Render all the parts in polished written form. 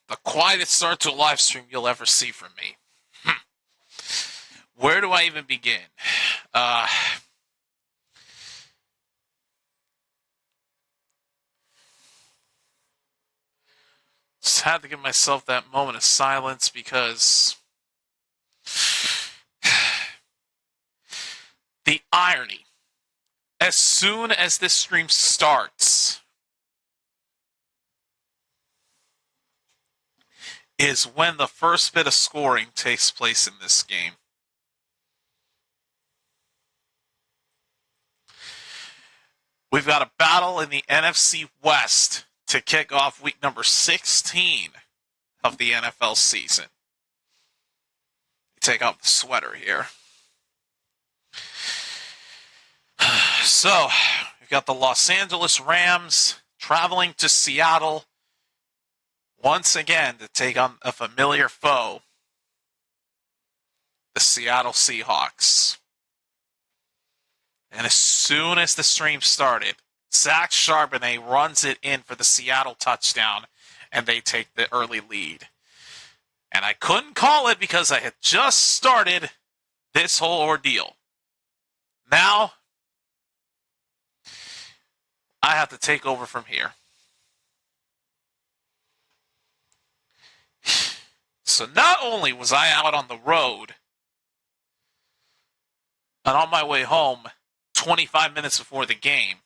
The quietest start to a live stream you'll ever see from me. Where do I even begin? Uh, just had to give myself that moment of silence because the irony. As soon as this stream starts, is when the first bit of scoring takes place in this game. We've got a battle in the NFC West to kick off week number 16 of the NFL season. Take off the sweater here. So, we've got the Los Angeles Rams traveling to Seattle once again to take on a familiar foe, the Seattle Seahawks. And as soon as the stream started, Zach Charbonnet runs it in for the Seattle touchdown, and they take the early lead. And I couldn't call it because I had just started this whole ordeal. Now, I have to take over from here. So not only was I out on the road and on my way home 25 minutes before the game,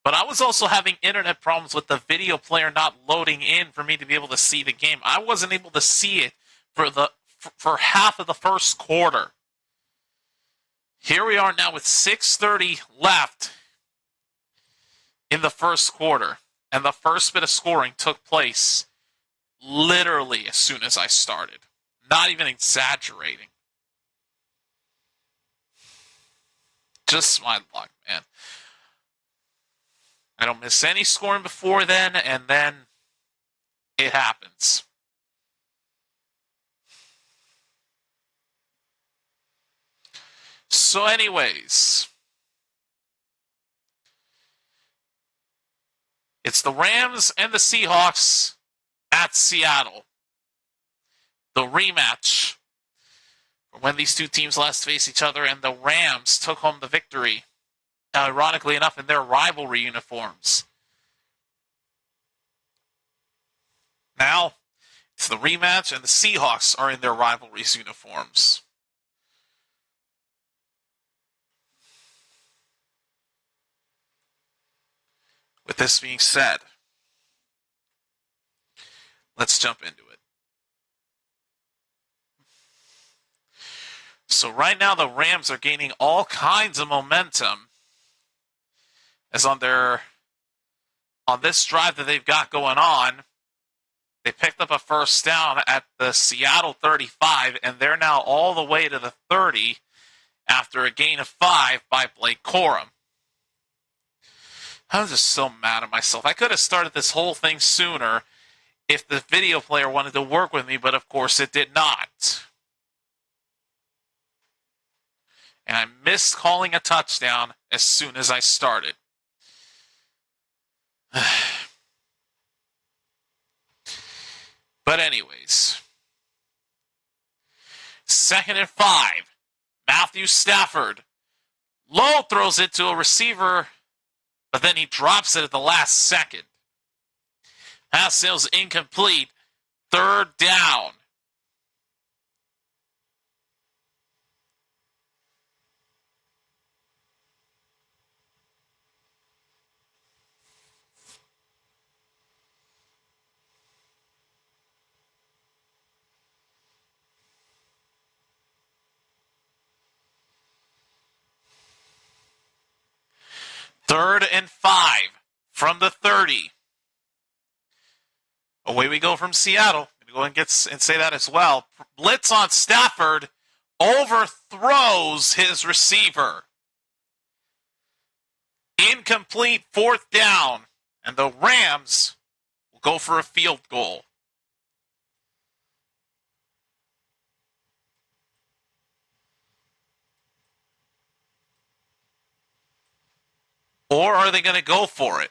but I was also having internet problems with the video player not loading in for me to be able to see the game. I wasn't able to see it for half of the first quarter. Here we are now with 6:30 left in the first quarter, and the first bit of scoring took place literally as soon as I started. Not even exaggerating. Just my luck, man. I don't miss any scoring before then, and then it happens. So anyways, it's the Rams and the Seahawks at Seattle. The rematch for when these two teams last faced each other, and the Rams took home the victory, ironically enough, in their rivalry uniforms. Now, it's the rematch, and the Seahawks are in their rivalry's uniforms. With this being said, let's jump into it. So right now the Rams are gaining all kinds of momentum as on this drive that they've got going on, they picked up a first down at the Seattle 35, and they're now all the way to the 30 after a gain of 5 by Blake Corum. I was just so mad at myself. I could have started this whole thing sooner if the video player wanted to work with me, but of course it did not. And I missed calling a touchdown as soon as I started. But anyways, 2nd and 5. Matthew Stafford low throws it to a receiver, but then he drops it at the last second. Pass sails incomplete. 3rd down. Third and 5 from the 30. Away we go from Seattle. I'm going to go and say that as well. Blitz on Stafford. Overthrows his receiver. Incomplete, 4th down. And the Rams will go for a field goal. Or are they going to go for it?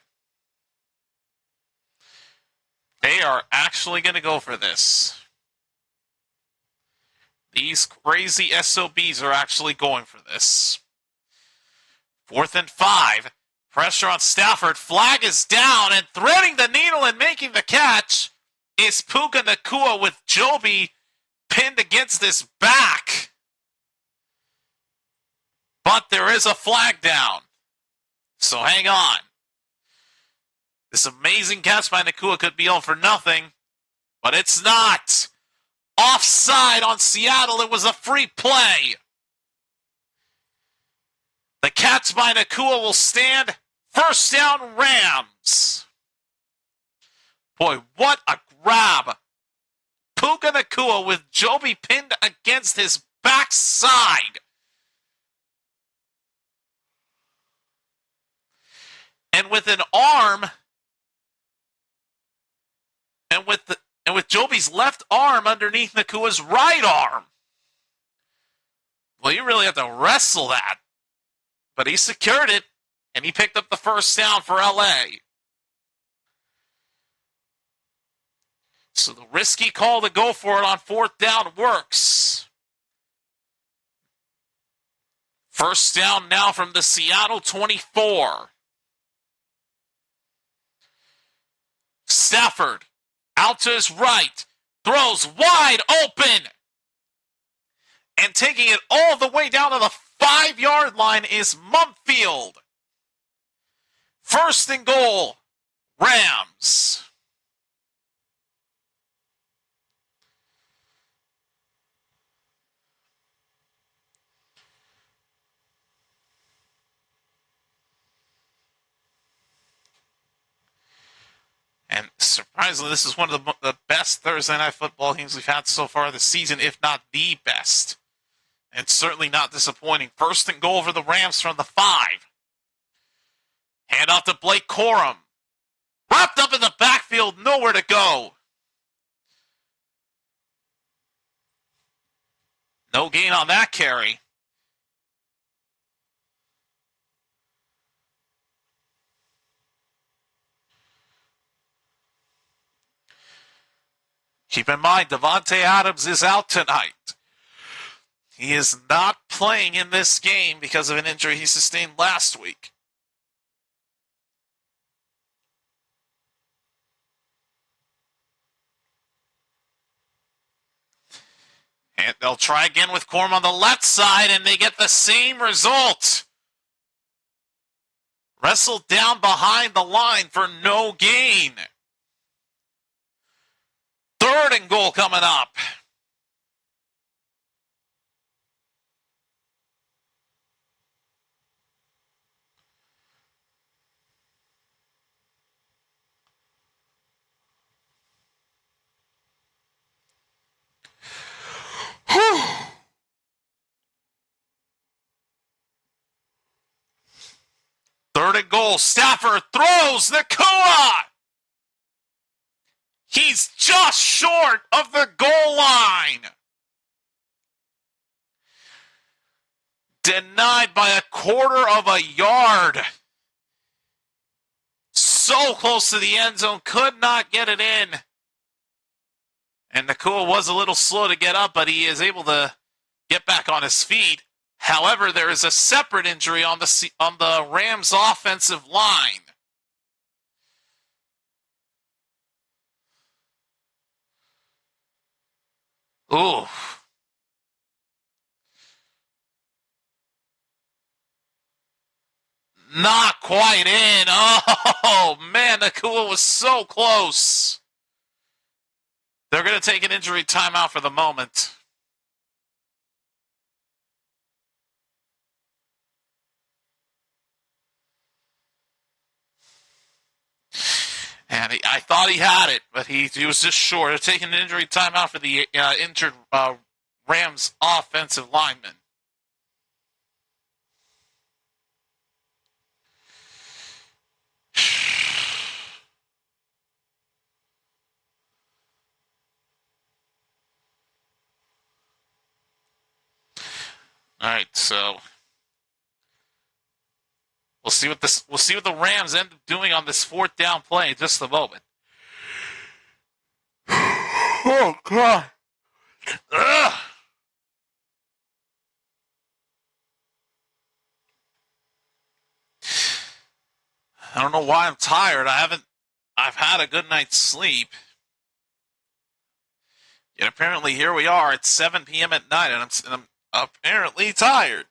They are actually going to go for this. These crazy SOBs are actually going for this. 4th and 5. Pressure on Stafford. Flag is down, and threading the needle and making the catch is Puka Nacua with Joby pinned against his back. But there is a flag down. So hang on. This amazing catch by Nacua could be all for nothing, but it's not. Offside on Seattle. It was a free play. The catch by Nacua will stand. First down, Rams. Boy, what a grab. Puka Nacua with Joby pinned against his backside. And with an arm, and with Joby's left arm underneath Nakua's right arm. Well, you really have to wrestle that. But he secured it, and he picked up the first down for LA. So the risky call to go for it on 4th down works. First down now from the Seattle 24. Stafford out to his right, throws wide open. And taking it all the way down to the 5-yard line is Mumfield. First and goal, Rams. And surprisingly, this is one of the best Thursday Night Football games we've had so far this season, if not the best. And certainly not disappointing. First and goal for the Rams from the 5. Hand off to Blake Corum. Wrapped up in the backfield, nowhere to go. No gain on that carry. Keep in mind, Davante Adams is out tonight. He is not playing in this game because of an injury he sustained last week. And they'll try again with Corum on the left side, and they get the same result. Wrestled down behind the line for no gain. 3rd and goal coming up. Whew. 3rd and goal. Stafford throws Nacua. He's just short of the goal line. Denied by a quarter of a yard. So close to the end zone, could not get it in. And Nacua was a little slow to get up, but he is able to get back on his feet. However, there is a separate injury on the Rams offensive line. Ooh. Not quite in. Oh, man, Nacua was so close. They're going to take an injury timeout for the moment. And I thought he had it, but he was just short. They're taking an injury timeout for the injured Rams offensive lineman. All right, so we'll see what the Rams end up doing on this 4th down play in just a moment. Oh, God. Ugh. I don't know why I'm tired. I've had a good night's sleep. Yet apparently here we are at 7 p.m. at night, and I'm apparently tired.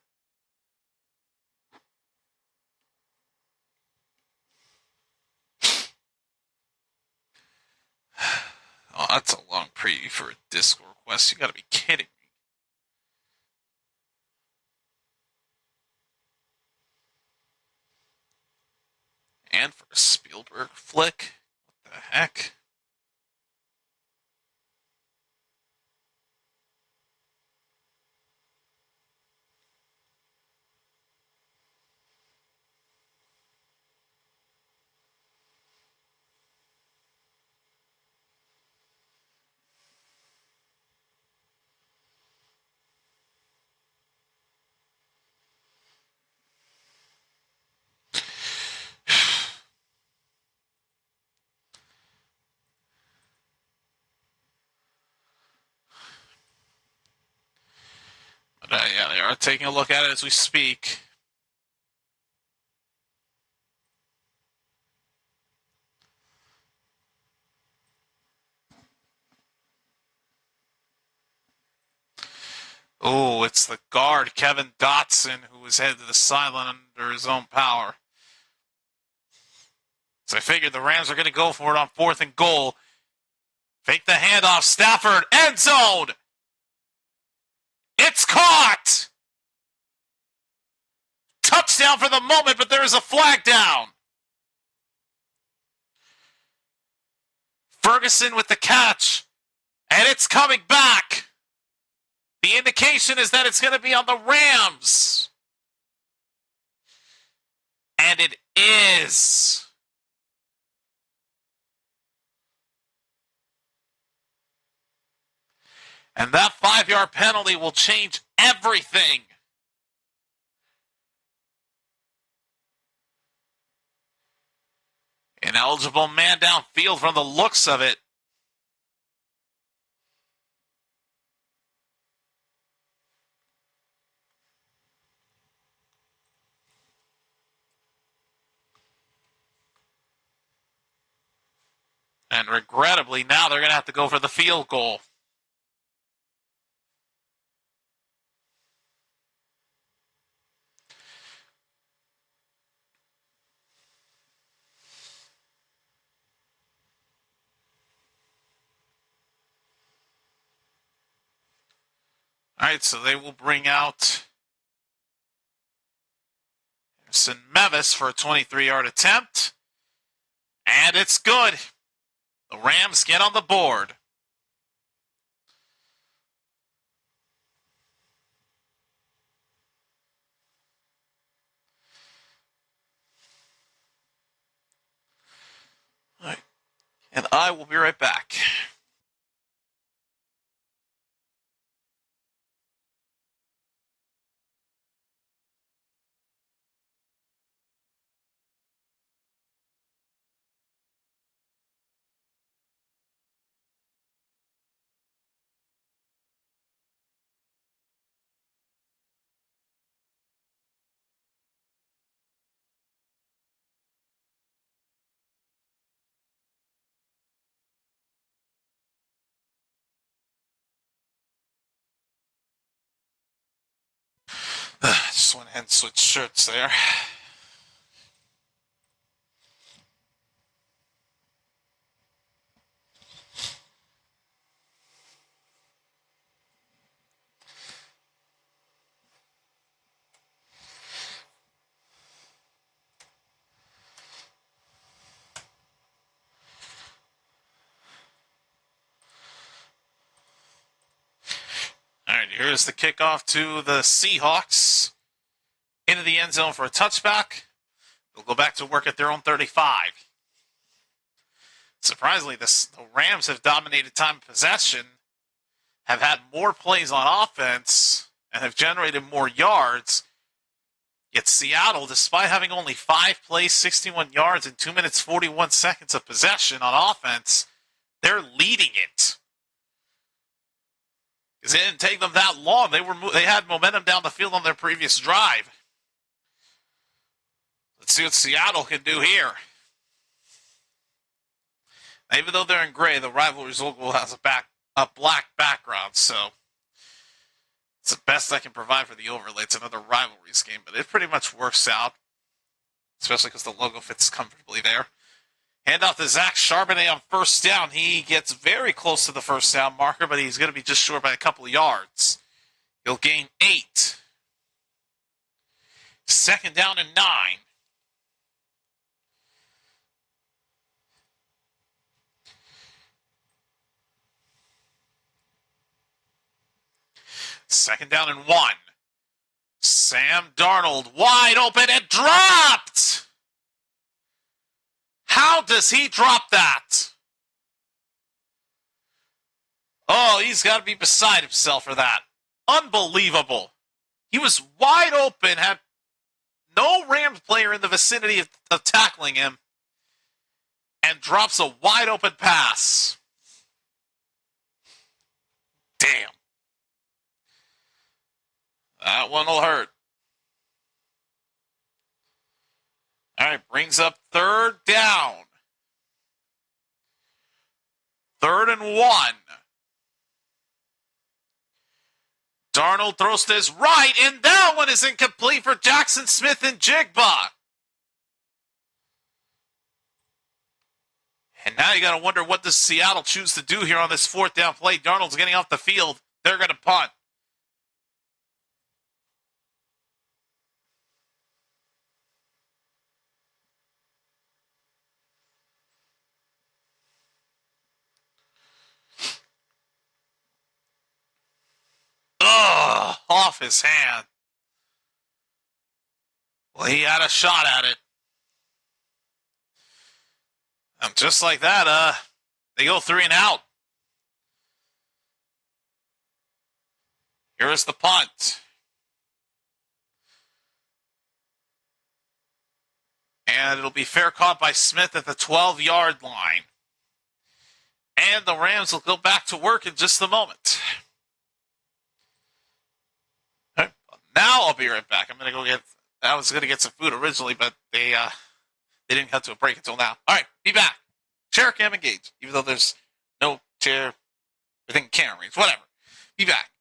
Oh, that's a long preview for a Discord request. You gotta be kidding me. And for a Spielberg flick? What the heck? But yeah, they are taking a look at it as we speak. Oh, it's the guard, Kevin Dotson, who was headed to the sideline under his own power. So I figured the Rams are going to go for it on 4th and goal. Fake the handoff, Stafford, end zone! It's caught! Touchdown for the moment, but there is a flag down. Ferguson with the catch, and it's coming back. The indication is that it's going to be on the Rams. And it is. And that 5-yard penalty will change everything. Ineligible man downfield from the looks of it. And regrettably, now they're going to have to go for the field goal. All right, so they will bring out Harrison Mevis for a 23-yard attempt. And it's good. The Rams get on the board. All right. And I will be right back. Just went ahead and switched shirts there. All right, here's the kickoff to the Seahawks. Into the end zone for a touchback. They'll go back to work at their own 35. Surprisingly, the Rams have dominated time of possession, have had more plays on offense, and have generated more yards. Yet Seattle, despite having only 5 plays, 61 yards, and 2 minutes, 41 seconds of possession on offense, they're leading it. Because it didn't take them that long. They had momentum down the field on their previous drive. Let's see what Seattle can do here. Even though they're in gray, the rivalry's logo has a black background, so it's the best I can provide for the overlay. It's another rivalries game, but it pretty much works out, especially because the logo fits comfortably there. Hand off to Zach Charbonnet on first down. He gets very close to the first down marker, but he's going to be just short by a couple of yards. He'll gain 8. Second down and 9. Second down and 1. Sam Darnold wide open and dropped! How does he drop that? Oh, he's got to be beside himself for that. Unbelievable. He was wide open, had no Rams player in the vicinity of tackling him, and drops a wide open pass. Damn. That one will hurt. All right, brings up third down. 3rd and 1. Darnold throws to his right, and that one is incomplete for Jackson Smith and Jigba. And now you got to wonder, what does Seattle choose to do here on this 4th down play? Darnold's getting off the field. They're going to punt. Ugh, off his hand. Well, he had a shot at it. And just like that, they go 3 and out. Here is the punt. And it'll be fair caught by Smith at the 12-yard line. And the Rams will go back to work in just a moment. Now I'll be right back. I was going to get some food originally, but they didn't cut to a break until now. All right, be back. Chair cam engaged, even though there's no chair within camera range. Whatever. Be back.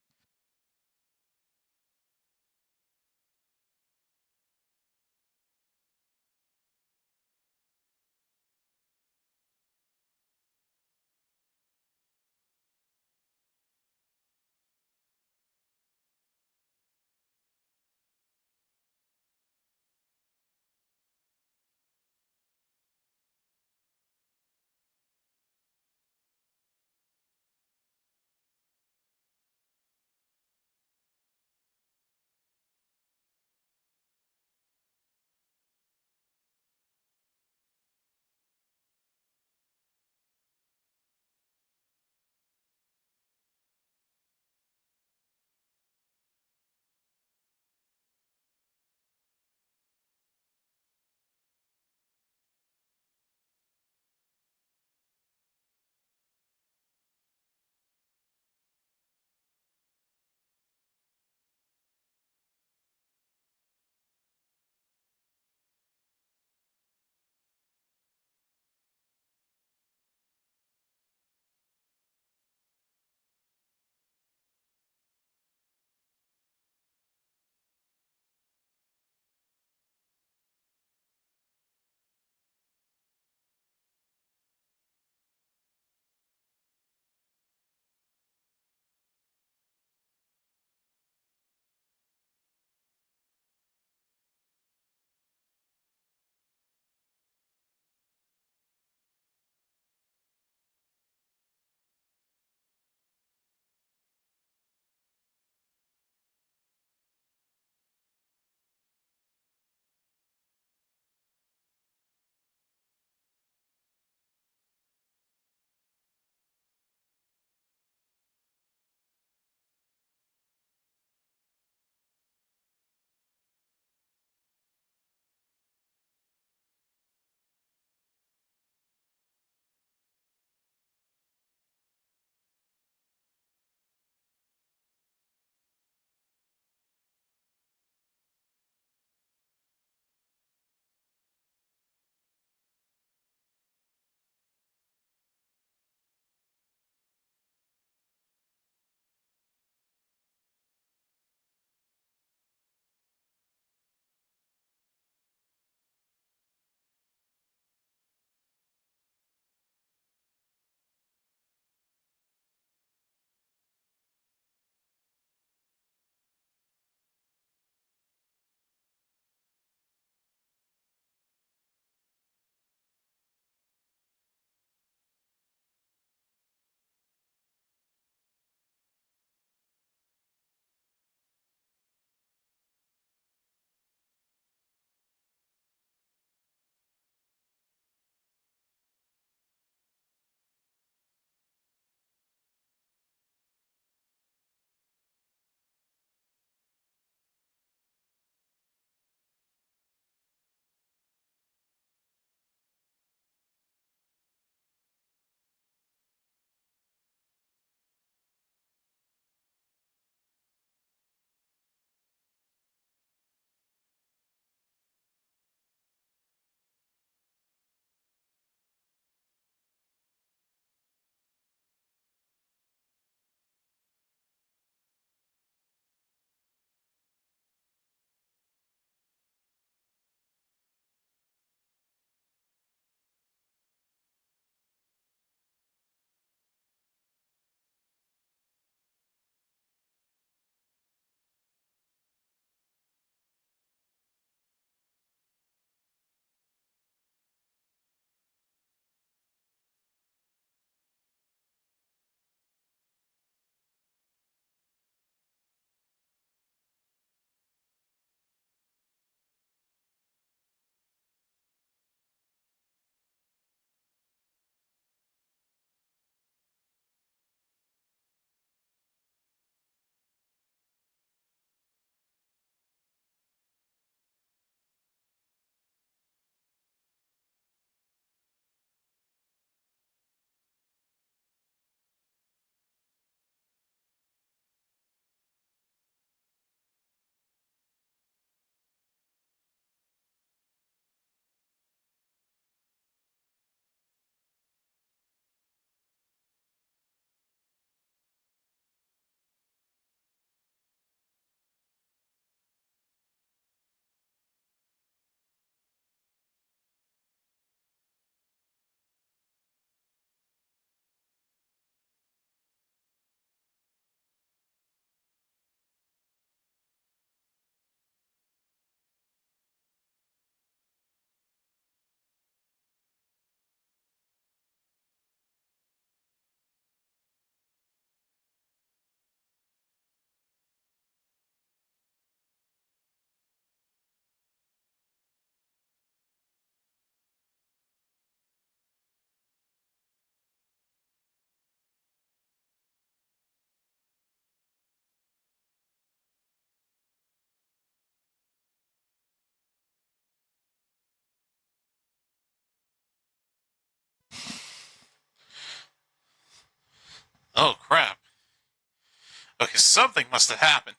Okay, something must have happened.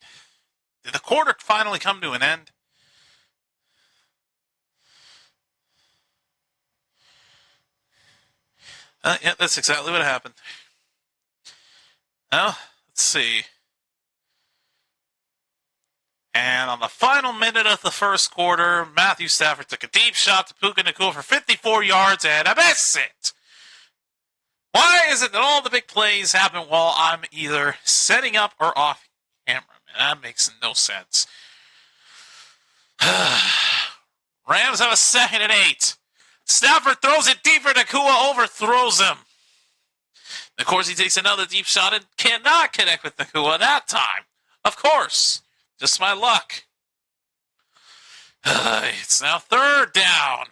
Did the quarter finally come to an end? Yeah, that's exactly what happened. Well, let's see. And on the final minute of the first quarter, Matthew Stafford took a deep shot to Puka Nacua for 54 yards and I miss it. Why is it that all the big plays happen while I'm either setting up or off camera? Man, that makes no sense. Rams have a 2nd and 8. Stafford throws it deeper. Nacua overthrows him. Of course, he takes another deep shot and cannot connect with Nacua that time. Of course. Just my luck. It's now 3rd down.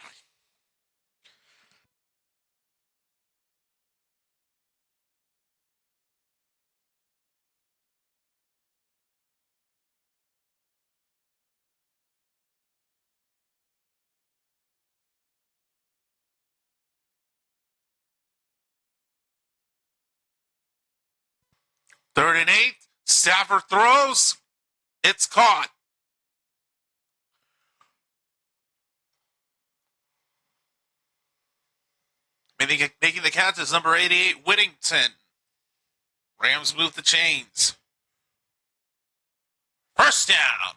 Third and 8. Stafford throws. It's caught. Making the catch is number 88, Whittington. Rams move the chains. First down.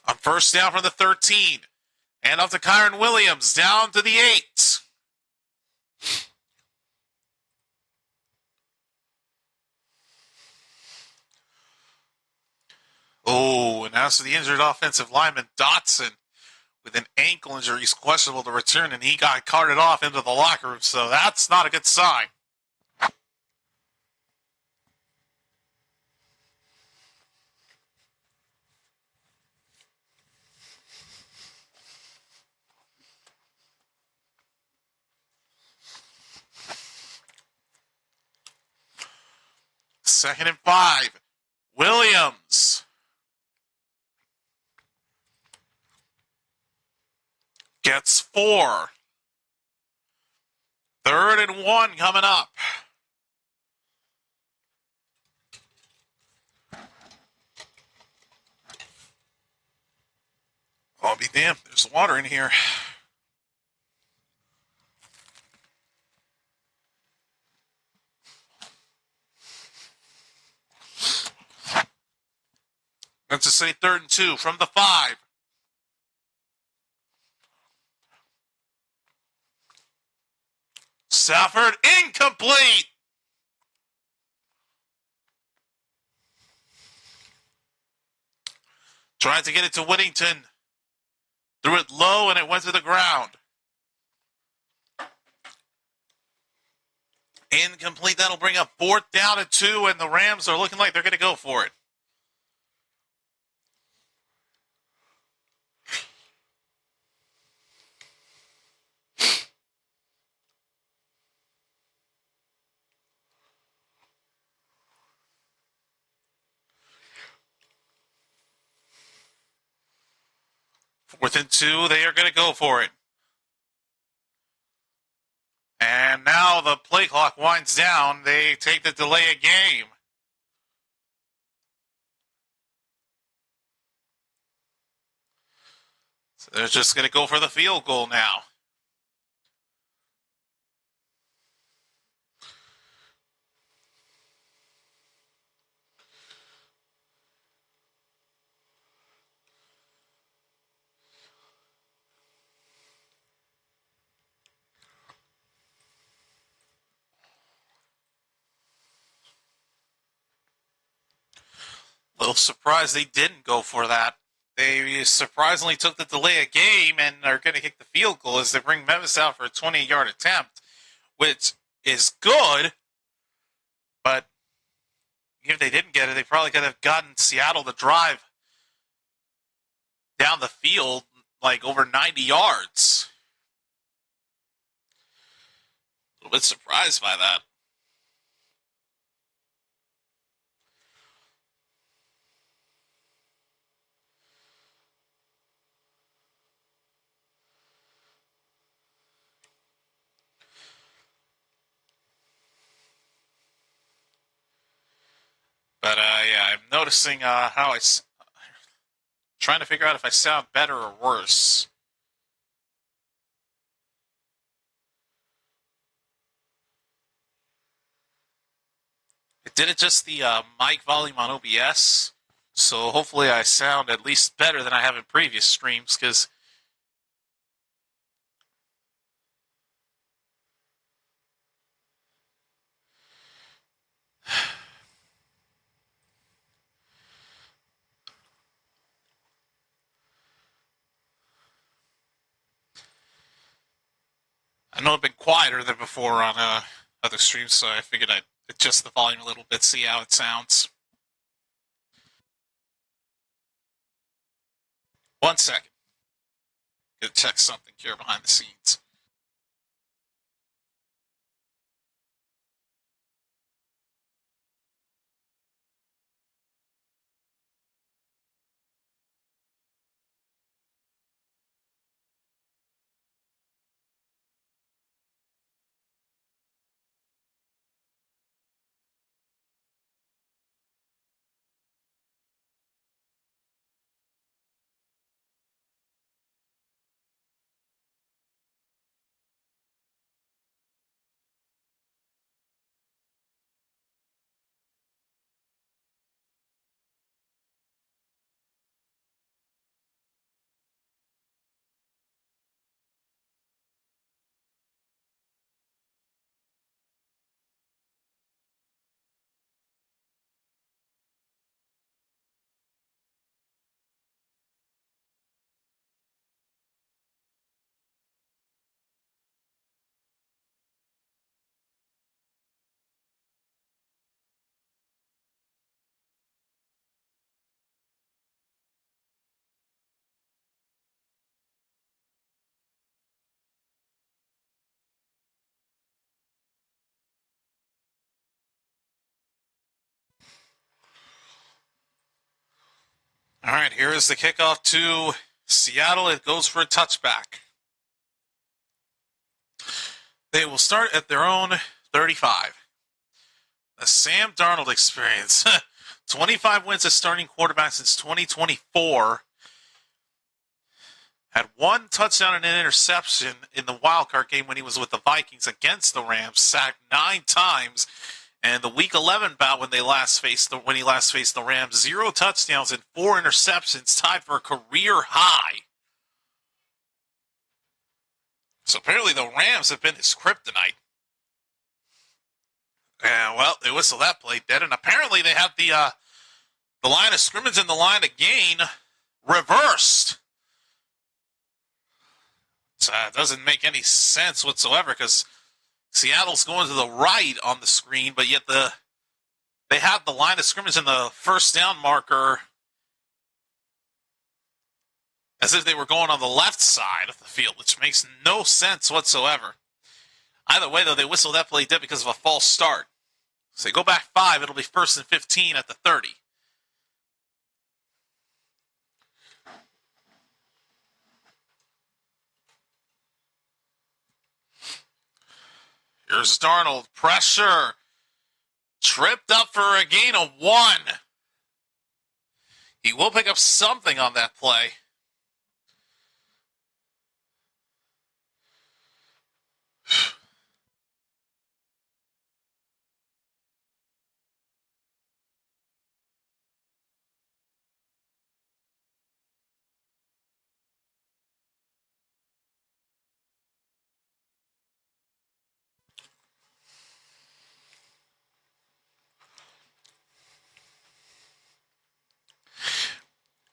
On first down from the 13. And off to Kyron Williams, down to the 8. Oh, and as for the injured offensive lineman, Dotson, with an ankle injury, he's questionable to return, and he got carted off into the locker room, so that's not a good sign. Second and 5. Williams gets 4. 3rd and 1 coming up. I'll be damned. There's water in here. That's to say 3rd and 2 from the 5. Stafford incomplete. Trying to get it to Whittington. Threw it low and it went to the ground. Incomplete. That'll bring up 4th down and 2, and the Rams are looking like they're going to go for it. Fourth and 2, they are going to go for it. And now the play clock winds down. They take the delay of game. So they're just going to go for the field goal now. A little surprised they didn't go for that. They surprisingly took the delay of game and are going to kick the field goal as they bring Memphis out for a 28-yard attempt, which is good, but if they didn't get it, they probably could have gotten Seattle to drive down the field like over 90 yards. A little bit surprised by that. But yeah, I'm noticing how trying to figure out if I sound better or worse. It did adjust the mic volume on OBS, so hopefully I sound at least better than I have in previous streams, because I know I've been quieter than before on other streams, so I figured I'd adjust the volume a little bit, see how it sounds. 1 second. Gonna check something here behind the scenes. All right, here is the kickoff to Seattle. It goes for a touchback. They will start at their own 35. The Sam Darnold experience. 25 wins as starting quarterback since 2024. Had 1 touchdown and an interception in the wildcard game when he was with the Vikings against the Rams. Sacked 9 times. And the Week 11 bout when he last faced the Rams, 0 touchdowns and 4 interceptions, tied for a career high. So apparently the Rams have been his kryptonite. And well, they whistled that play dead, and apparently they have the line of scrimmage and the line of gain reversed. So it doesn't make any sense whatsoever, because Seattle's going to the right on the screen, but yet they have the line of scrimmage and the first down marker as if they were going on the left side of the field, which makes no sense whatsoever. Either way, though, they whistled that play dead because of a false start. So they go back 5, it'll be 1st and 15 at the 30. Here's Darnold. Pressure. Tripped up for a gain of 1. He will pick up something on that play.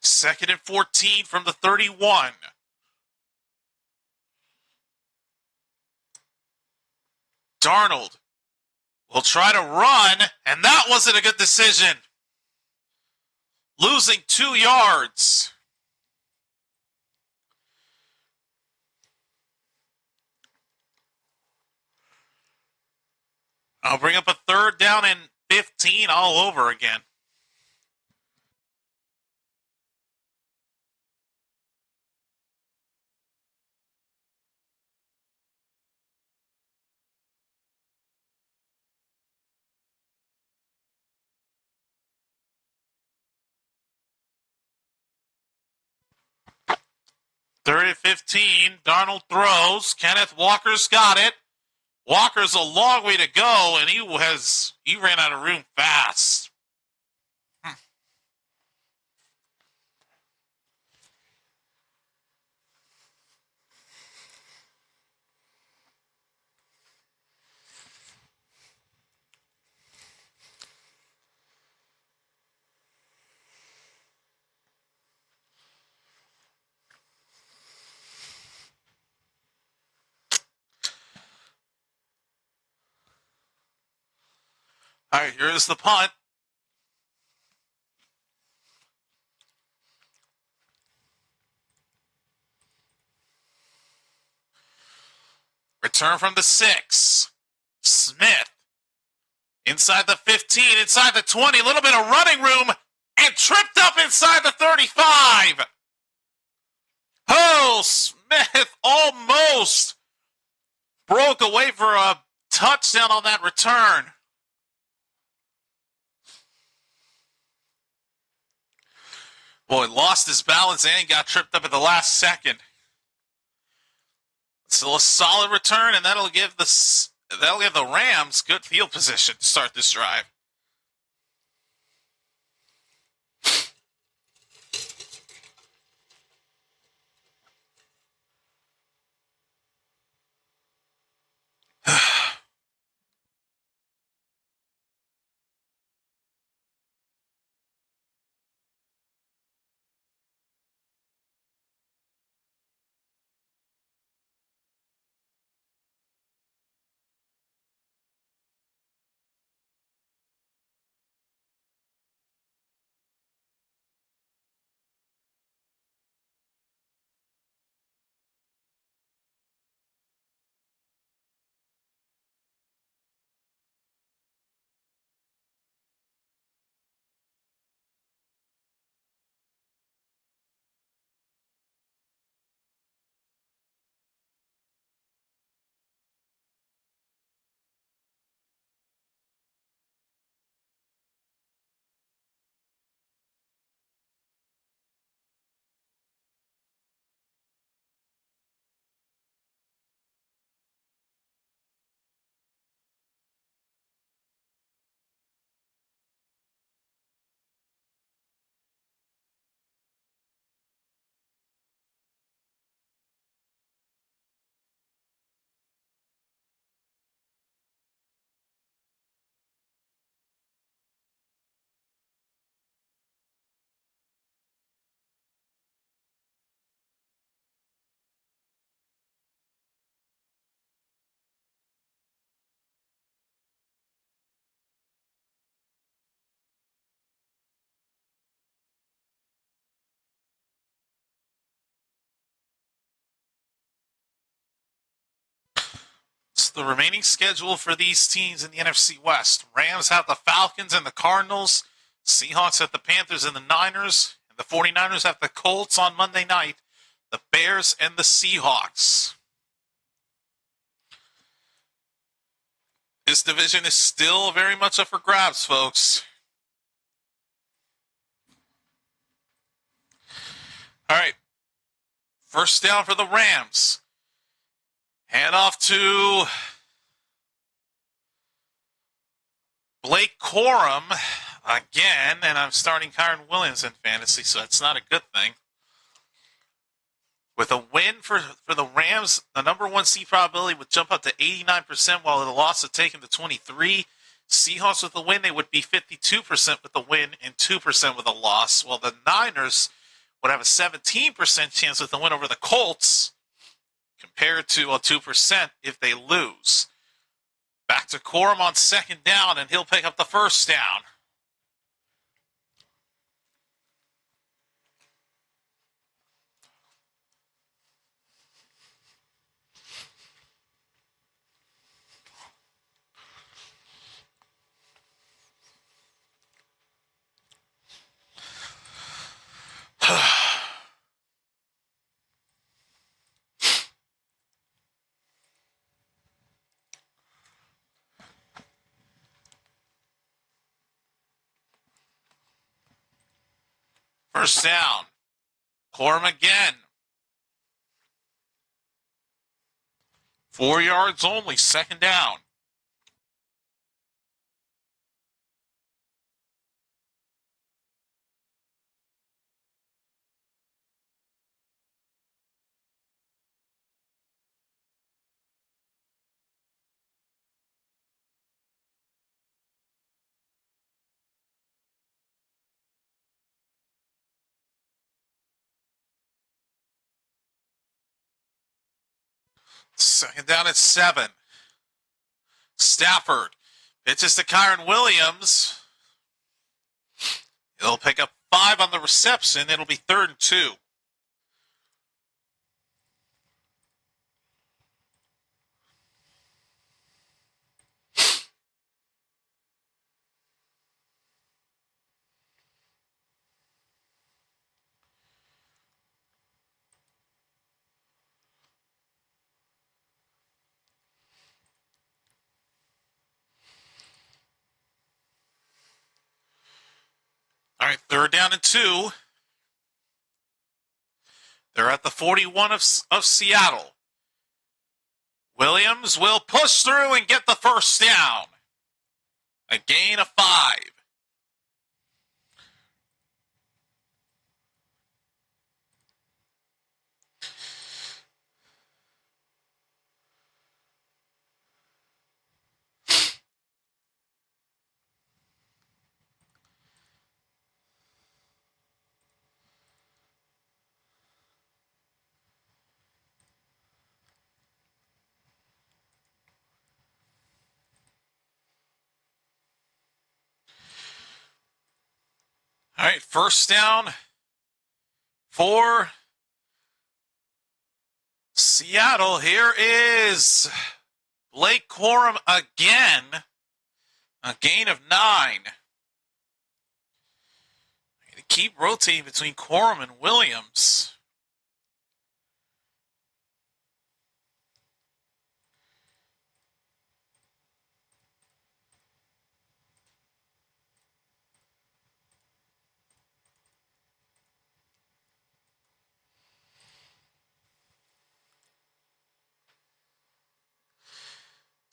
Second and 14 from the 31. Darnold will try to run, and that wasn't a good decision. Losing 2 yards. I'll bring up a 3rd down and 15 all over again. Third and 15. Darnold throws. Kenneth Walker's got it. Walker's a long way to go, and he ran out of room fast. All right, here's the punt. Return from the 6. Smith. Inside the 15, inside the 20. A little bit of running room. And tripped up inside the 35. Oh, Smith almost broke away for a touchdown on that return. Boy, lost his balance and got tripped up at the last second. Still a solid return, and that'll give the Rams good field position to start this drive. So the remaining schedule for these teams in the NFC West. Rams have the Falcons and the Cardinals. Seahawks have the Panthers and the Niners. And the 49ers have the Colts on Monday night. The Bears and the Seahawks. This division is still very much up for grabs, folks. All right. First down for the Rams. Hand off to Blake Corum again, and I'm starting Kyron Williams in fantasy, so that's not a good thing. With a win for the Rams, the number 1 seed probability would jump up to 89%, while the loss would take them to 23%. Seahawks with a win, they would be 52% with the win and 2% with a loss, while the Niners would have a 17% chance with the win over the Colts, compared to a 2% if they lose. Back to Corum on second down, and he'll pick up the first down. First down. Corum again. 4 yards only, second down. Second down at 7. Stafford pitches to Kyron Williams. He'll pick up 5 on the reception. It'll be 3rd and 2. All right, 3rd down and 2. They're at the 41 of Seattle. Williams will push through and get the first down. A gain of 5. All right, first down for Seattle. Here is Blake Corum again. A gain of 9. Keep rotating between Corum and Williams.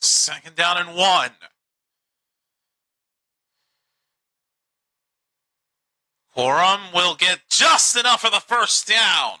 Second down and 1. Corum will get just enough for the first down.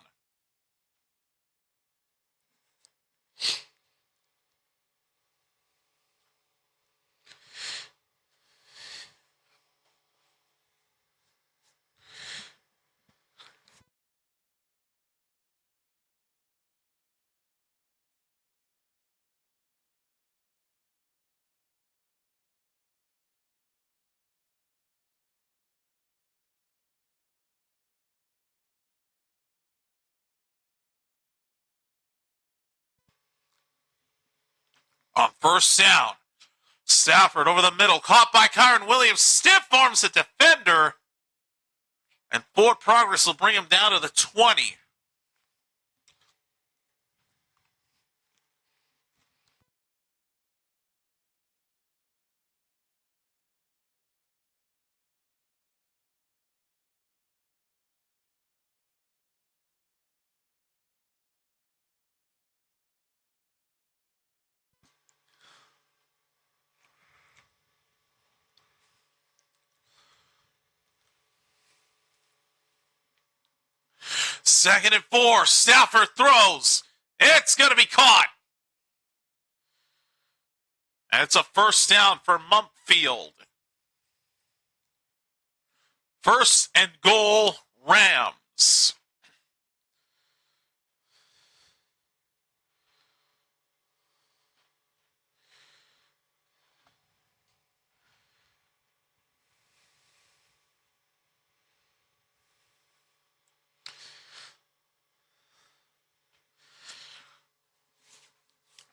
On first down, Stafford over the middle, caught by Kyron Williams, stiff arms the defender, and forward progress will bring him down to the 20. Second and 4, Stafford throws. It's going to be caught. And it's a first down for Mumpfield. First and goal, Rams.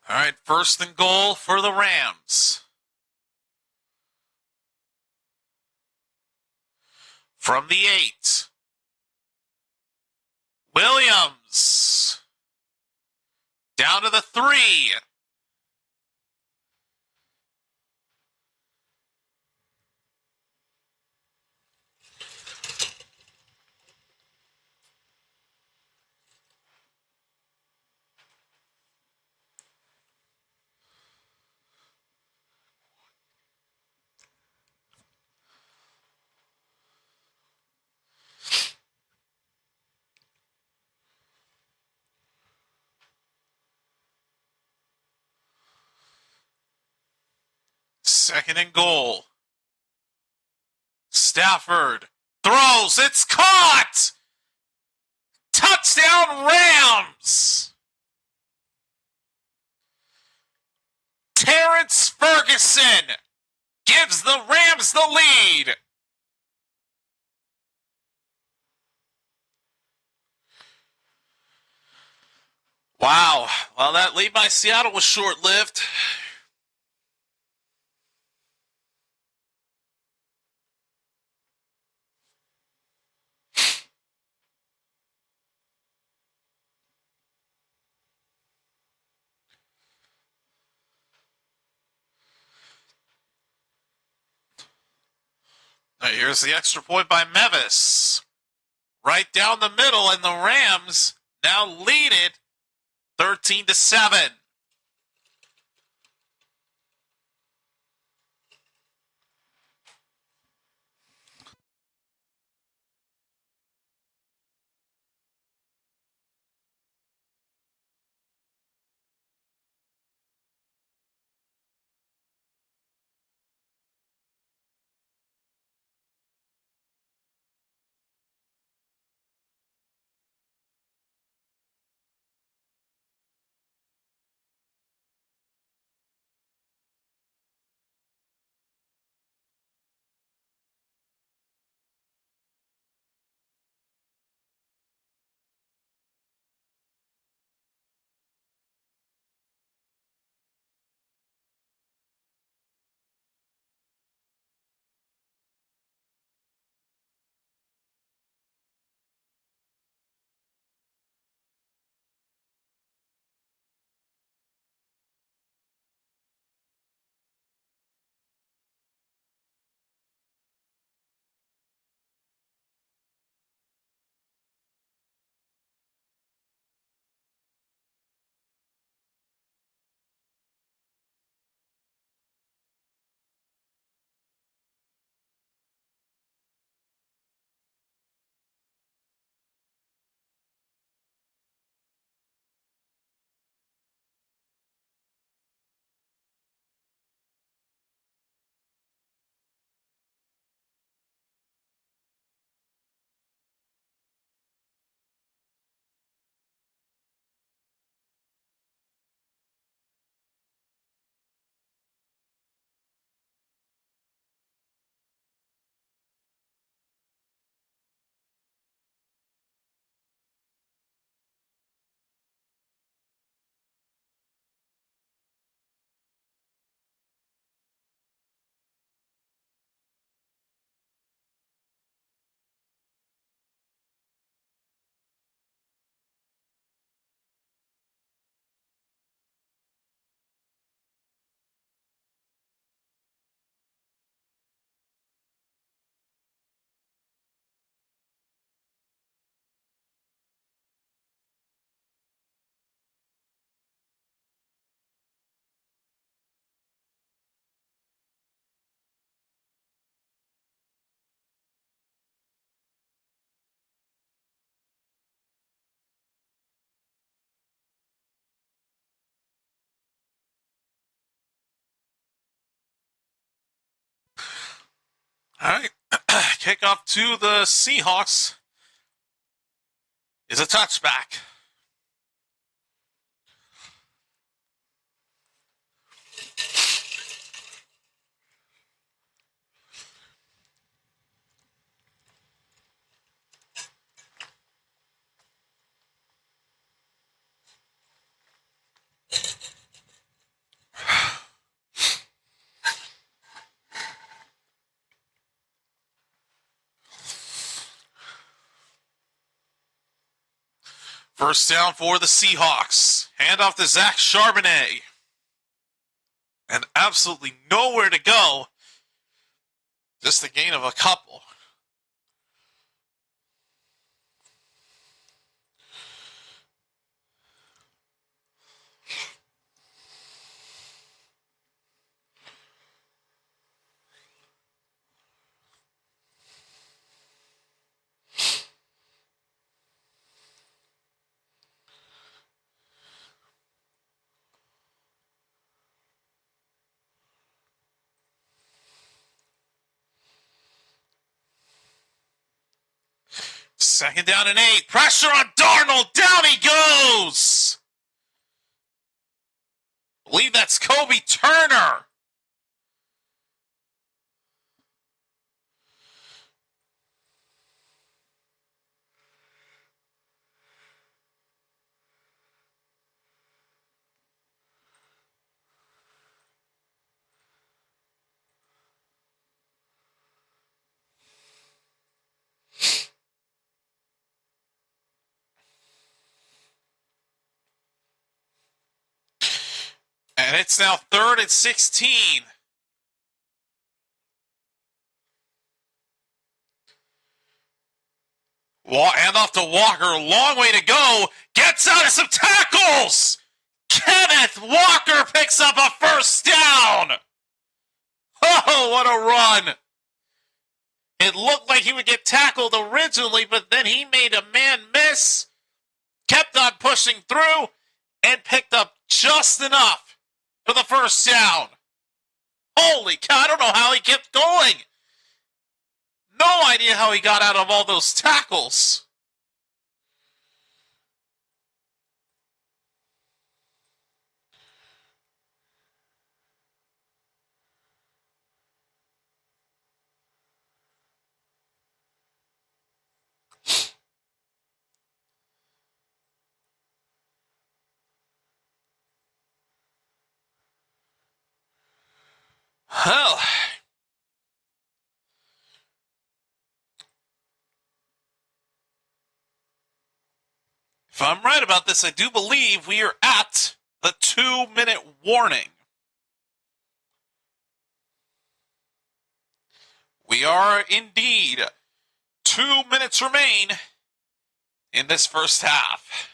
All right, first and goal for the Rams. From the 8. Williams. Down to the 3. Second and goal. Stafford throws. It's caught! Touchdown Rams! Terrence Ferguson gives the Rams the lead. Wow. Well, that lead by Seattle was short-lived. Here's the extra point by Mevis. Right down the middle, and the Rams now lead it 13-7. All right. Kickoff to the Seahawks is a touchback. First down for the Seahawks. Hand off to Zach Charbonnet. And absolutely nowhere to go. Just the gain of a couple. Second down and 8. Pressure on Darnold. Down he goes. I believe that's Kobe Turner. And it's now 3rd and 16. Hand off to Walker. Long way to go. Gets out of some tackles. Kenneth Walker picks up a first down. Oh, what a run. It looked like he would get tackled originally, but then he made a man miss, kept on pushing through, and picked up just enough for the first down. Holy cow, I don't know how he kept going. No idea how he got out of all those tackles. Well, if I'm right about this, I do believe we are at the 2-minute warning. We are indeed. 2 minutes remain in this first half.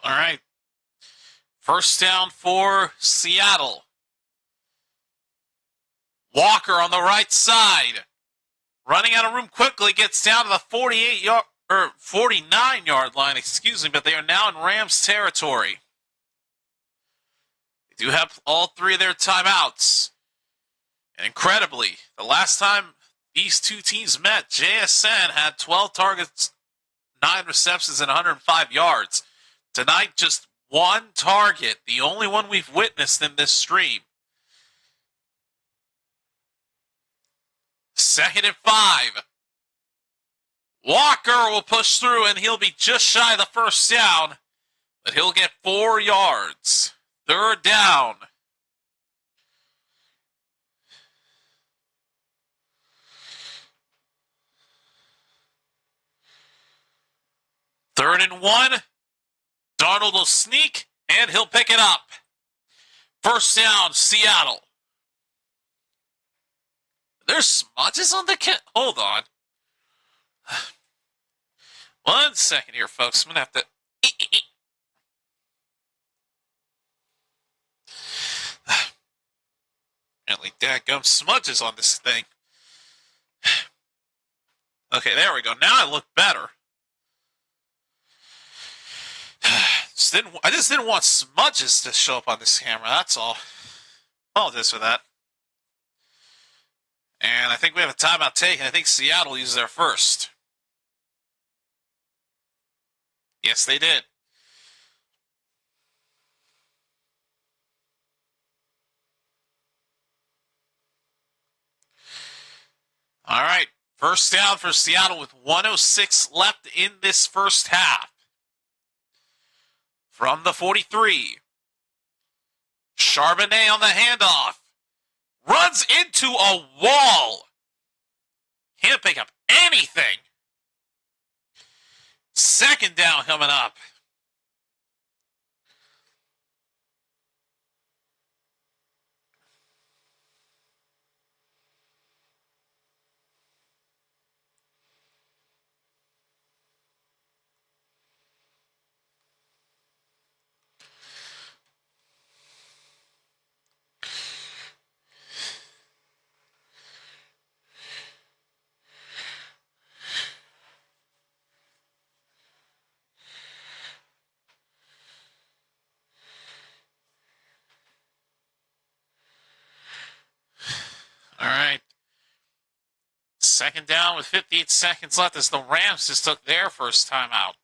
All right. First down for Seattle. Walker on the right side. Running out of room quickly, gets down to the 49-yard line, but they are now in Rams territory. They do have all 3 of their timeouts. And incredibly, the last time these two teams met, JSN had 12 targets, 9 receptions, and 105 yards. Tonight, just 1 target, the only one we've witnessed in this stream. 2nd and 5. Walker will push through, and he'll be just shy of the first down, but he'll get 4 yards. 3rd down. Third and 1. Darnold will sneak, and he'll pick it up. First down, Seattle. There's smudges on the kit. Hold on. 1 second here, folks. I'm gonna have to. Apparently, dadgum smudges on this thing. Okay, there we go. Now I look better. I just didn't want smudges to show up on this camera. That's all. Apologize for that. And I think we have a timeout taken. I think Seattle used their first. Yes, they did. All right. First down for Seattle with 1:06 left in this first half. From the 43. Charbonnet on the handoff. Runs into a wall. Can't pick up anything. Second down coming up. All right. Second down with 58 seconds left as the Rams just took their first timeout.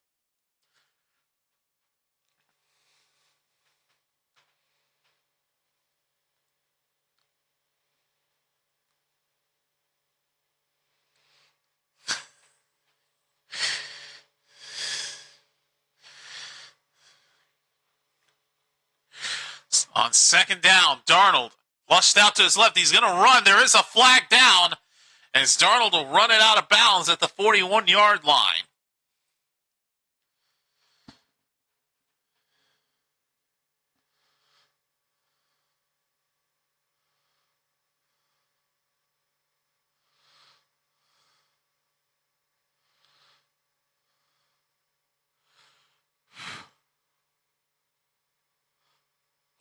On second down, Darnold flushed out to his left. He's going to run. There is a flag down as Darnold will run it out of bounds at the 41-yard line.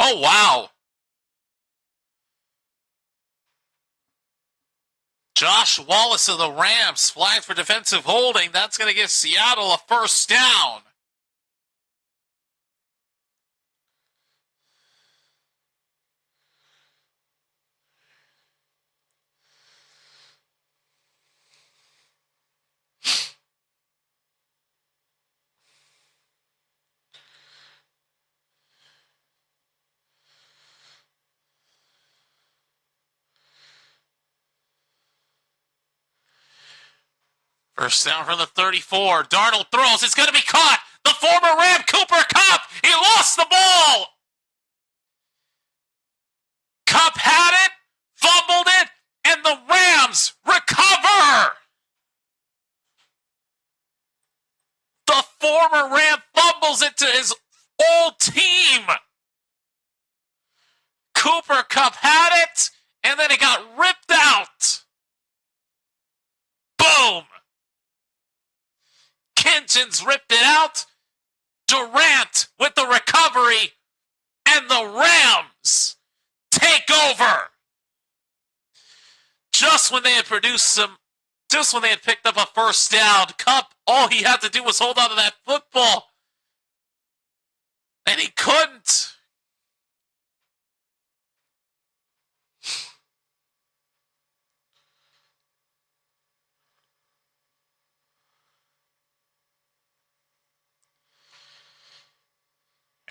Oh, wow. Josh Wallace of the Rams flagged for defensive holding. That's going to give Seattle a first down. First down from the 34. Darnold throws. It's going to be caught. The former Ram, Cooper Kupp. He lost the ball. Kupp had it, fumbled it, and the Rams recover. The former Ram fumbles it to his old team. Cooper Kupp had it, and then it got ripped out. Boom. Kitchens ripped it out. Durant with the recovery, and the Rams take over. Just when they had picked up a first down, Kupp, all he had to do was hold on to that football. And he couldn't.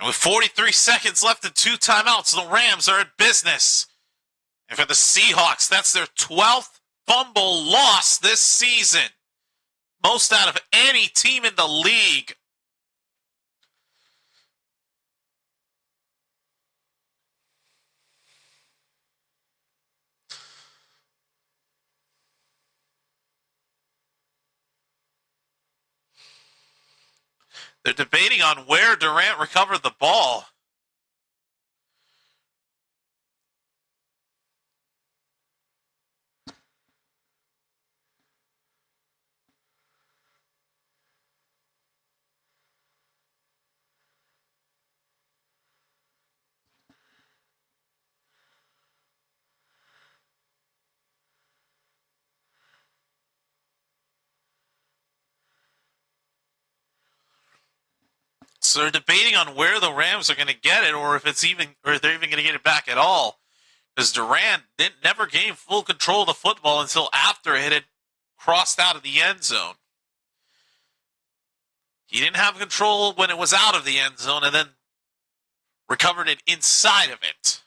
And with 43 seconds left and 2 timeouts, the Rams are at business. And for the Seahawks, that's their 12th fumble loss this season. Most out of any team in the league. They're debating on where Durant recovered the ball. So they're debating on where the Rams are going to get it, or if they're even going to get it back at all. Because Durant never gained full control of the football until after it had crossed out of the end zone. He didn't have control when it was out of the end zone, and then recovered it inside of it.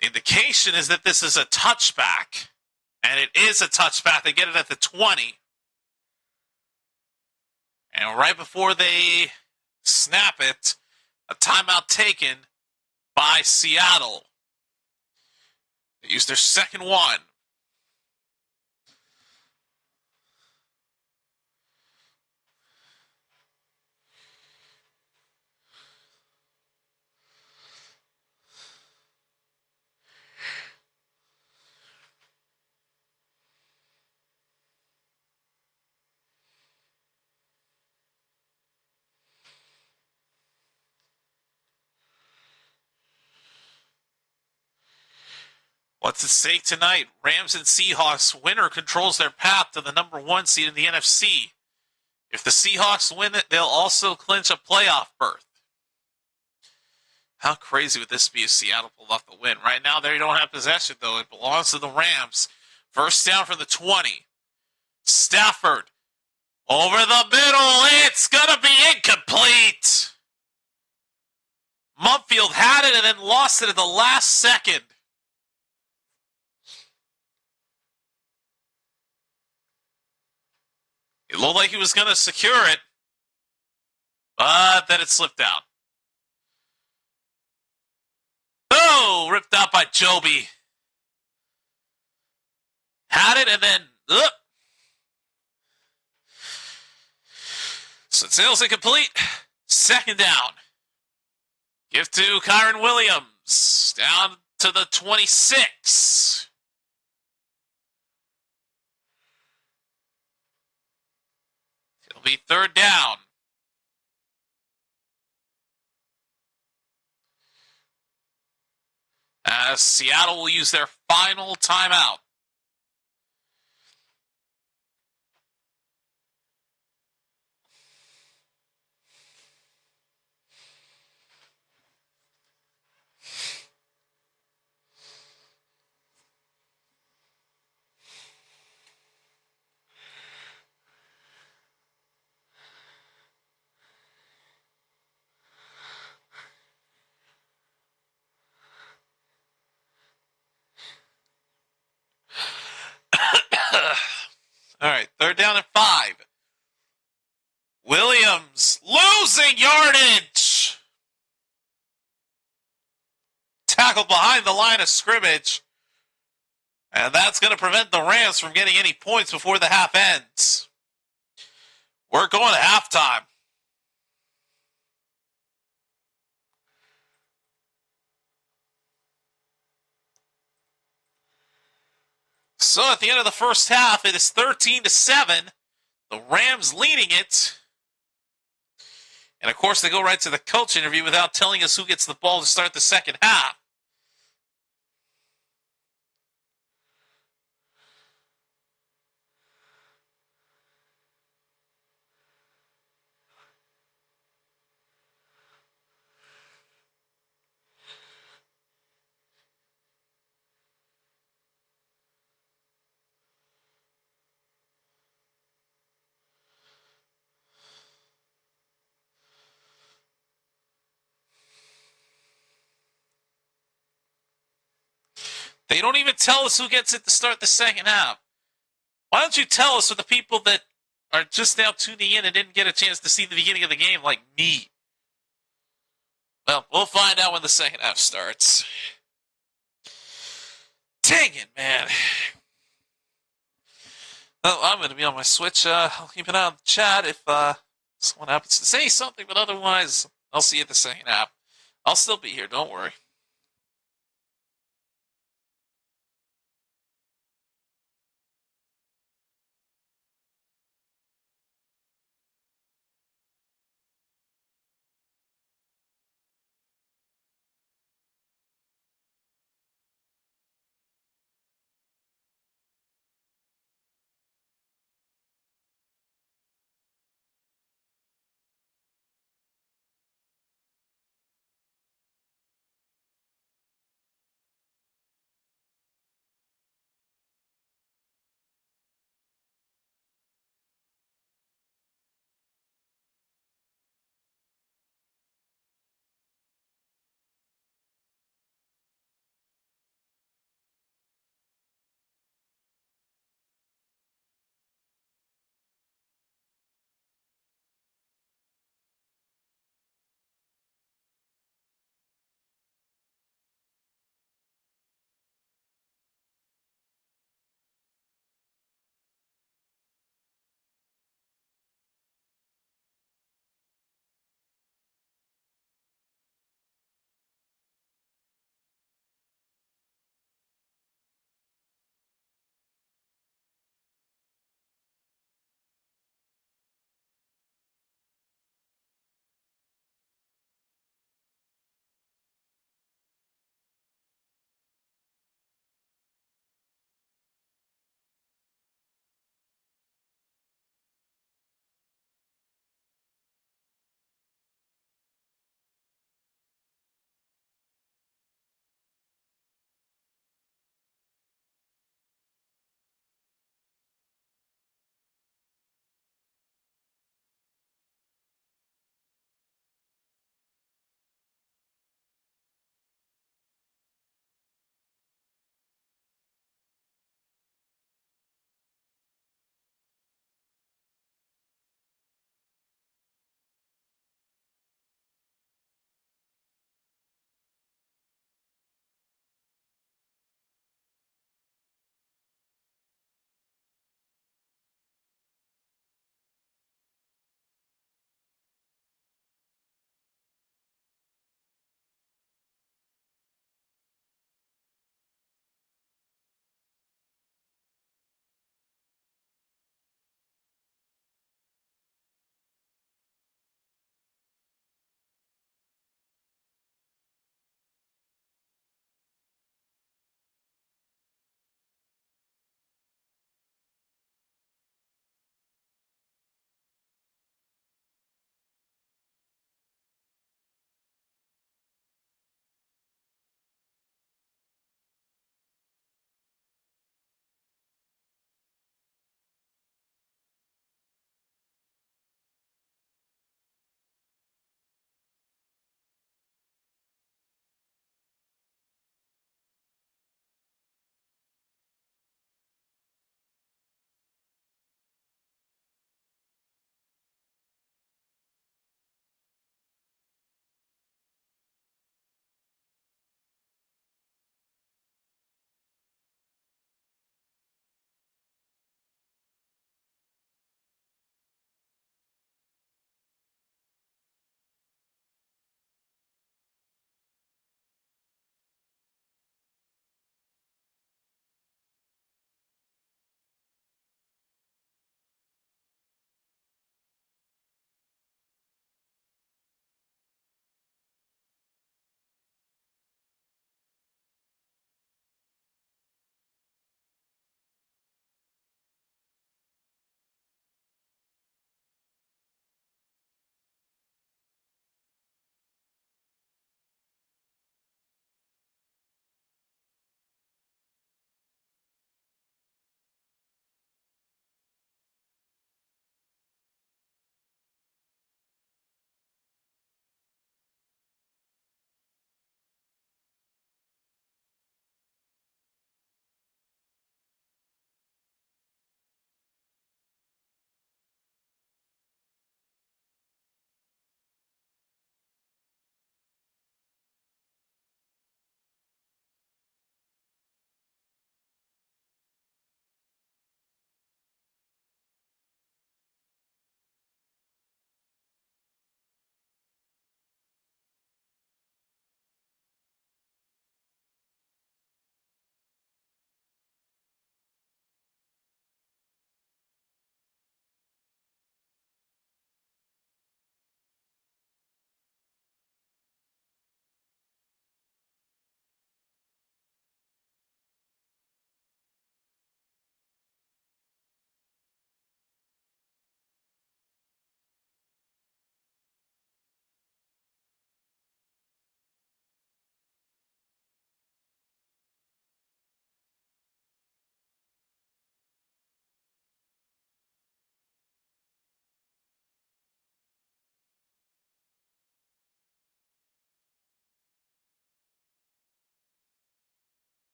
The indication is that this is a touchback, and it is a touchback. They get it at the 20. And right before they snap it, a timeout taken by Seattle. They used their second one. What's at stake tonight? Rams and Seahawks. Winner controls their path to the number 1 seed in the NFC. If the Seahawks win it, they'll also clinch a playoff berth. How crazy would this be if Seattle pulled off the win? Right now, they don't have possession, though. It belongs to the Rams. First down from the 20. Stafford. Over the middle. It's going to be incomplete. Mumfield had it and then lost it at the last second. It looked like he was going to secure it, but then it slipped out. Oh, ripped out by Joby. Had it and then, So it sails incomplete. Second down. Give to Kyron Williams. Down to the 26. It'll be third down. As Seattle will use their final timeout. All right, third down and 5. Williams losing yardage. Tackled behind the line of scrimmage. And that's going to prevent the Rams from getting any points before the half ends. We're going to halftime. So at the end of the first half, it is 13-7. The Rams leading it. And of course, they go right to the coach interview without telling us who gets the ball to start the second half. They don't even tell us who gets it to start the second half. Why don't you tell us for the people that are just now tuning in and didn't get a chance to see the beginning of the game like me? Well, we'll find out when the second half starts. Dang it, man. Well, I'm going to be on my Switch. I'll keep an eye on the chat if someone happens to say something, but otherwise, I'll see you at the second half. I'll still be here, don't worry.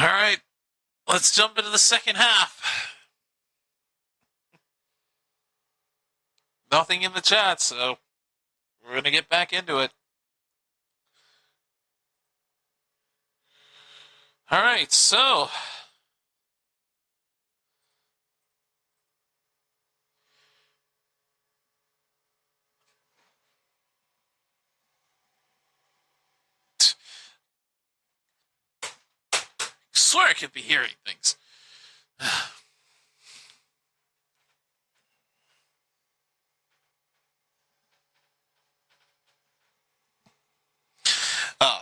All right, let's jump into the second half. Nothing in the chat, so we're going to get back into it. All right, so I swear I could be hearing things. Oh,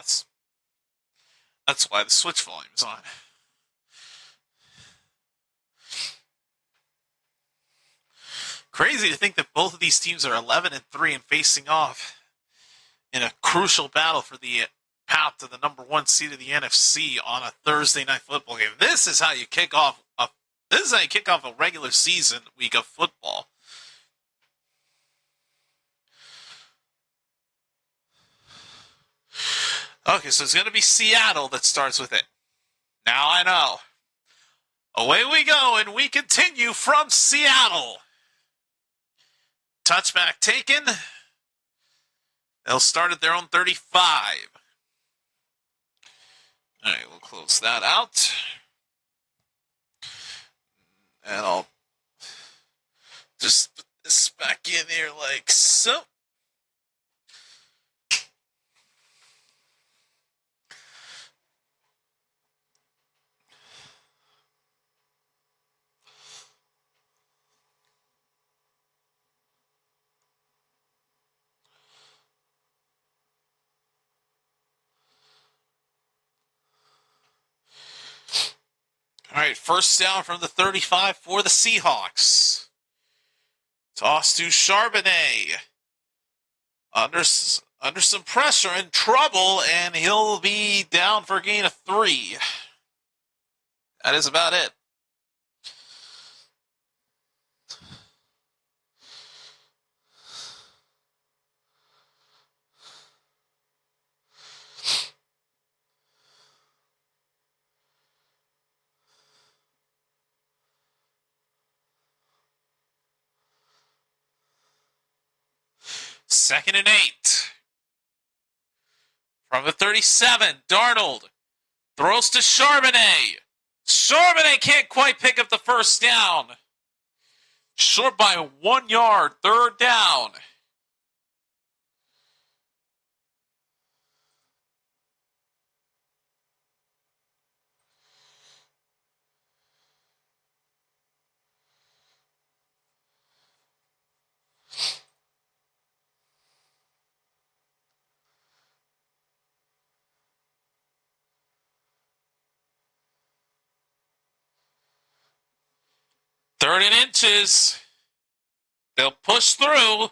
that's why the switch volume is on. Crazy to think that both of these teams are 11-3 and facing off in a crucial battle for the path to the number one seed of the NFC on a Thursday night football game. This is how you kick off a regular season week of football. Okay, so it's going to be Seattle that starts with it. Now I know. Away we go, and we continue from Seattle. Touchback taken. They'll start at their own 35. All right, we'll close that out. And I'll just put this back in here like so. All right, first down from the 35 for the Seahawks. Toss to Charbonnet. Under some pressure and trouble, and he'll be down for a gain of 3. That is about it. Second and 8. From the 37, Darnold throws to Charbonnet. Charbonnet can't quite pick up the first down. Short by 1 yard, third down. Third and inches. They'll push through,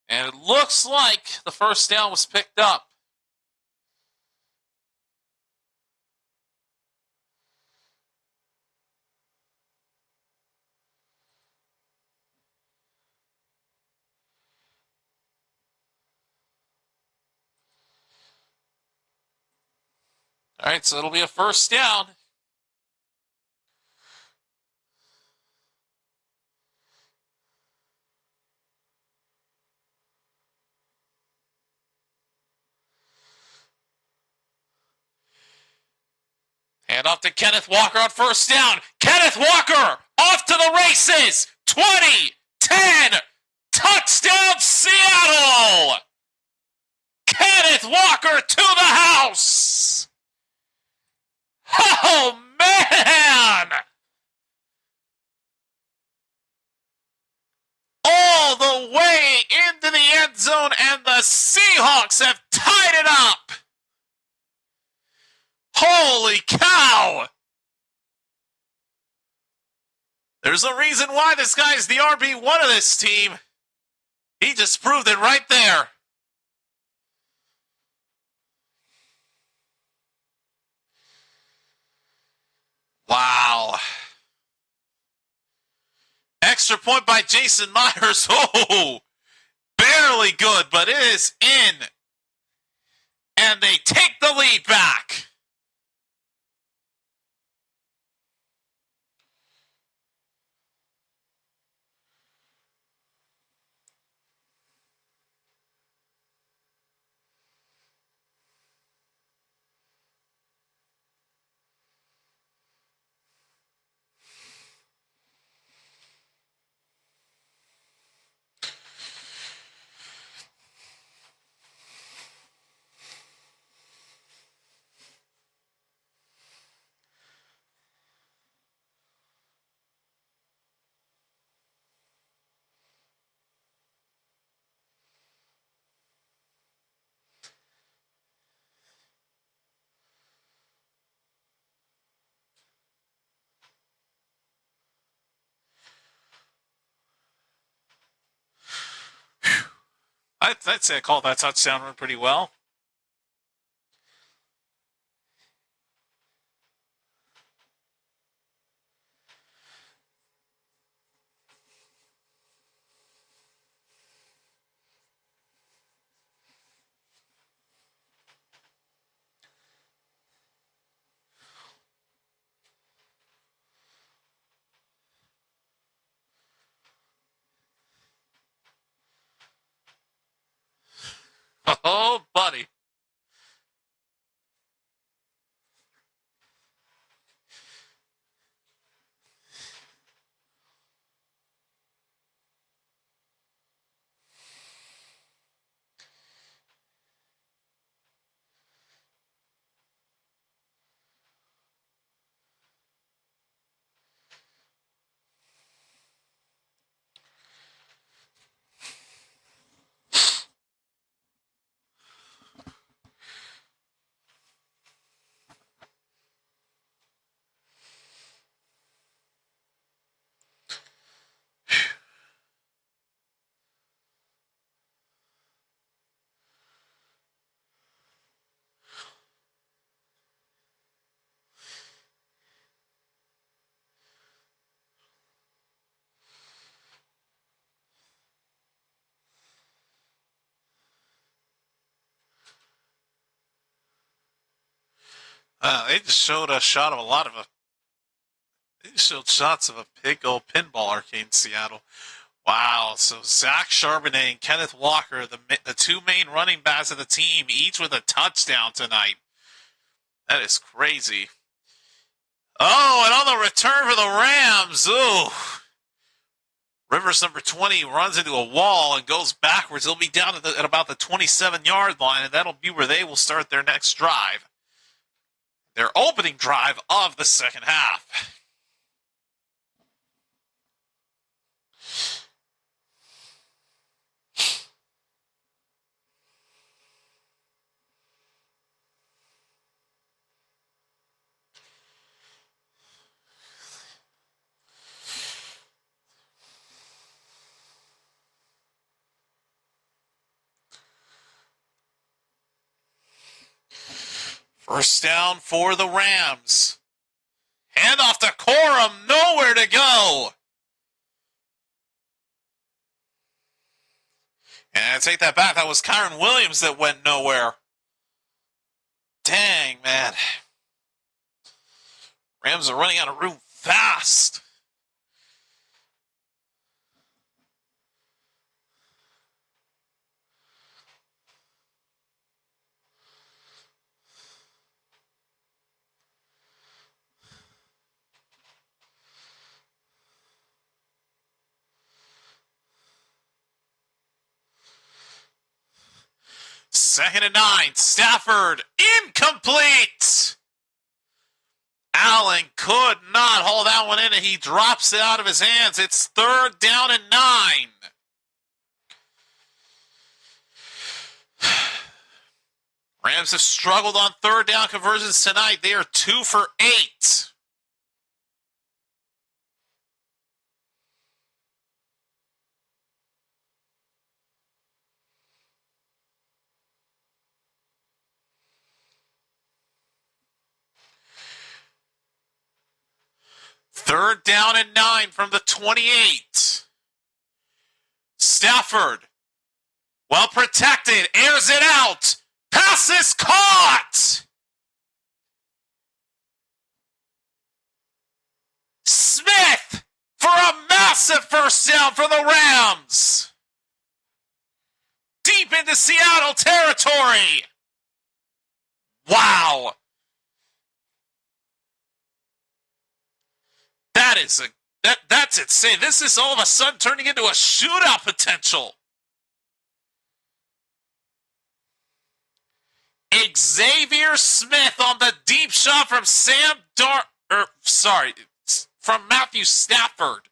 and it looks like the first down was picked up. All right, so it'll be a first down. Hand off to Kenneth Walker on first down. Kenneth Walker off to the races. 20, 10, touchdown Seattle. Kenneth Walker to the house. Oh, man. All the way into the end zone, and the Seahawks have tied it up. Holy cow! There's a reason why this guy's the RB1 of this team. He just proved it right there. Wow. Extra point by Jason Myers. Oh, barely good, but it is in. And they take the lead back. I'd say I called that touchdown run pretty well. Oh, buddy. They just showed a shot of a lot of a. They just showed shots of a big old pinball arcade in Seattle. Wow. So Zach Charbonnet and Kenneth Walker, the two main running backs of the team, each with a touchdown tonight. That is crazy. Oh, and on the return for the Rams, ooh. Rivers, number 20, runs into a wall and goes backwards. He'll be down at about the 27-yard line, and that'll be where they will start their next drive. Their opening drive of the second half. First down for the Rams. Handoff to Corum, nowhere to go. And I take that back. That was Kyron Williams that went nowhere. Dang, man. Rams are running out of room fast. Second and 9. Stafford, incomplete. Allen could not haul that one in, and he drops it out of his hands. It's third down and 9. Rams have struggled on third down conversions tonight. They are 2 for 8. Third down and 9 from the 28. Stafford, well protected, airs it out. Pass is caught. Smith for a massive first down for the Rams. Deep into Seattle territory. Wow. That's it. Say, this is all of a sudden turning into a shootout potential. Xavier Smith on the deep shot from from Matthew Stafford.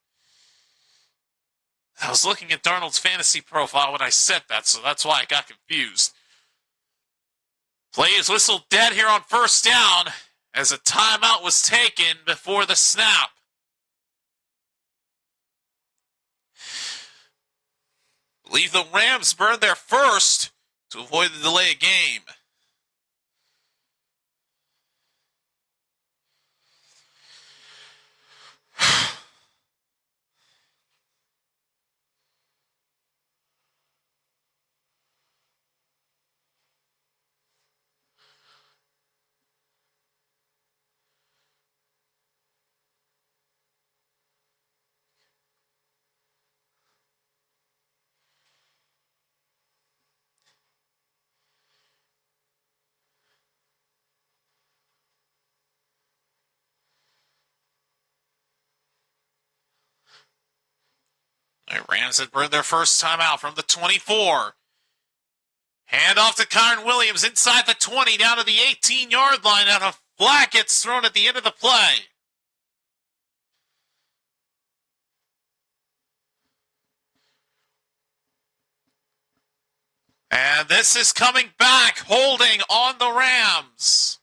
I was looking at Darnold's fantasy profile when I said that, so that's why I got confused. Play is whistled dead here on first down as a timeout was taken before the snap. Believe the Rams burned their first to avoid the delay of game. The Rams had burned their first time out from the 24. Hand off to Kyron Williams inside the 20, down to the 18-yard line, and a flag gets thrown at the end of the play. And this is coming back, holding on the Rams.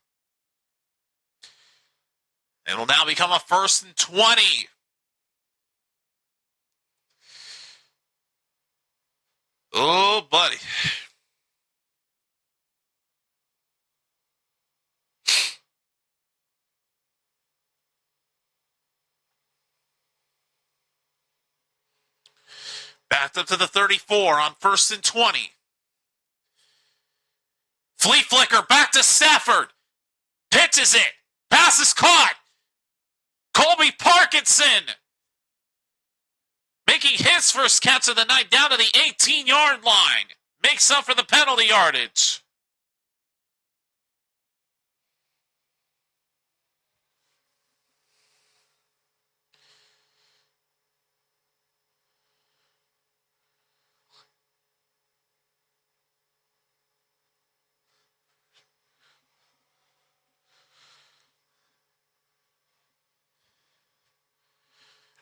It'll now become a 1st and 20. Oh, buddy. Backed up to the 34 on 1st and 20. Flea flicker back to Stafford. Pitches it. Pass is caught. Colby Parkinson making his first catch of the night down to the 18-yard line. Makes up for the penalty yardage.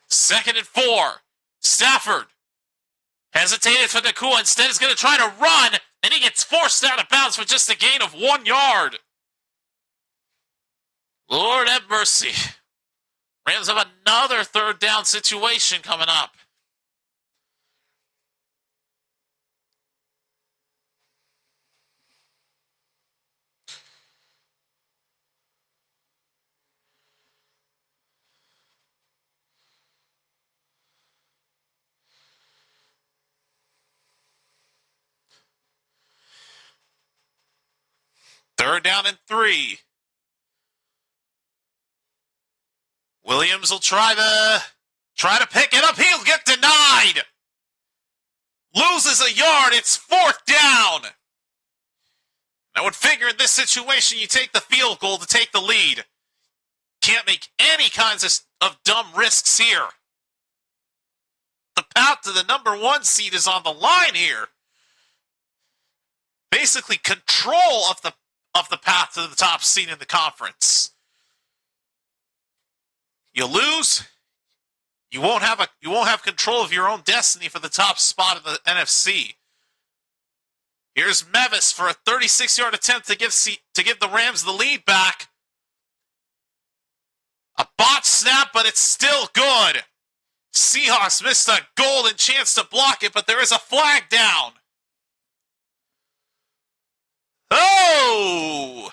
Second and 4. Stafford hesitated for Nakua. Instead, is going to try to run, and he gets forced out of bounds for just a gain of 1 yard. Lord have mercy. Rams have another 3rd down situation coming up. Third down and 3. Williams will try to pick it up. He'll get denied. Loses a yard. It's 4th down. I would figure in this situation you take the field goal to take the lead. Can't make any kinds of dumb risks here. The path to the number 1 seed is on the line here. Basically control of the path to the top seed in the conference. You lose, you won't have control of your own destiny for the top spot in the NFC. Here's Mevis for a 36-yard attempt to give the Rams the lead back. A botch snap, but it's still good. Seahawks missed a golden chance to block it, but there is a flag down. Oh!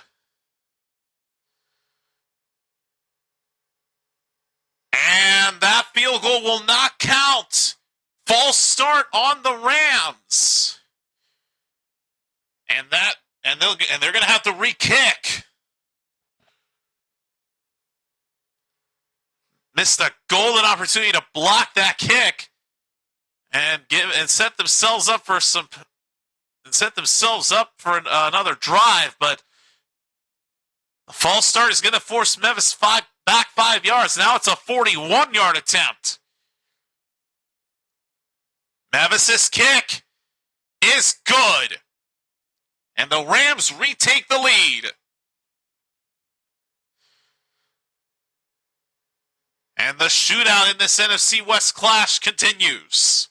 And that field goal will not count. False start on the Rams. And they're going to have to re-kick. Missed a golden opportunity to block that kick and set themselves up for another drive, but the false start is going to force Mevis back 5 yards. Now it's a 41-yard attempt. Mevis' kick is good, and the Rams retake the lead. And the shootout in this NFC West clash continues.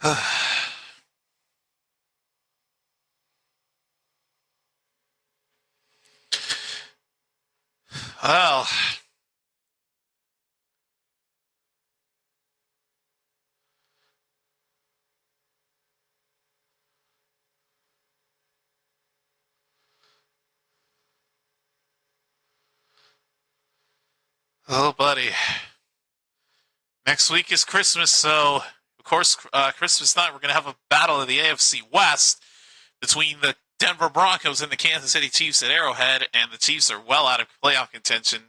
Well, oh, buddy. Next week is Christmas, so of course, Christmas night we're going to have a battle of the AFC West between the Denver Broncos and the Kansas City Chiefs at Arrowhead, and the Chiefs are well out of playoff contention.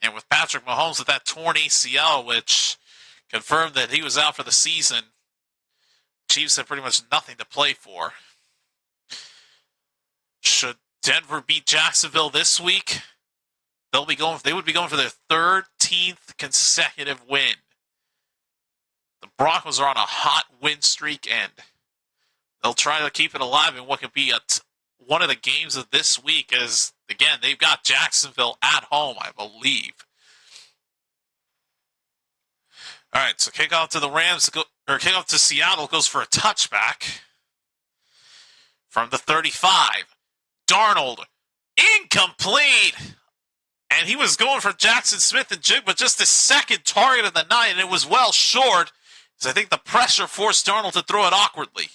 And with Patrick Mahomes with that torn ACL, which confirmed that he was out for the season, Chiefs have pretty much nothing to play for. Should Denver beat Jacksonville this week, they would be going for their 13th consecutive win. The Broncos are on a hot win streak, and they'll try to keep it alive in what could be one of the games of this week. As again, they've got Jacksonville at home, I believe. All right, so kickoff to the Rams, or kickoff to Seattle goes for a touchback from the 35. Darnold, incomplete. And he was going for Jackson Smith and Jig, but just the second target of the night, and it was well short. So I think the pressure forced Darnold to throw it awkwardly.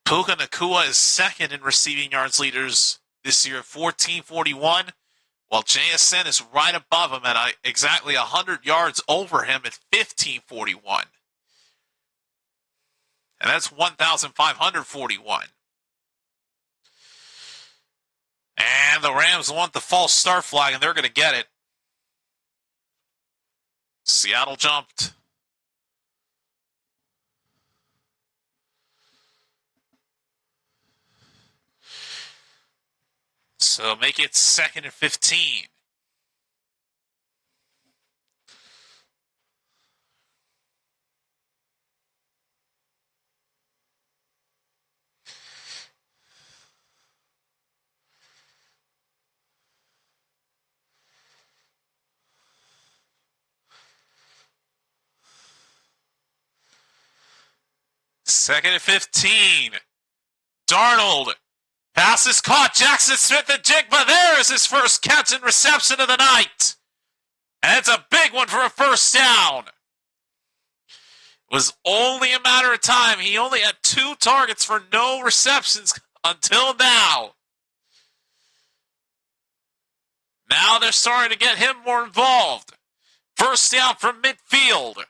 Puka Nacua is second in receiving yards leaders this year at 1441, while JSN is right above him at exactly 100 yards over him at 1541. And that's 1,541. And the Rams want the false start flag, and they're going to get it. Seattle jumped. So make it 2nd and 15. Second and 15. Darnold. Pass is caught. Jackson Smith and Jigba. There is his first catch and reception of the night. And it's a big one for a first down. It was only a matter of time. He only had 2 targets for no receptions until now. Now they're starting to get him more involved. First down from midfield.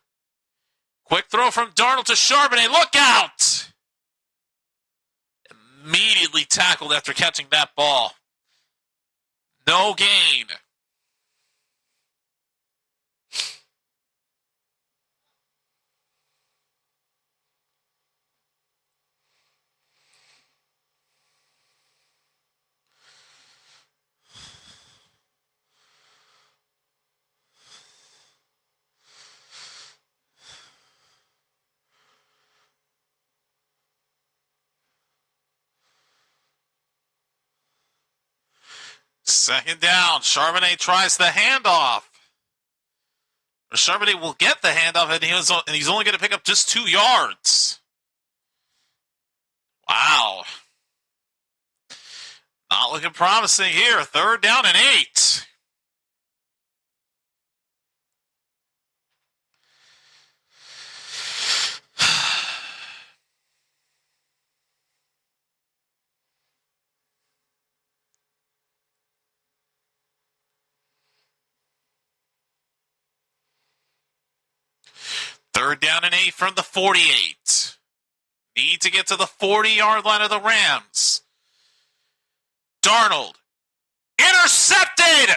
Quick throw from Darnold to Charbonnet. Look out! Immediately tackled after catching that ball. No gain. Second down. Charbonnet tries the handoff. Charbonnet will get the handoff, and he's only going to pick up just 2 yards. Wow. Not looking promising here. 3rd down and 8. Third down and 8 from the 48. Need to get to the 40-yard line of the Rams. Darnold. Intercepted!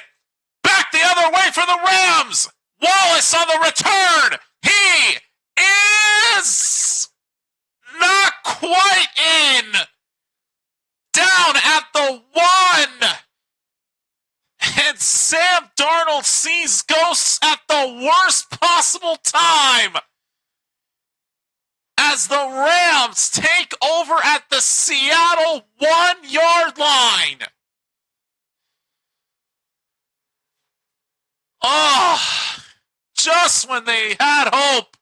Back the other way for the Rams! Wallace on the return! He is not quite in! Down at the 1! And Sam Darnold sees ghosts at the worst possible time as the Rams take over at the Seattle 1-yard line. just when they had hope.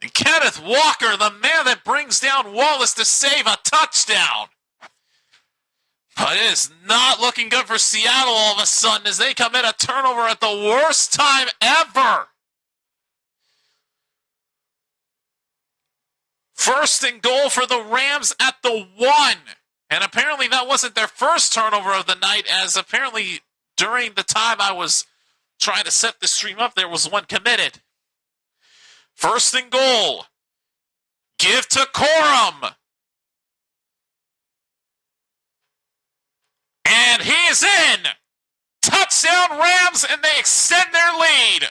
And Kenneth Walker, the man that brings down Wallace to save a touchdown. But it is not looking good for Seattle all of a sudden as they commit a turnover at the worst time ever. First and goal for the Rams at the 1. And apparently that wasn't their first turnover of the night, as apparently during the time I was trying to set the stream up, there was one committed. First and goal. Give to Corum. And he is in. Touchdown Rams, and they extend their lead.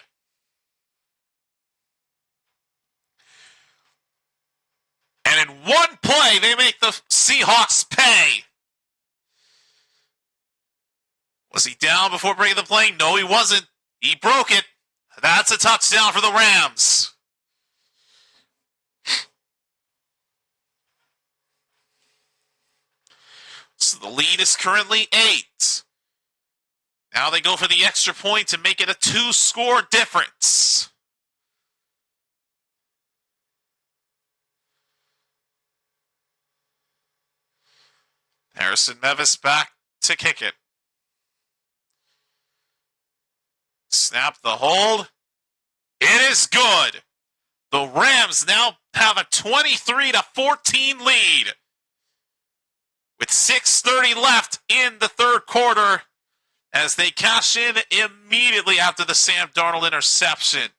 And in one play, they make the Seahawks pay. Was he down before breaking the play? No, he wasn't. He broke it. That's a touchdown for the Rams. So the lead is currently 8. Now they go for the extra point to make it a 2-score difference. Harrison Mevis back to kick it. Snap the hold. It is good. The Rams now have a 23-14 lead, with 6:30 left in the third quarter, as they cash in immediately after the Sam Darnold interception.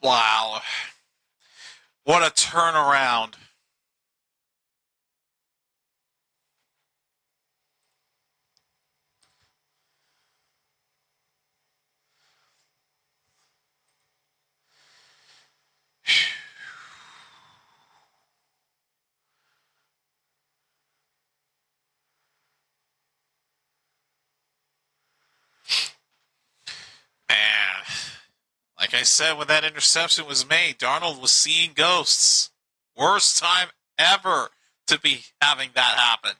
Wow. What a turnaround. Man, like I said, when that interception was made, Darnold was seeing ghosts. Worst time ever to be having that happen.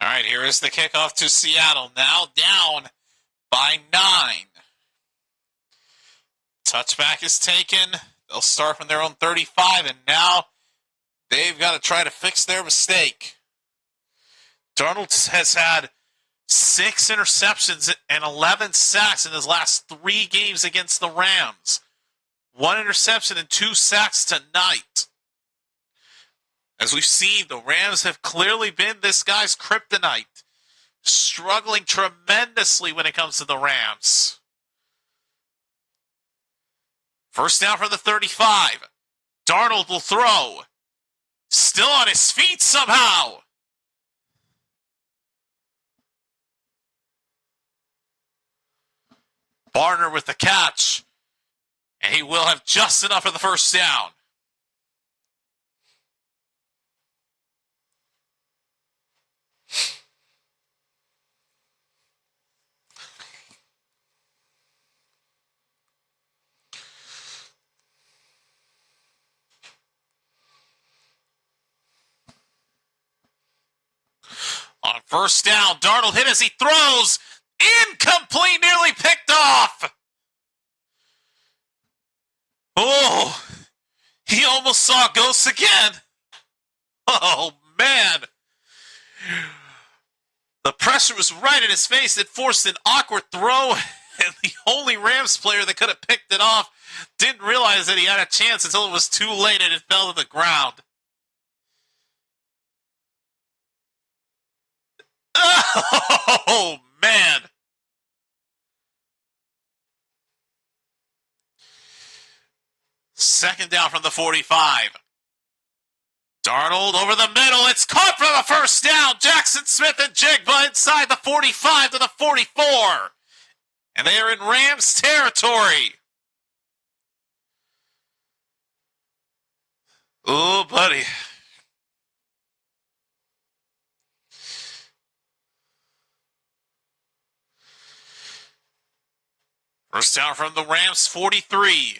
All right, here is the kickoff to Seattle. Now down by 9. Touchback is taken. They'll start from their own 35, and now they've got to try to fix their mistake. Darnold has had 6 interceptions and 11 sacks in his last 3 games against the Rams. 1 interception and 2 sacks tonight. As we've seen, the Rams have clearly been this guy's kryptonite, struggling tremendously when it comes to the Rams. First down from the 35. Darnold will throw. Still on his feet somehow. Barner with the catch. And he will have just enough for the first down. On first down, Darnold hit as he throws. Incomplete, nearly picked off. Oh, he almost saw ghosts again. Oh, man. The pressure was right in his face. It forced an awkward throw, and the only Rams player that could have picked it off didn't realize that he had a chance until it was too late and it fell to the ground. Oh, man. Second down from the 45. Darnold over the middle. It's caught for the first down. Jackson Smith and Jigba inside the 45 to the 44. And they are in Rams territory. Oh, buddy. First down from the Rams 43.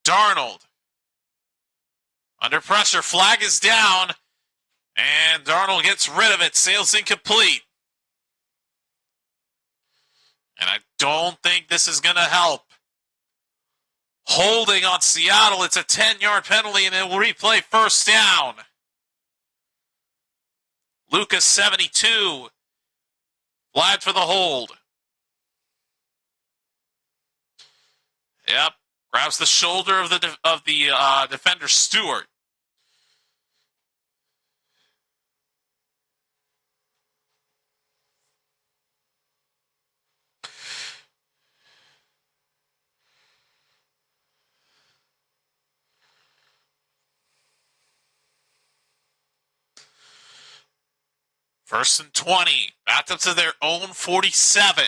Darnold. Under pressure, flag is down, and Darnold gets rid of it. Sails incomplete. And I don't think this is going to help. Holding on Seattle, it's a 10-yard penalty, and it will replay first down. Lucas 72. Flag for the hold. Yep. Grabs the shoulder of the defender, Stewart. First and 20. Back up to their own 47.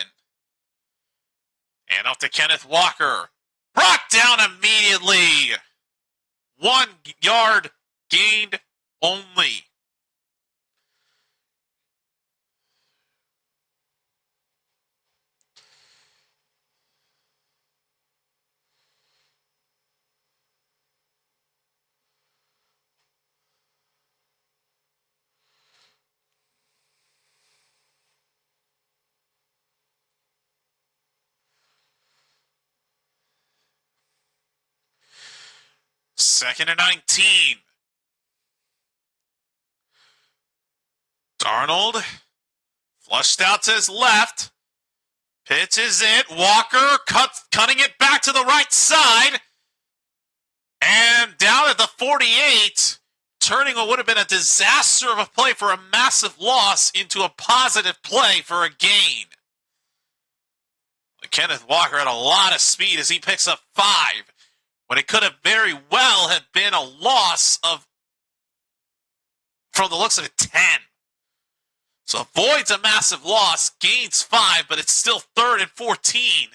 And off to Kenneth Walker. Brought down immediately. 1 yard gained only. Second and 19. Darnold flushed out to his left. Pitches it. Walker cutting it back to the right side. And down at the 48, turning what would have been a disaster of a play for a massive loss into a positive play for a gain. Kenneth Walker had a lot of speed as he picks up 5. But it could have very well have been a loss of, from the looks of it, 10. So avoids a massive loss, gains 5, but it's still 3rd and 14.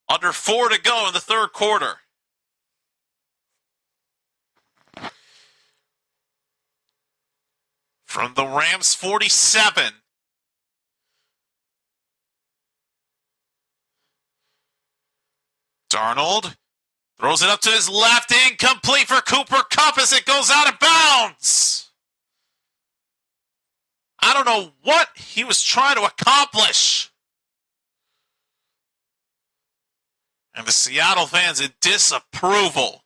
Under 4 to go in the third quarter. From the Rams 47. Darnold throws it up to his left, incomplete for Cooper Kupp as it goes out of bounds. I don't know what he was trying to accomplish. And the Seattle fans in disapproval.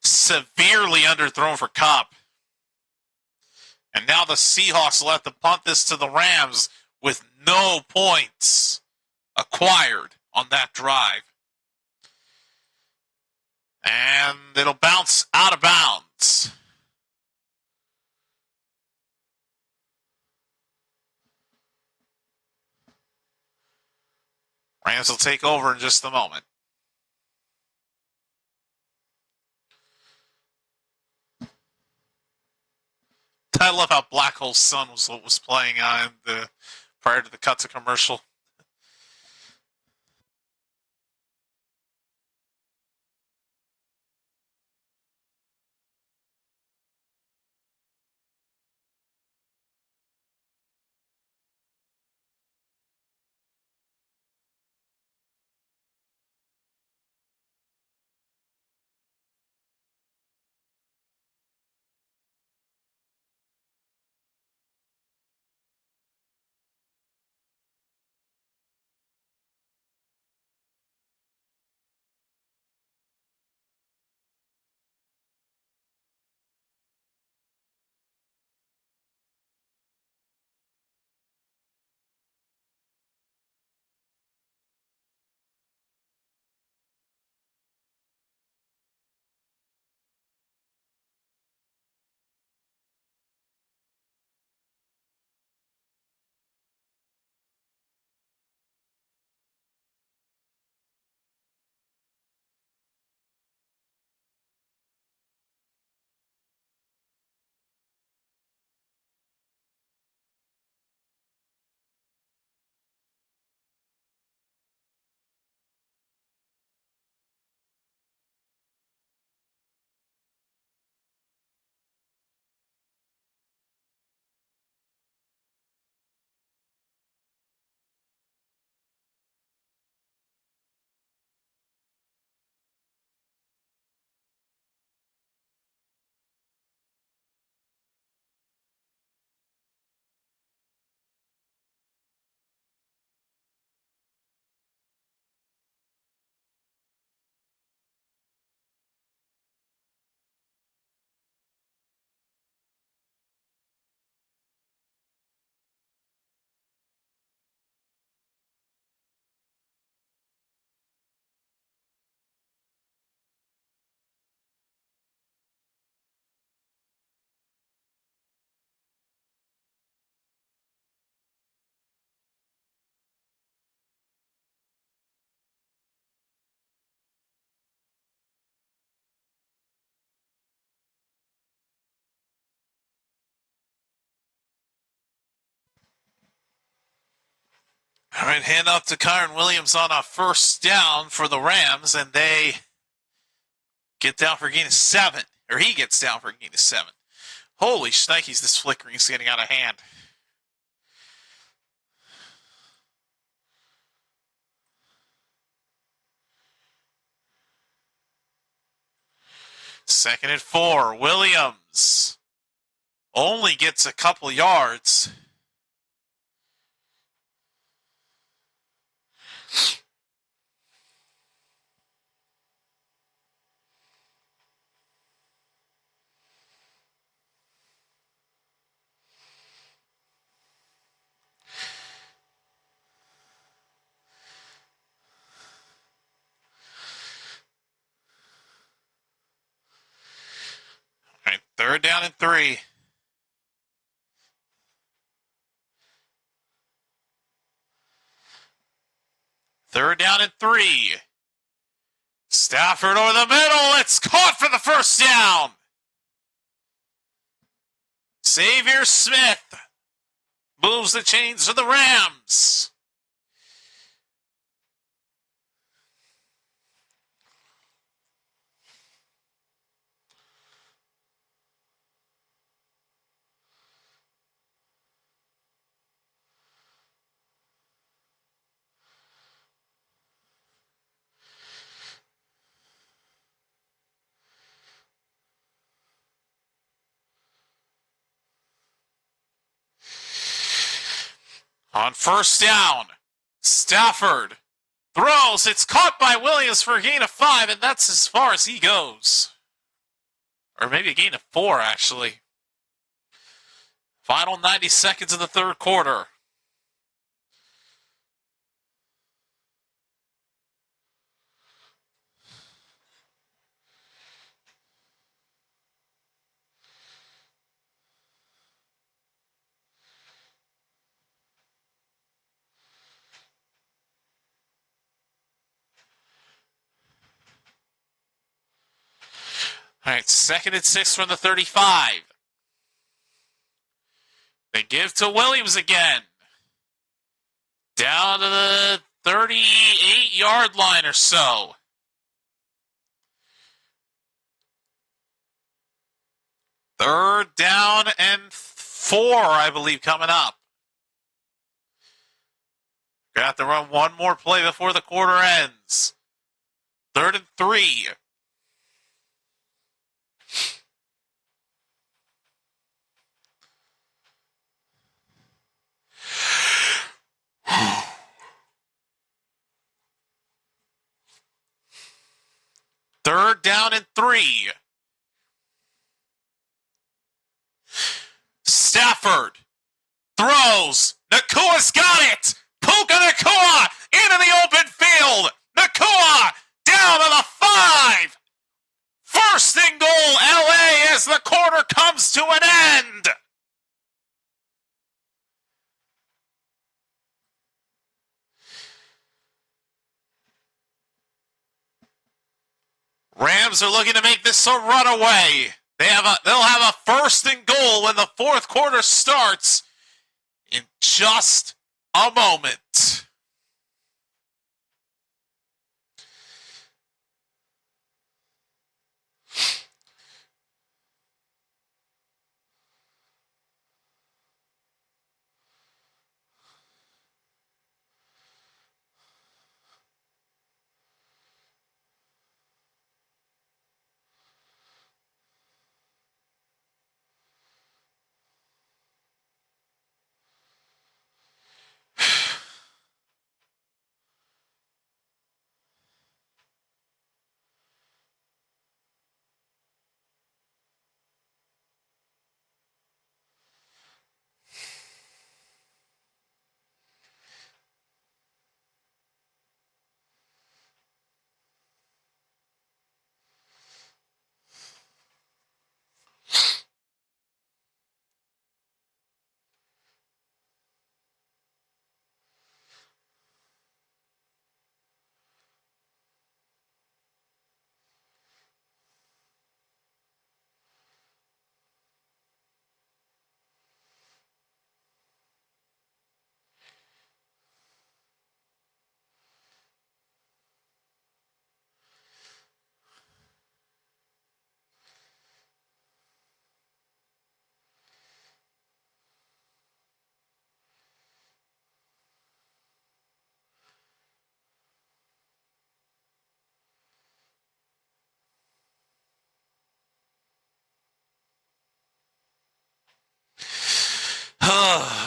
Severely underthrown for Kupp. And now the Seahawks will have to punt this to the Rams with no points acquired on that drive. And it'll bounce out of bounds. Rams will take over in just a moment. I love how Black Hole Sun was what was playing on prior to the cut to commercial. All right, hand off to Kyron Williams on a first down for the Rams, and they get down for a gain of 7. Or he gets down for a gain of 7. Holy shnikes, this flickering is getting out of hand. Second and 4. Williams only gets a couple yards. All right, third down and 3. Third down and 3. Stafford over the middle. It's caught for the first down. Xavier Smith moves the chains for the Rams. On first down, Stafford throws. It's caught by Williams for a gain of 5, and that's as far as he goes. Or maybe a gain of 4, actually. Final 90 seconds of the third quarter. All right, 2nd and 6 from the 35. They give to Williams again. Down to the 38-yard line or so. Third down and 4, I believe, coming up. Got to run one more play before the quarter ends. 3rd and 3. Third down and 3. Stafford throws. Nakua's got it. Puka Nakua into the open field. Nakua down to the 5. 1st and goal, LA, as the quarter comes to an end. Rams are looking to make this a runaway. They'll have a 1st and goal when the 4th quarter starts in just a moment.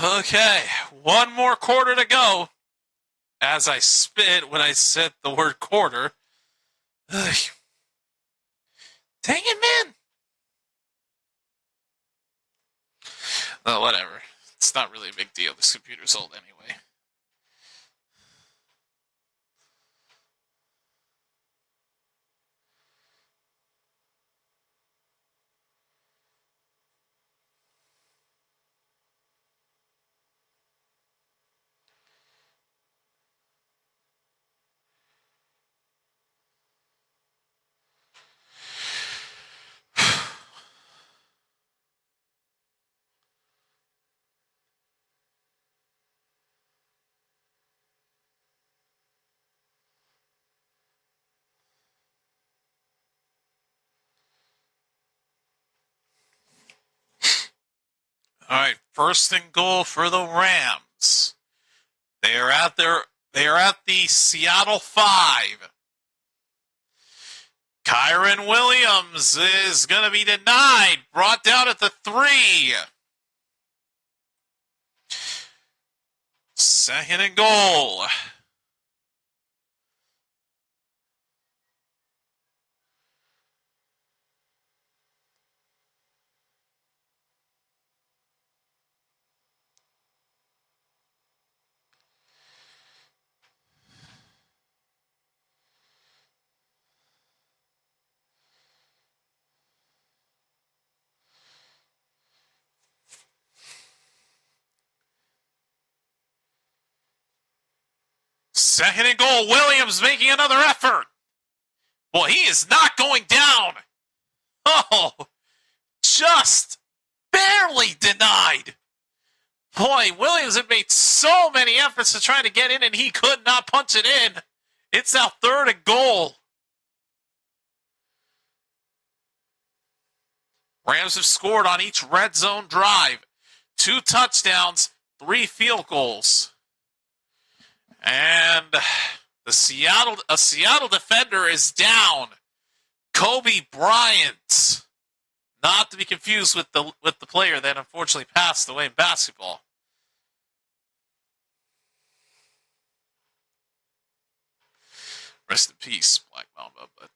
Okay, one more quarter to go. As I spit when I said the word quarter. Ugh. Dang it, man. Oh, whatever. It's not really a big deal. This computer's old anyway. All right, 1st and goal for the Rams. They are at the Seattle 5. Kyron Williams is going to be denied. Brought down at the 3. 2nd and goal. Second and goal. Williams making another effort. Well, he is not going down. Oh, just barely denied. Boy, Williams had made so many efforts to try to get in, and he could not punch it in. It's now 3rd and goal. Rams have scored on each red zone drive. 2 touchdowns, 3 field goals. And a Seattle defender is down. Kobe Bryant. Not to be confused with the player that unfortunately passed away in basketball. Rest in peace, Black Mamba. But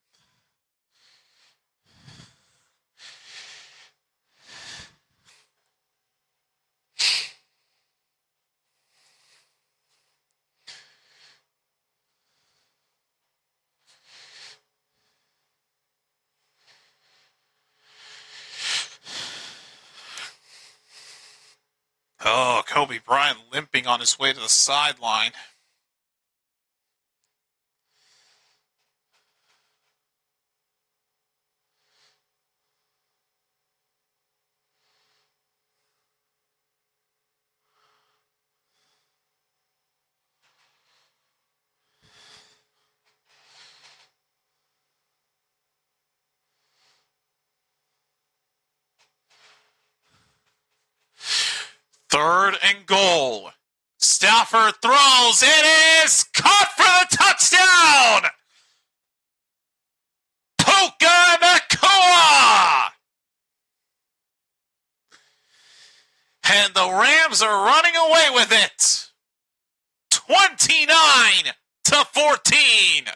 oh, Kobe Bryant limping on his way to the sideline. Third and goal. Stafford throws. It is caught for the touchdown. Puka Nacua. And the Rams are running away with it. 29-14.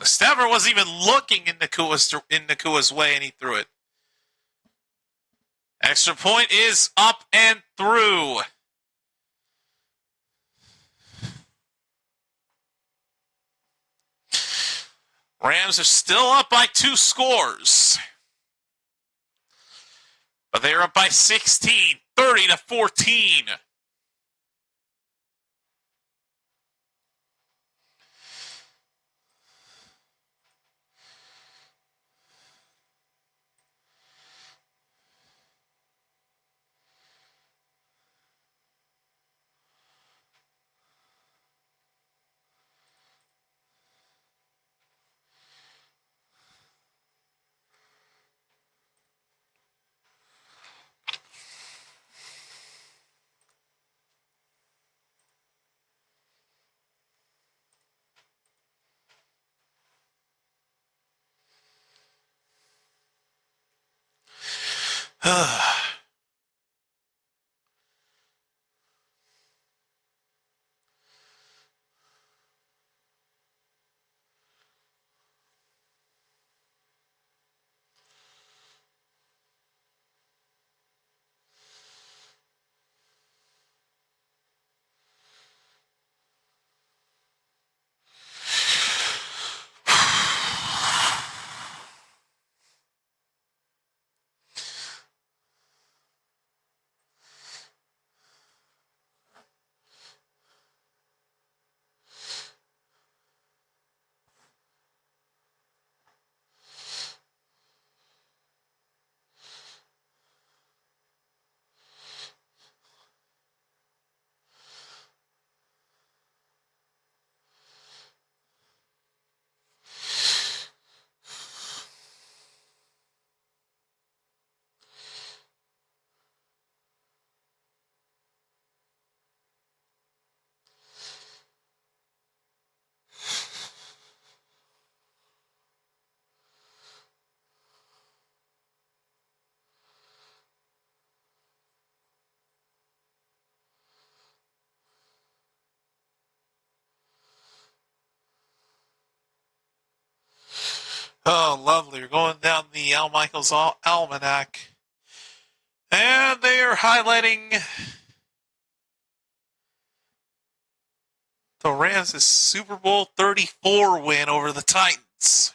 Stafford wasn't even looking in Nakua's way, and he threw it. Extra point is up and through. Rams are still up by 2 scores. But they are up by 16, 30-14. Oh, lovely. We're going down the Al Michaels Almanac. And they are highlighting the Rams' Super Bowl 34 win over the Titans. Browns.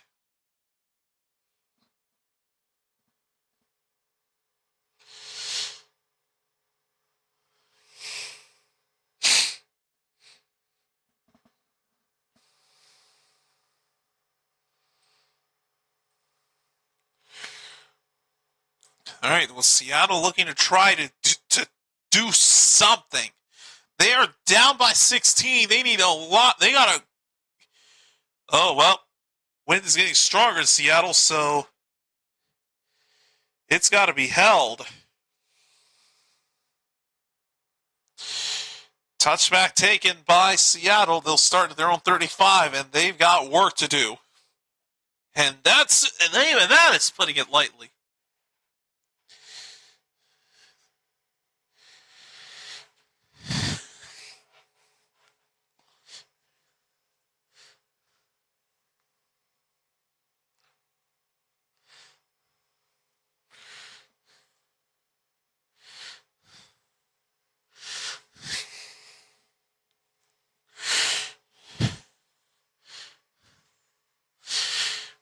All right, well, Seattle looking to try to do something. They are down by 16. They need a lot. They got to. Oh, well, wind is getting stronger in Seattle, so it's got to be held. Touchback taken by Seattle. They'll start at their own 35, and they've got work to do. And even that is putting it lightly.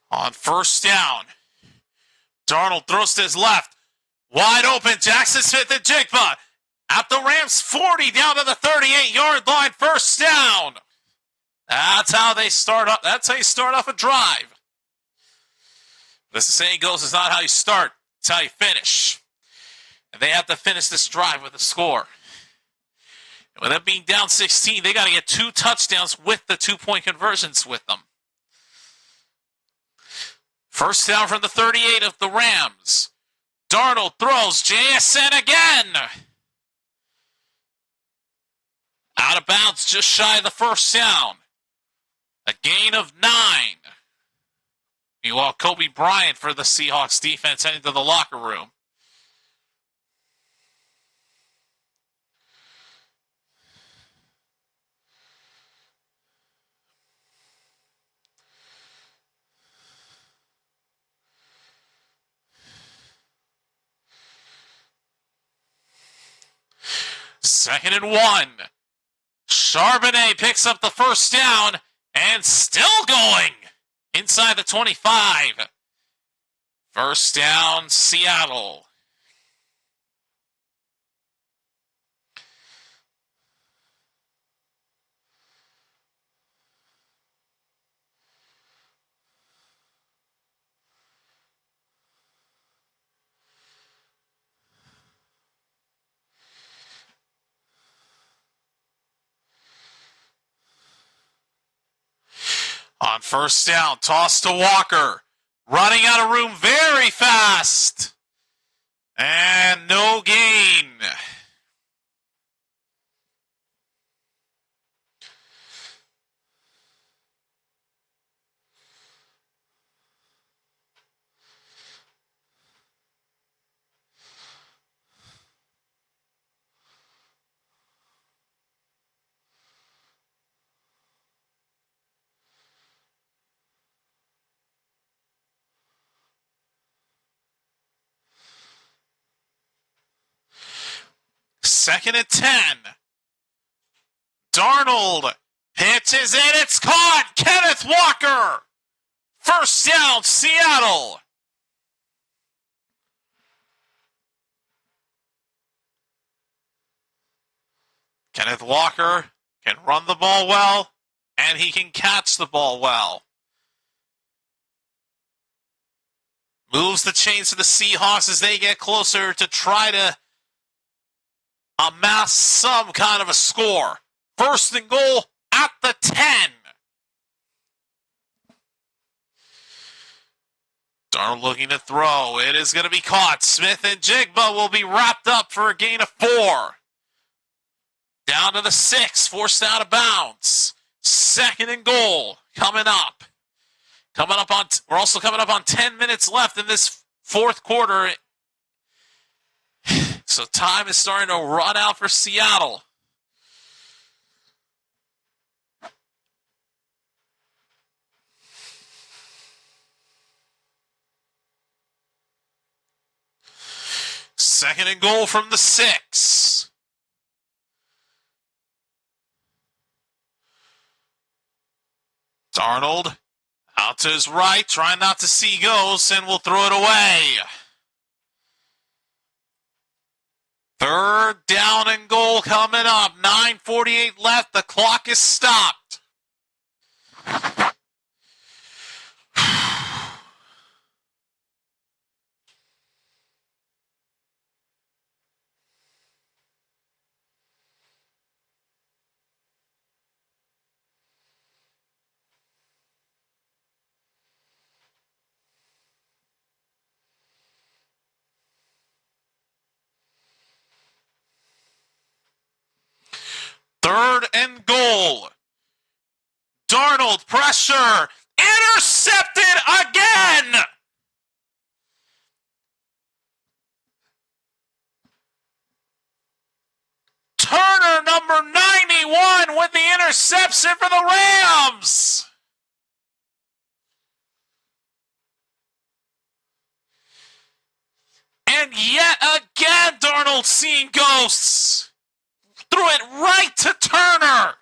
On first down, Darnold throws to his left. Wide open, Jackson Smith and Jigba. At the Rams 40, down to the 38-yard line, first down. That's how they start up. That's how you start off a drive. But as the saying goes, it's not how you start, it's how you finish. And they have to finish this drive with a score. And with them being down 16, they got to get 2 touchdowns with the 2-point conversions with them. First down from the 38 of the Rams. Darnold throws. JSN again. Out of bounds, just shy of the first down. A gain of 9. Meanwhile, Kobe Bryant for the Seahawks defense heading to the locker room. Second and 1. Charbonnet picks up the first down and still going inside the 25. First down, Seattle. On first down, toss to Walker. Running out of room very fast. And no gain. Second and 10. Darnold pitches in. It's caught. Kenneth Walker. First down, Seattle. Kenneth Walker can run the ball well, and he can catch the ball well. Moves the chains to the Seahawks as they get closer to try to amass some kind of a score. First and goal at the 10. Darnold looking to throw. It is going to be caught. Smith and Jigba will be wrapped up for a gain of 4. Down to the 6, forced out of bounds. Second and goal coming up. We're also coming up on 10 minutes left in this fourth quarter. So time is starting to run out for Seattle. Second and goal from the 6. Darnold out Out to his right, trying not to see ghosts, and will throw it away. 3rd down and goal coming up. 9:48 left. The clock is stopped. Third and goal. Darnold, pressure. Intercepted again. Turner, number 91, with the interception for the Rams. And yet again, Darnold seeing ghosts. Threw it right to Turner.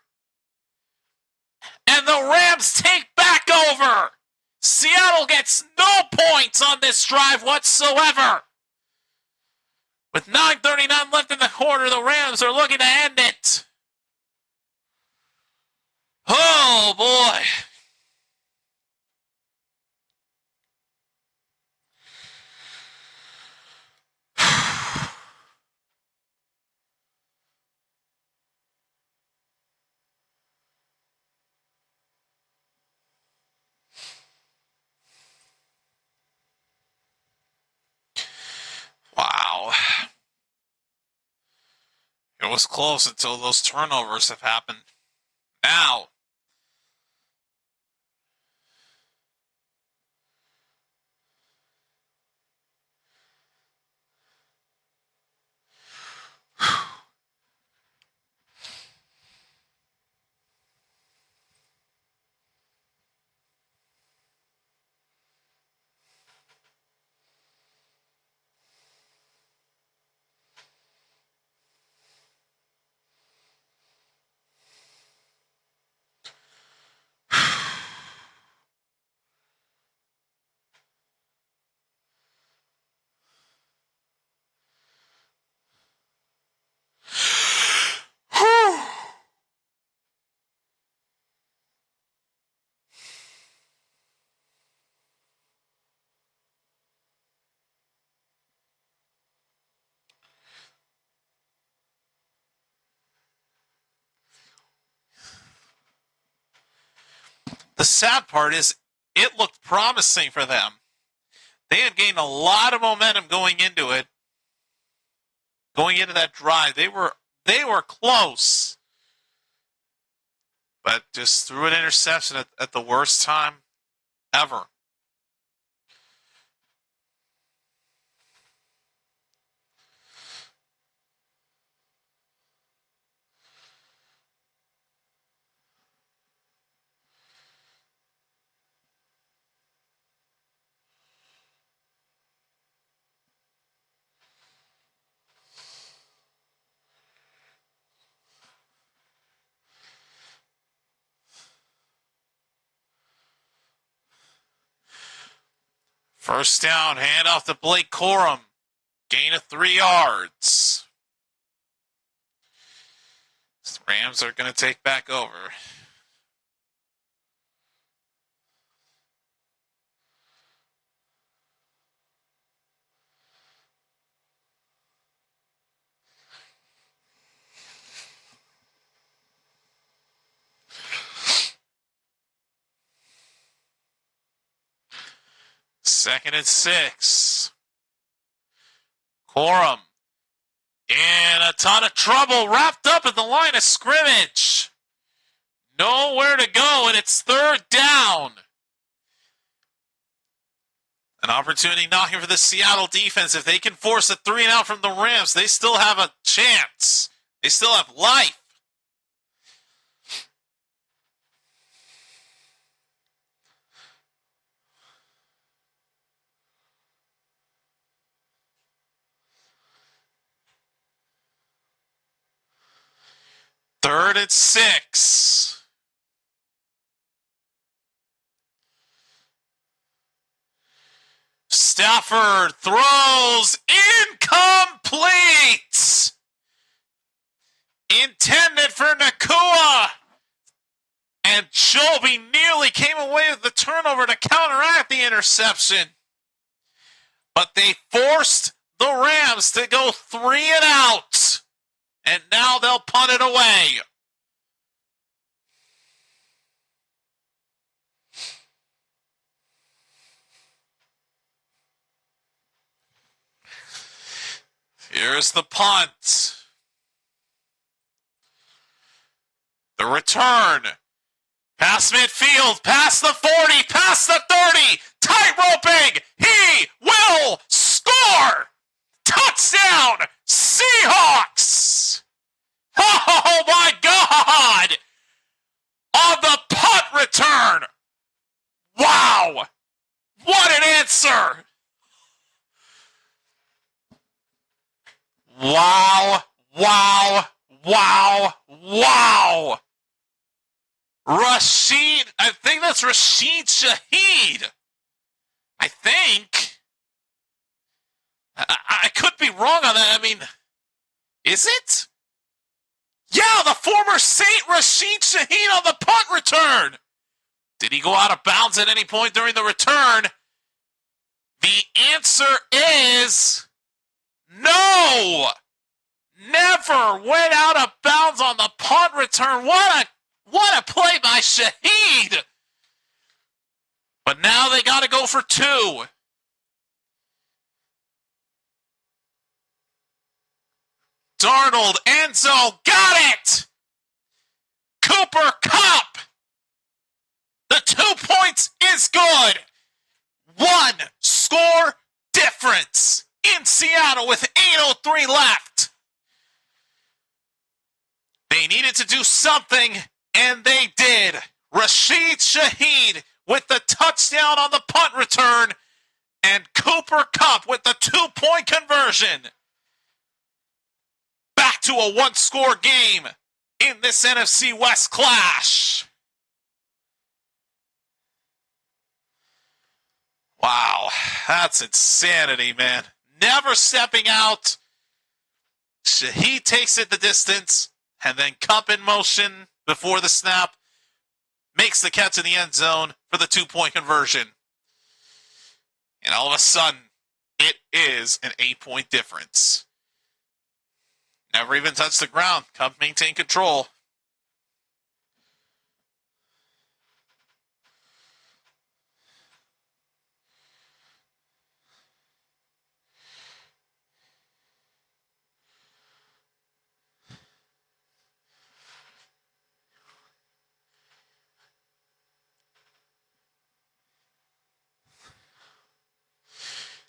And the Rams take back over. Seattle gets no points on this drive whatsoever. With 9:39 left in the quarter, the Rams are looking to end it. Oh, boy. Wow. It was close until those turnovers have happened. Now, the sad part is it looked promising for them. They had gained a lot of momentum going into it. Going into that drive. They were close. But just threw an interception at the worst time ever. First down, hand off to Blake Corum. Gain of 3 yards. The Rams are going to take back over. Second and 6. Corum in a ton of trouble, wrapped up at the line of scrimmage. Nowhere to go, and it's 3rd down. An opportunity knocking for the Seattle defense. If they can force a 3-and-out from the Rams, they still have a chance. They still have life. Third and 6. Stafford throws incomplete. Intended for Nakua. And Joby nearly came away with the turnover to counteract the interception. But they forced the Rams to go 3 and out. And now they'll punt it away. Here's the punt. The return. Past midfield, past the 40, past the 30. Tight roping. He will score. Touchdown, Seahawks. Oh my God. On the punt return. Wow. What an answer. Wow, wow, wow, wow. Rashid, I think that's Rashid Shaheed. I think. I could be wrong on that. I mean, is it? Yeah, the former Saint Rashid Shaheed on the punt return. Did he go out of bounds at any point during the return? The answer is no. Never went out of bounds on the punt return. What a play by Shaheed. But now they got to go for 2. Darnold, Enzo, got it. Cooper Kupp. The 2 points is good. 1 score difference in Seattle with 8:03 left. They needed to do something, and they did. Rashid Shaheed with the touchdown on the punt return, and Cooper Kupp with the 2-point conversion. Back to a 1-score game in this NFC West clash. Wow, that's insanity, man. Never stepping out. Shaheed takes it the distance, and then Kupp in motion before the snap makes the catch in the end zone for the 2-point conversion. And all of a sudden, it is an 8-point difference. Never even touched the ground. Kupp maintained control.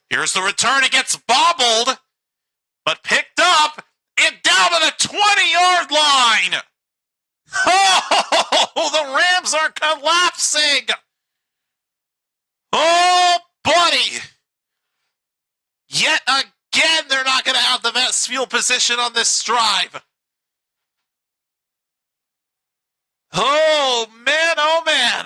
Here's the return. It gets bobbled, but picked up and down to the 20-yard line. Oh, the Rams are collapsing. Oh, buddy. Yet again, they're not going to have the best field position on this drive. Oh, man, oh, man.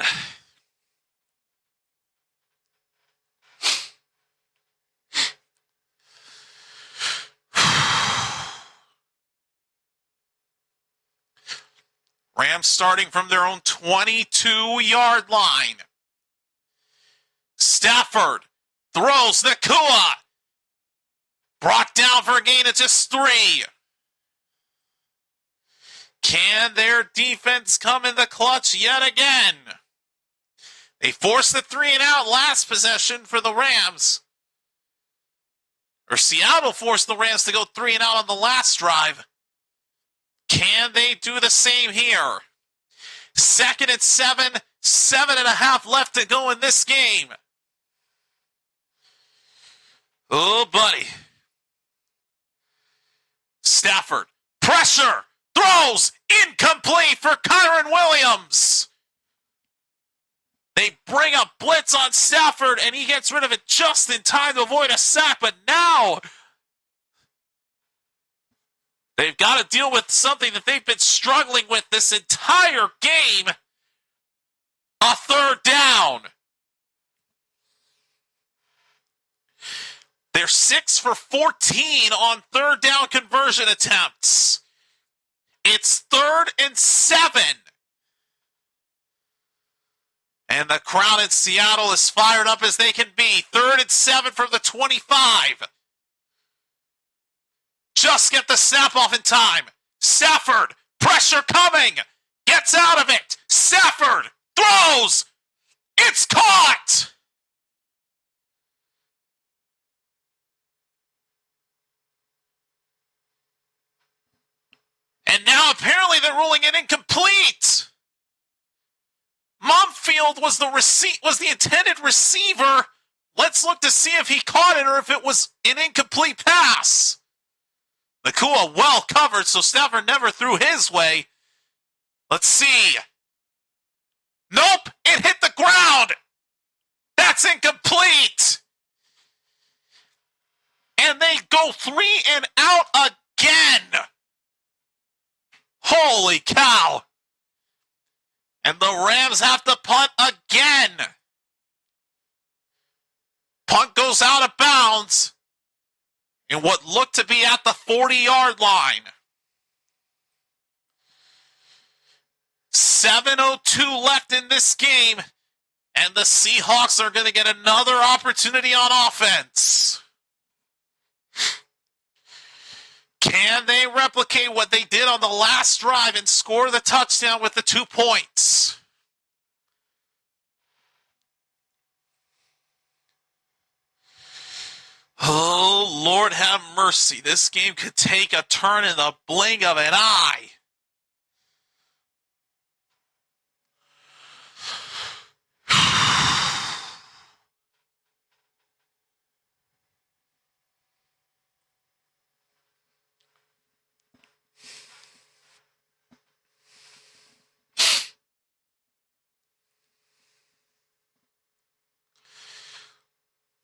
Rams starting from their own 22-yard line. Stafford throws Nakua. Brought down for a gain of just 3. Can their defense come in the clutch yet again? They forced the 3 and out last possession for the Rams. Or Seattle forced the Rams to go 3 and out on the last drive. Can they do the same here? 2nd and 7, 7.5 left to go in this game. Oh, buddy. Stafford, pressure, throws, incomplete for Kyron Williams. They bring a blitz on Stafford, and he gets rid of it just in time to avoid a sack, but now they've got to deal with something that they've been struggling with this entire game. A 3rd down. They're 6 for 14 on third down conversion attempts. It's 3rd and 7. And the crowd in Seattle is fired up as they can be. 3rd and 7 from the 25. Just get the snap off in time. Stafford, pressure coming. Gets out of it. Stafford throws. It's caught. And now apparently they're ruling it incomplete. Mumfield was the intended receiver. Let's look to see if he caught it or if it was an incomplete pass. Nakua well covered, so Stafford never threw his way. Let's see. Nope, it hit the ground. That's incomplete. And they go 3 and out again. Holy cow. And the Rams have to punt again. Punt goes out of bounds in what looked to be at the 40-yard line. 7:02 left in this game, and the Seahawks are going to get another opportunity on offense. Can they replicate what they did on the last drive and score the touchdown with the 2 points? Oh, Lord have mercy. This game could take a turn in the blink of an eye.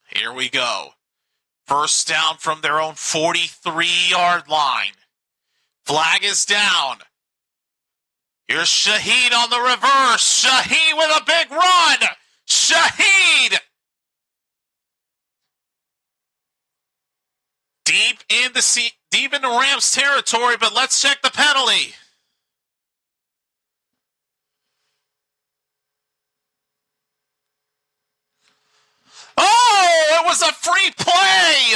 Here we go. First down from their own 43-yard line. Flag is down. Here's Shaheed on the reverse. Shaheed with a big run. Shaheed! Deep into Rams territory, but let's check the penalty. Oh, it was a free play!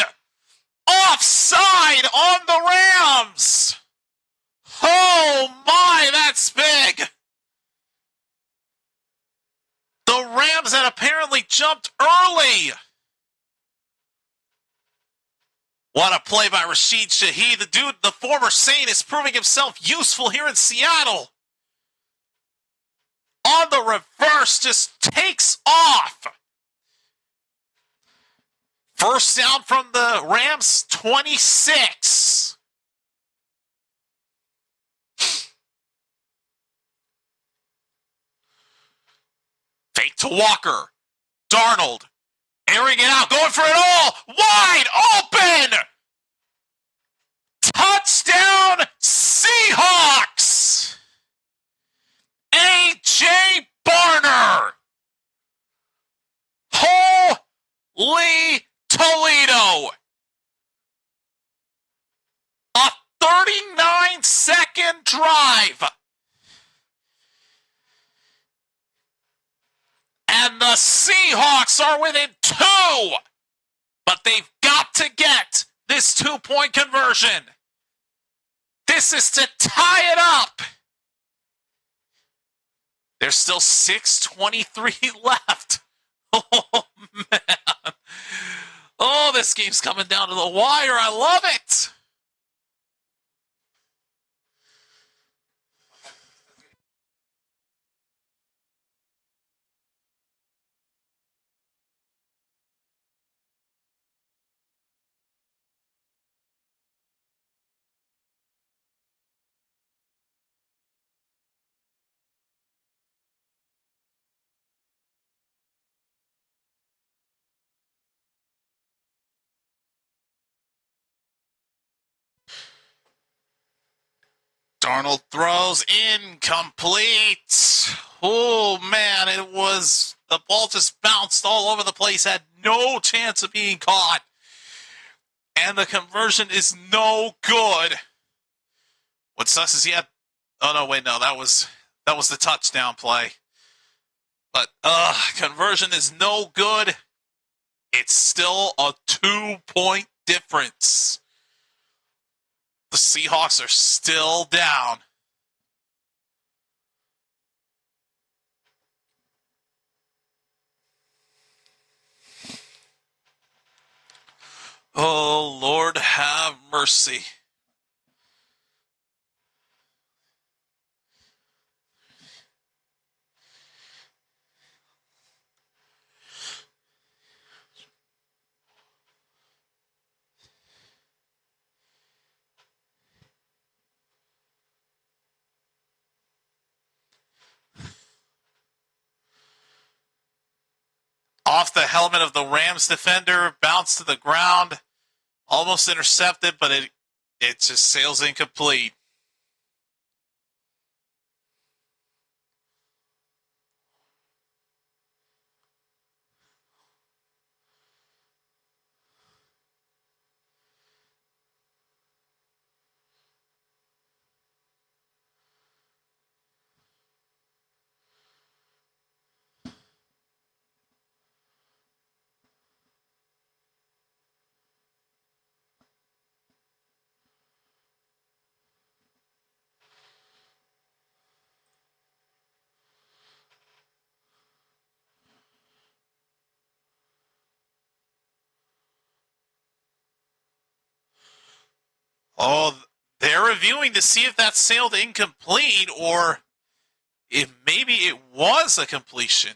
Offside on the Rams! Oh my, that's big! The Rams had apparently jumped early. What a play by Rashid Shaheed. The former Saint, is proving himself useful here in Seattle. On the reverse, just takes off. First down from the Rams, 26. Fake to Walker. Darnold. Airing it out. Going for it all. Wide open. Touchdown Seahawks. A.J. Barner. Holy Toledo. A 39-second drive. And the Seahawks are within 2. But they've got to get this 2-point conversion. This is to tie it up. There's still 6:23 left. Oh, man. Oh, this game's coming down to the wire. I love it. Darnold throws incomplete. Oh, man, the ball just bounced all over the place, had no chance of being caught. And the conversion is no good. What sucks is he had... Oh, no, wait, no, that was the touchdown play. But, conversion is no good. It's still a 2-point difference. The Seahawks are still down. Oh, Lord, have mercy. Off the helmet of the Rams defender, bounced to the ground, almost intercepted, but it just sails incomplete. Oh, they're reviewing to see if that sailed incomplete or if maybe it was a completion.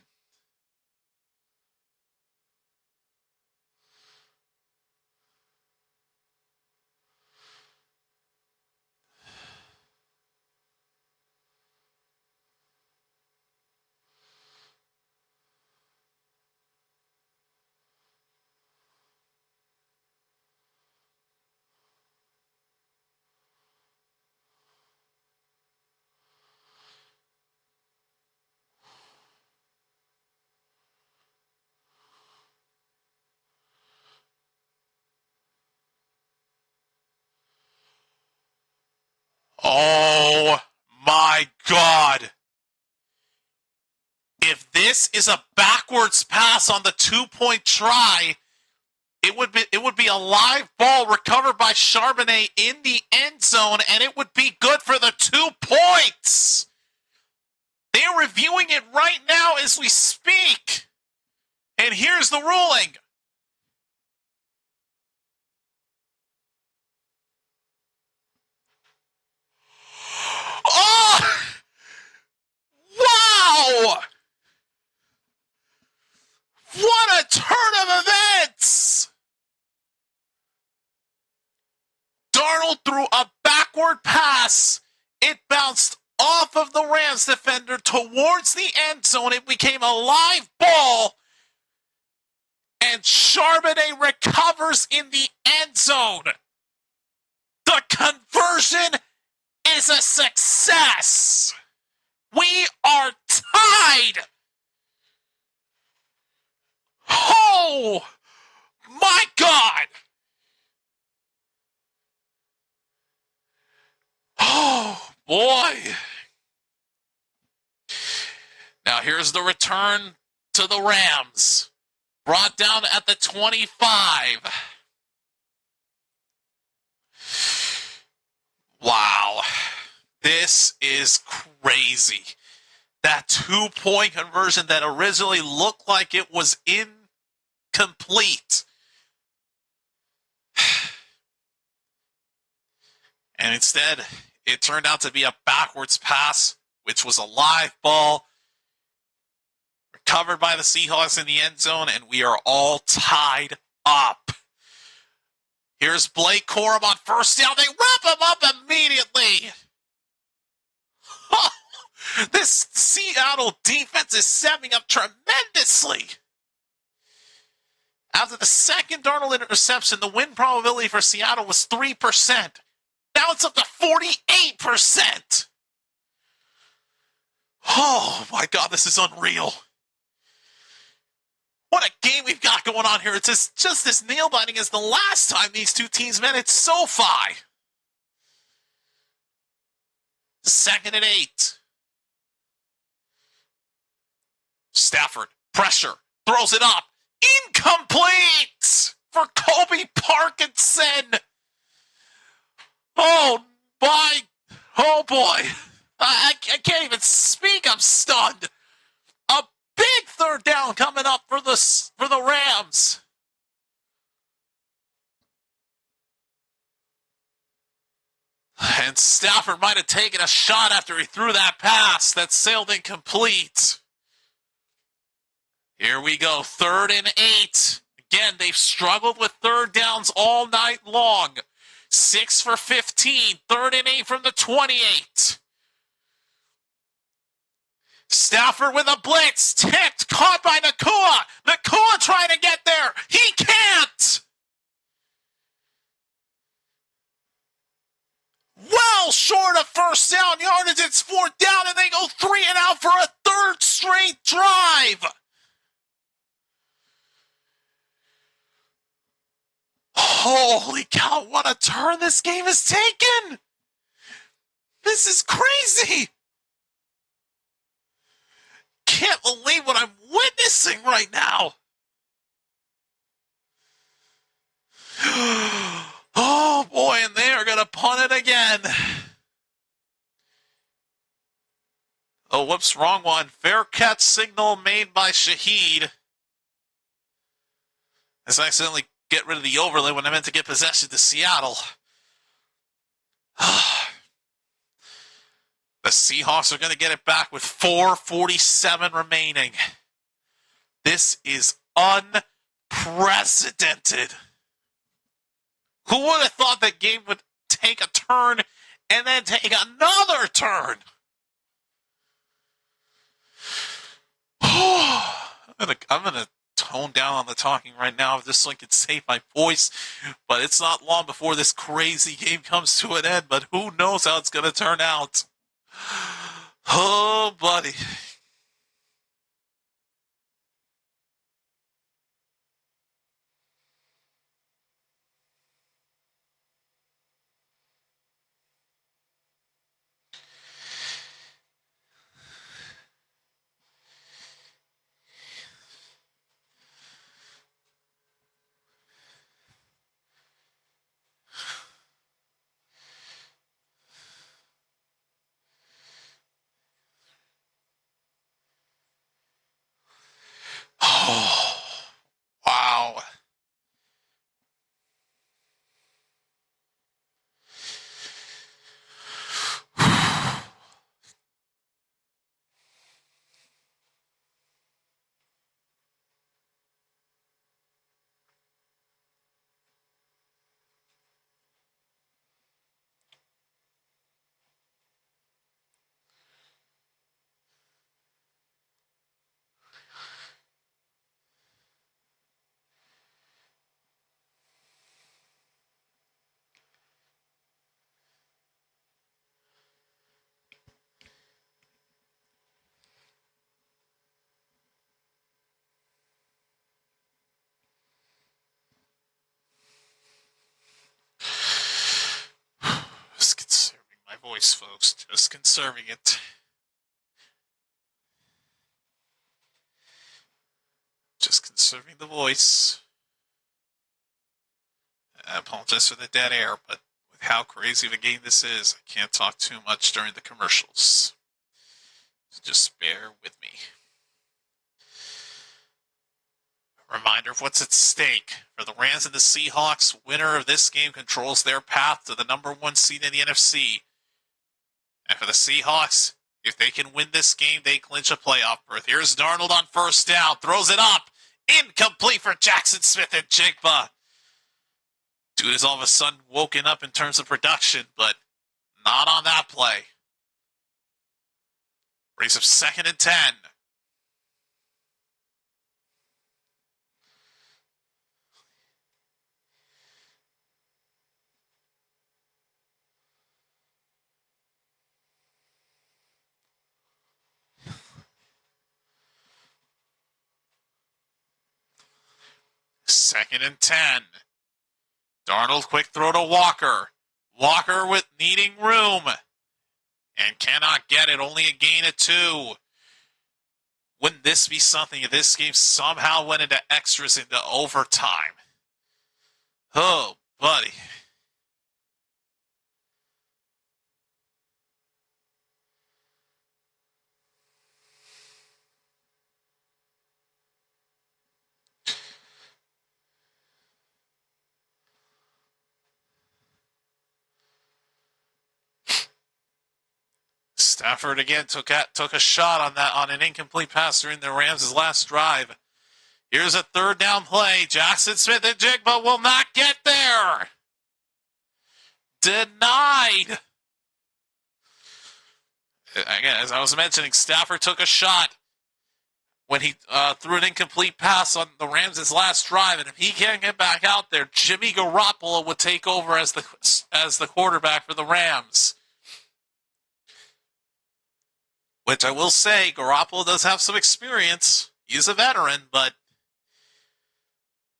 Oh my God. If this is a backwards pass on the 2-point try, it would be a live ball recovered by Charbonnet in the end zone, and it would be good for the 2 points. They're reviewing it right now as we speak. And here's the ruling. Oh! Wow! What a turn of events! Darnold threw a backward pass. It bounced off of the Rams defender towards the end zone. It became a live ball. And Charbonnet recovers in the end zone. The conversion is a success. We are tied. Oh, my God. Oh, boy. Now here's the return to the Rams. Brought down at the 25. Wow. This is crazy. That 2-point conversion that originally looked like it was incomplete. And instead, it turned out to be a backwards pass, which was a live ball. Recovered by the Seahawks in the end zone, and we are all tied up. Here's Blake Corum on first down. They wrap him up immediately. Oh, this Seattle defense is stepping up tremendously. After the second Darnold interception, the win probability for Seattle was 3%. Now it's up to 48%. Oh, my God, this is unreal. What a game we've got going on here. It's just as nail-biting as the last time these two teams met at SoFi. 2nd and 8. Stafford, pressure, throws it up. Incomplete for Kobe Parkinson. Oh boy. I can't even speak. I'm stunned. A big third down coming up for the Rams. And Stafford might have taken a shot after he threw that pass that sailed incomplete. Here we go, 3rd and 8. Again, they've struggled with third downs all night long. 6 for 15, 3rd and 8 from the 28. Stafford with a blitz, tipped, caught by Nakua. Nakua trying to get there. He can't. Well short of first down yardage, it's 4th down, and they go 3 and out for a 3rd straight drive. Holy cow, what a turn this game has taken. This is crazy. Can't believe what I'm witnessing right now. Oh boy, and they are going to punt it again. Oh, whoops, wrong one. Fair catch signal made by Shaheed. As I accidentally get rid of the overlay when I meant to get possession to Seattle. The Seahawks are going to get it back with 4:47 remaining. This is unprecedented. Who would have thought that game would take a turn and then take another turn? I'm gonna tone down on the talking right now just so I can save my voice. But it's not long before this crazy game comes to an end. But who knows how it's going to turn out? Oh, buddy. Oh, wow. Just conserving my voice, folks. Just conserving it. Just conserving the voice. I apologize for the dead air, but with how crazy of a game this is, I can't talk too much during the commercials. So just bear with me. A reminder of what's at stake. For the Rams and the Seahawks, winner of this game controls their path to the number 1 seed in the NFC. And for the Seahawks, if they can win this game, they clinch a playoff berth. Here's Darnold on first down. Throws it up. Incomplete for Jackson Smith and Jigba. Dude is all of a sudden woken up in terms of production, but not on that play. Brings up 2nd and 10. 2nd and 10. Darnold, quick throw to Walker. Walker with needing room. And cannot get it. Only a gain of 2. Wouldn't this be something if this game somehow went into extras, into overtime? Oh, buddy. Stafford again took a shot on an incomplete pass during the Rams' last drive. Here's a 3rd down play. Jackson Smith and Jigba will not get there. Denied. Again, as I was mentioning, Stafford took a shot when he threw an incomplete pass on the Rams' last drive, and if he can't get back out there, Jimmy Garoppolo would take over as the quarterback for the Rams. Which I will say, Garoppolo does have some experience. He's a veteran, but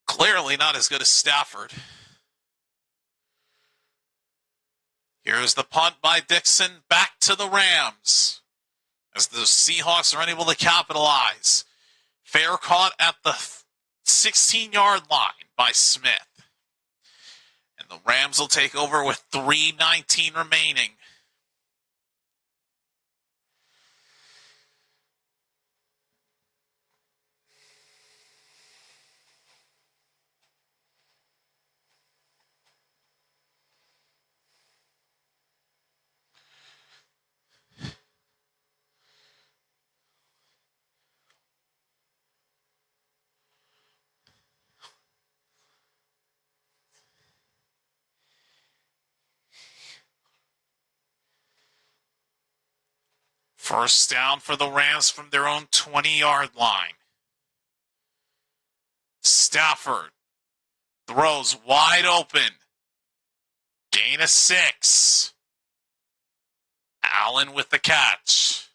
clearly not as good as Stafford. Here's the punt by Dixon back to the Rams as the Seahawks are unable to capitalize. Fair caught at the 16-yard line by Smith. And the Rams will take over with 3:19 remaining. First down for the Rams from their own 20-yard line. Stafford throws wide open. Gain of 6. Allen with the catch.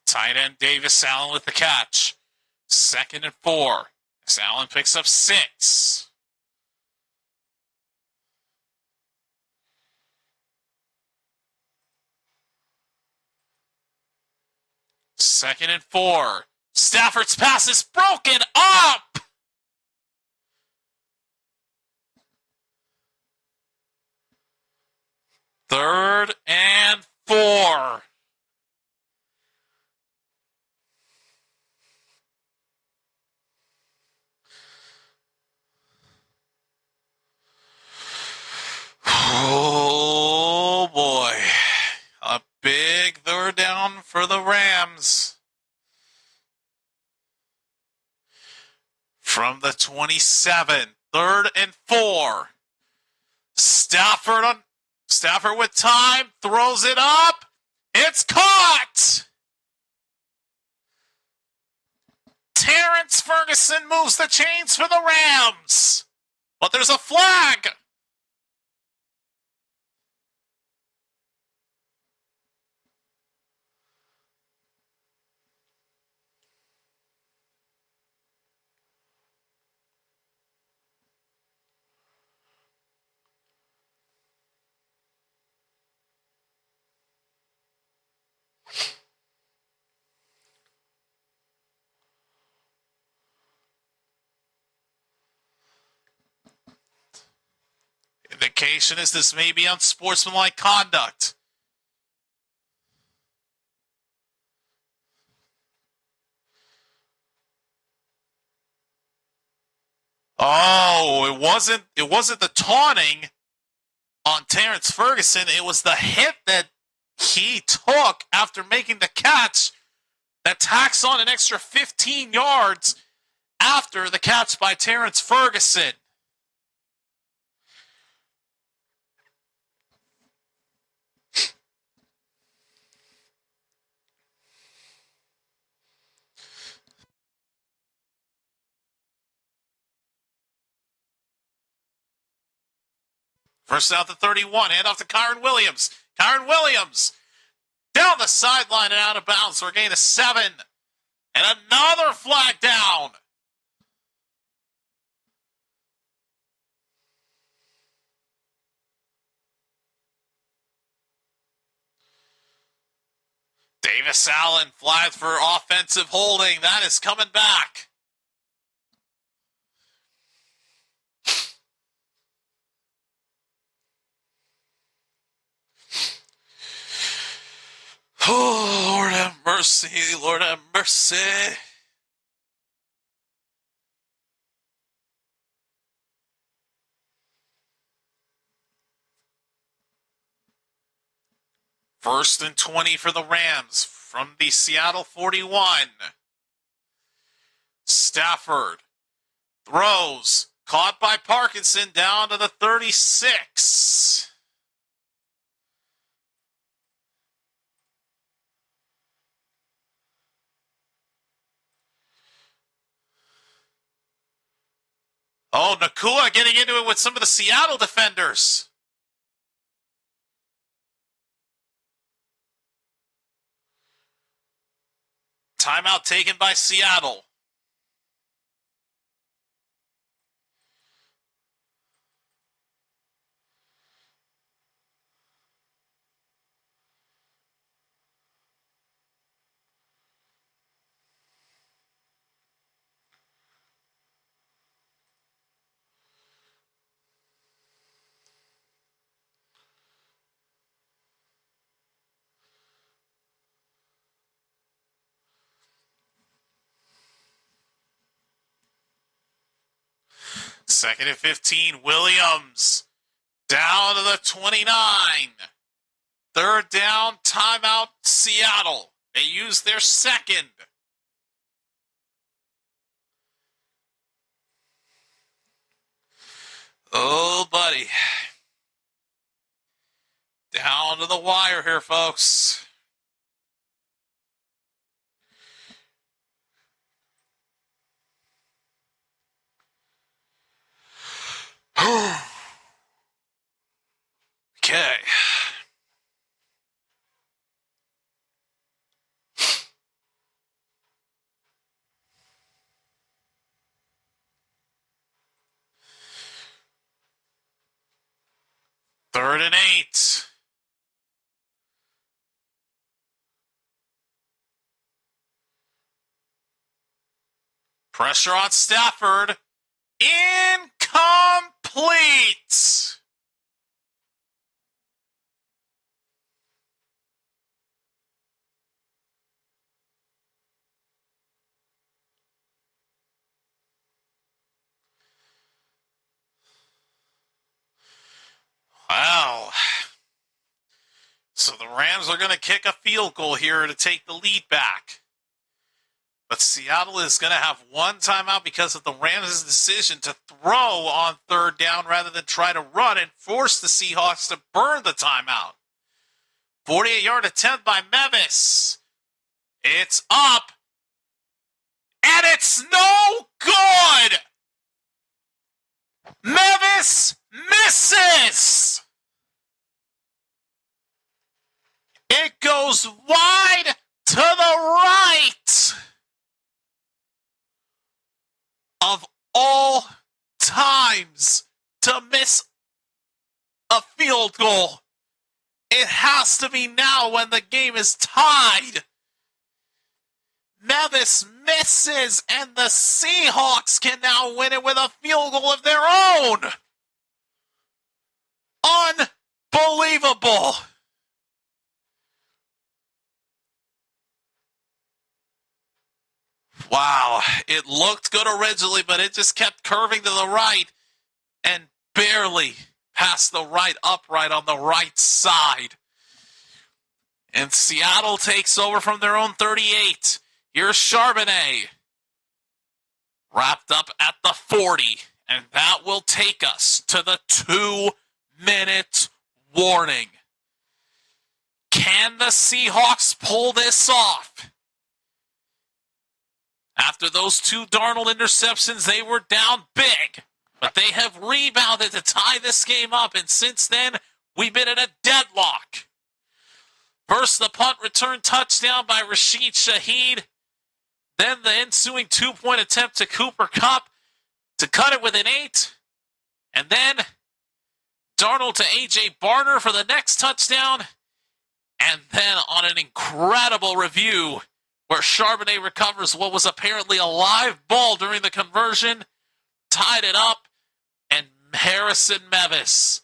Tight end Davis Allen with the catch. 2nd and 4. Allen picks up 6. Second and 4. Stafford's pass is broken up. Third and 4. Oh, boy. A big 3rd down for the Rams. From the 27. 3rd and 4. Stafford with time. Throws it up. It's caught. Terrence Ferguson moves the chains for the Rams. But there's a flag. Indication is this may be unsportsmanlike conduct. Oh, it wasn't the taunting on Terrence Ferguson. It was the hit that he took after making the catch that tacks on an extra 15 yards after the catch by Terrence Ferguson. First out to 31, hand off to Kyron Williams. Kyron Williams Down the sideline and out of bounds for a gain of 7. And another flag down. Davis Allen flagged for offensive holding. That is coming back. Oh, Lord have mercy. Lord have mercy. First and 20 for the Rams from the Seattle 41. Stafford throws. Caught by Parkinson down to the 36. Oh, Nakua getting into it with some of the Seattle defenders. Timeout taken by Seattle. Second and 15, Williams down to the 29. Third down, timeout, Seattle. They use their second. Oh, buddy. Down to the wire here, folks. Okay. Third and 8. Pressure on Stafford. Incomplete. Wow. So the Rams are going to kick a field goal here to take the lead back. But Seattle is going to have one timeout because of the Rams' decision to throw on third down rather than try to run and force the Seahawks to burn the timeout. 48-yard attempt by Mevis. It's up. And it's no good. Mevis misses. It goes wide to the right. Of all times to miss a field goal, it has to be now when the game is tied. Mevis misses, and the Seahawks can now win it with a field goal of their own. Unbelievable. Wow, it looked good originally, but it just kept curving to the right and barely past the right upright on the right side. And Seattle takes over from their own 38. Here's Charbonnet. Wrapped up at the 40, and that will take us to the 2-minute warning. Can the Seahawks pull this off? After those 2 Darnold interceptions, they were down big. But they have rebounded to tie this game up, and since then, we've been in a deadlock. First, the punt return touchdown by Rashid Shaheed. Then the ensuing 2-point attempt to Cooper Kupp to cut it with an 8. And then Darnold to A.J. Barner for the next touchdown. And then on an incredible review where Charbonnet recovers what was apparently a live ball during the conversion, tied it up, and Harrison Mevis,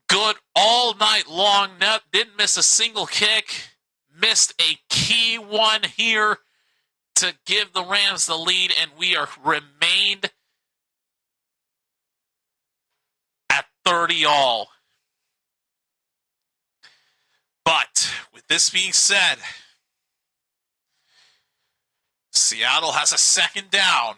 good all night long, didn't miss a single kick, missed a key one here to give the Rams the lead, and we are remained at 30-all. But with this being said, Seattle has a second down.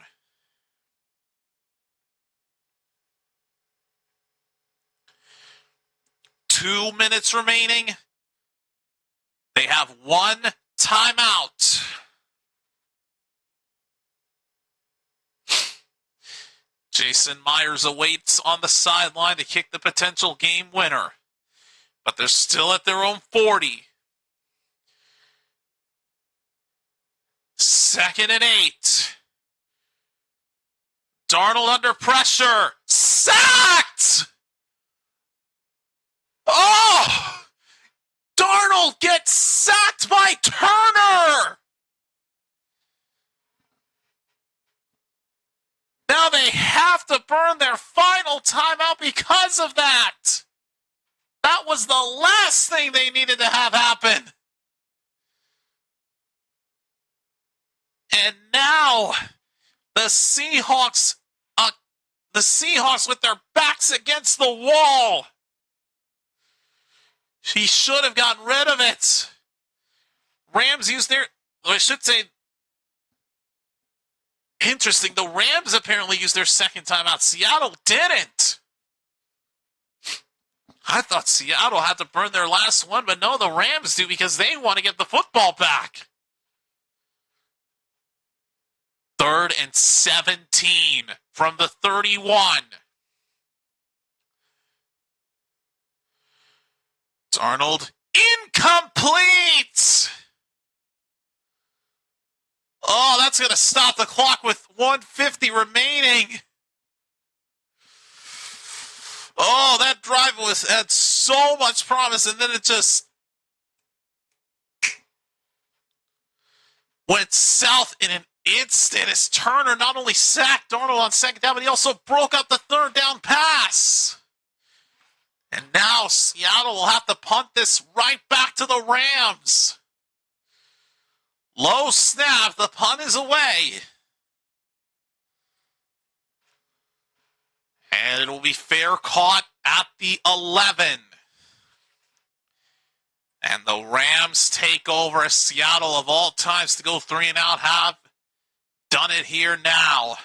Two minutes remaining. They have one timeout. Jason Myers awaits on the sideline to kick the potential game winner. But they're still at their own 40. 2nd and 8. Darnold under pressure. Sacked! Oh! Darnold gets sacked by Turner! Now they have to burn their final timeout because of that. That was the last thing they needed to have happen. And now the Seahawks with their backs against the wall. He should have gotten rid of it. Rams used their, or I should say, interesting, the Rams apparently used their second timeout. Seattle didn't. I thought Seattle had to burn their last one, but no, the Rams do because they want to get the football back. 3rd and 17 from the 31. Darnold, incomplete! Oh, that's going to stop the clock with 1:50 remaining. Oh, that drive had so much promise, and then it just went south in an instant as Turner not only sacked Darnold on second down, but he also broke up the 3rd down pass. And now Seattle will have to punt this right back to the Rams. Low snap, the punt is away. And it will be fair caught at the 11. And the Rams take over as Seattle, of all times to go 3 and out, have done it here now.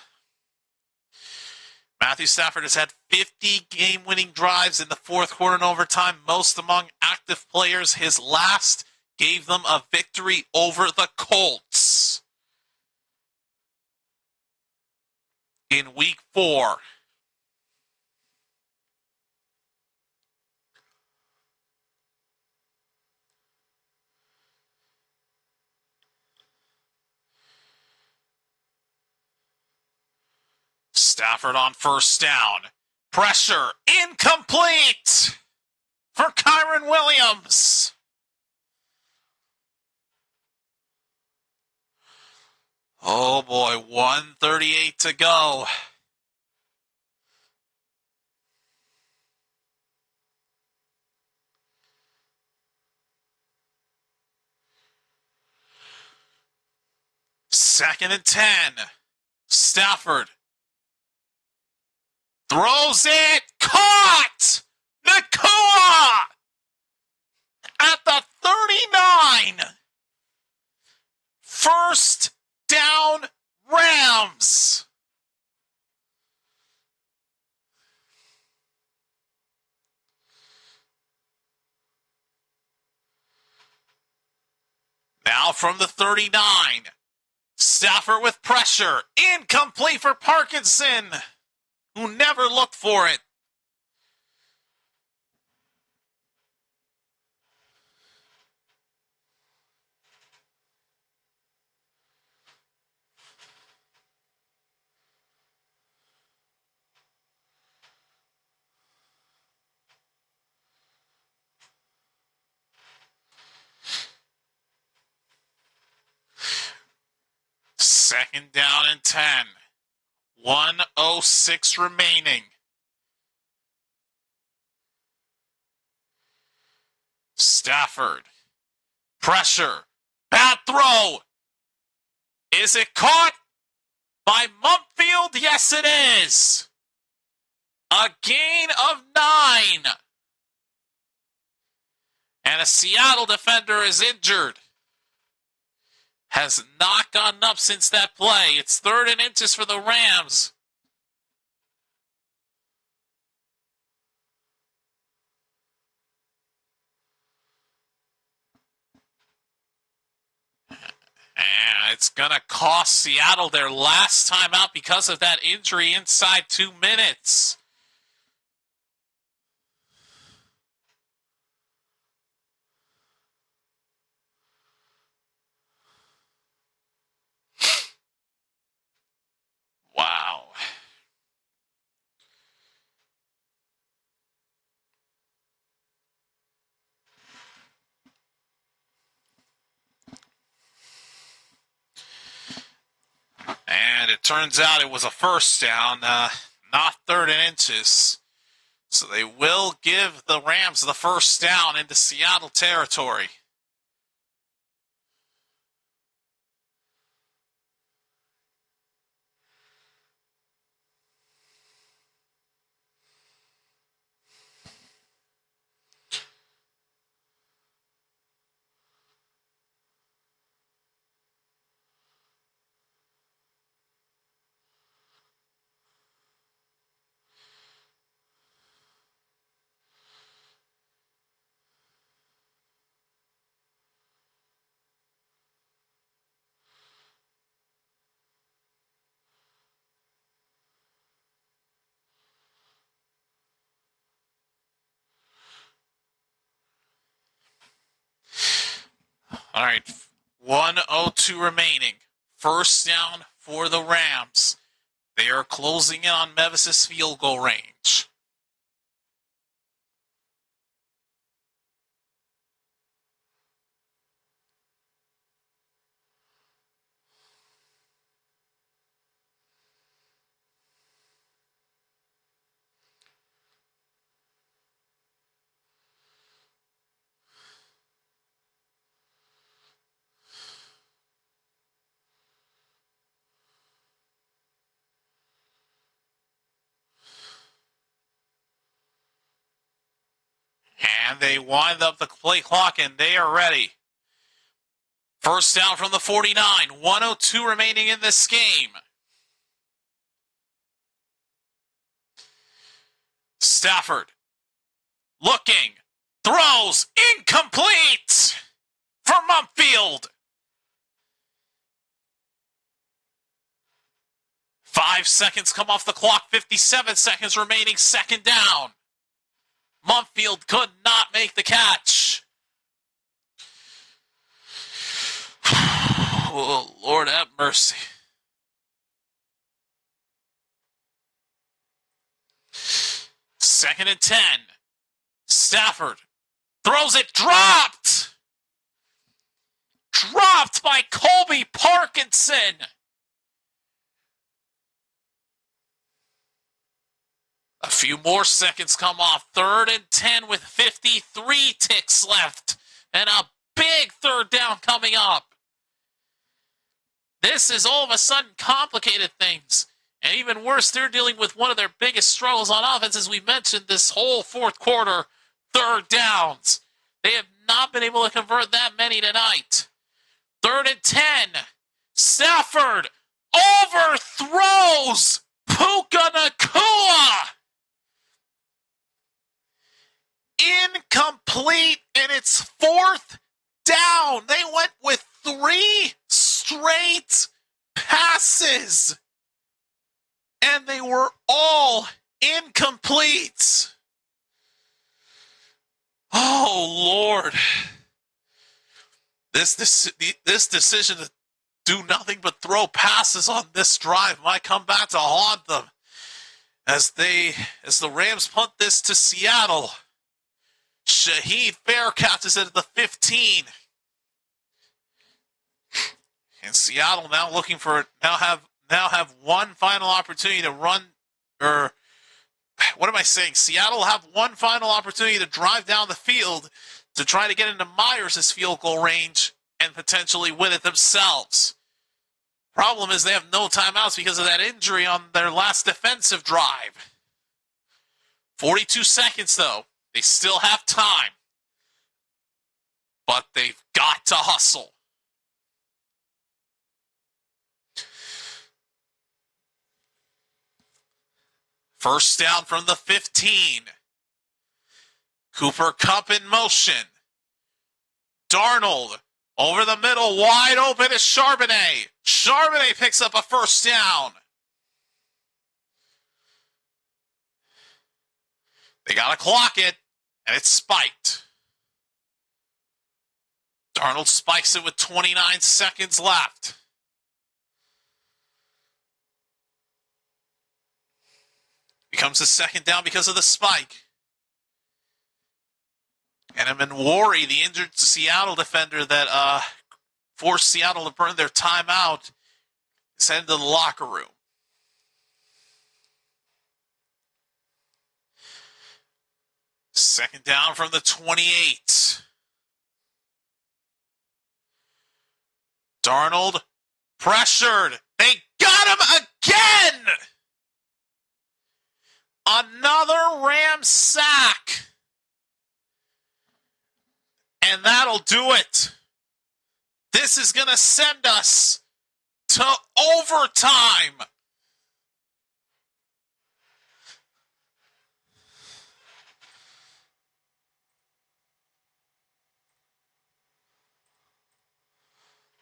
Matthew Stafford has had 50 game-winning drives in the 4th quarter and overtime, most among active players. His last gave them a victory over the Colts in Week 4. Stafford on 1st down. Pressure. Incomplete for Kyron Williams. Oh boy, 1:38 to go. Second and 10. Stafford throws it. Caught! Nakua! At the 39. 1st down, Rams. Now from the 39. Stafford with pressure. Incomplete for Parkinson, who never looked for it. Second down and 10. 1:06 remaining. Stafford. Pressure. Bad throw. Is it caught by Mumfield? Yes, it is. A gain of 9. And a Seattle defender is injured. Has not gotten up since that play. It's 3rd and inches for the Rams. And it's going to cost Seattle their last time out because of that injury inside 2 minutes. Wow. And it turns out it was a first down, not 3rd and inches. So they will give the Rams the first down into Seattle territory. All right, 1:02 remaining. First down for the Rams. They are closing in on Mevis' field goal range. And they wind up the play clock, and they are ready. First down from the 49. 1:02 remaining in this game. Stafford. Looking. Throws. Incomplete for Mumfield. 5 seconds come off the clock. 57 seconds remaining. Second down. Mumfield could not make the catch. Oh, Lord have mercy. Second and 10. Stafford throws it. Dropped. Dropped by Colby Parkinson. A few more seconds come off. 3rd and 10 with 53 ticks left. And a big third down coming up. This is all of a sudden complicated things. And even worse, they're dealing with one of their biggest struggles on offense, as we mentioned, this whole fourth quarter, 3rd downs. They have not been able to convert that many tonight. 3rd and 10. Stafford overthrows Puka Nacua. Incomplete, and it's 4th down. They went with 3 straight passes, and they were all incomplete. Oh, Lord. This decision to do nothing but throw passes on this drive might come back to haunt them as the Rams punt this to Seattle. Shaheed Fair catches it at the 15. And Seattle now looking for now have one final opportunity to run, or what am I saying? Seattle have one final opportunity to drive down the field to try to get into Myers' field goal range and potentially win it themselves. Problem is they have no timeouts because of that injury on their last defensive drive. 42 seconds, though. They still have time. But they've got to hustle. First down from the 15. Cooper Kupp in motion. Darnold over the middle, wide open is Charbonnet. Charbonnet picks up a first down. They got to clock it, and it's spiked. Darnold spikes it with 29 seconds left. Becomes a second down because of the spike. And Worry, the injured Seattle defender that forced Seattle to burn their timeout, is headed to the locker room. Second down from the 28. Darnold pressured. They got him again! Another Rams sack. And that'll do it. This is going to send us to overtime.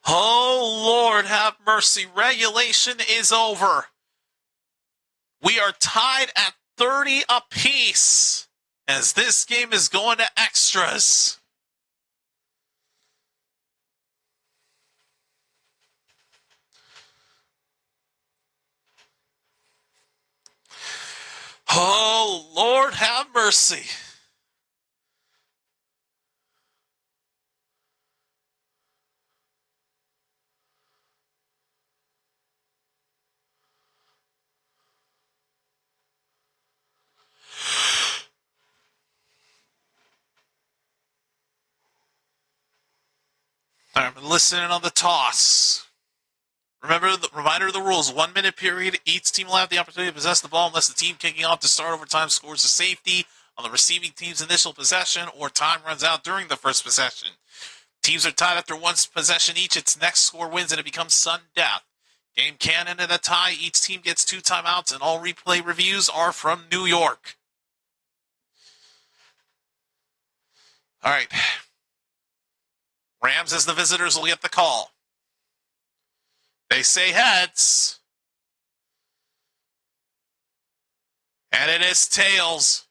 Oh, Lord, have mercy. Regulation is over. We are tied at 30 apiece as this game is going to extras. Oh, Lord, have mercy. I'm listening on the toss. Reminder of the rules. 1 minute period. Each team will have the opportunity to possess the ball unless the team kicking off to start overtime scores a safety on the receiving team's initial possession or time runs out during the first possession. Teams are tied after one possession each. Its next score wins and it becomes sudden death. Game can end in a tie. Each team gets 2 timeouts and all replay reviews are from New York. All right. Rams as the visitors will get the call. They say heads. And it is tails.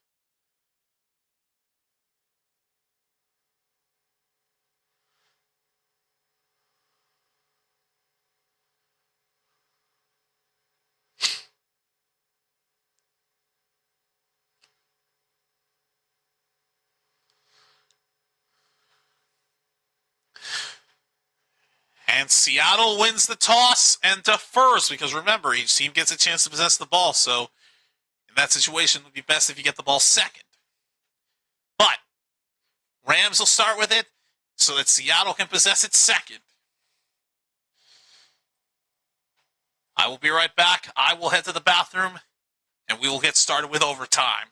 And Seattle wins the toss and defers because remember, each team gets a chance to possess the ball. So in that situation, it would be best if you get the ball second. But Rams will start with it so that Seattle can possess it second. I will be right back. I will head to the bathroom and we will get started with overtime.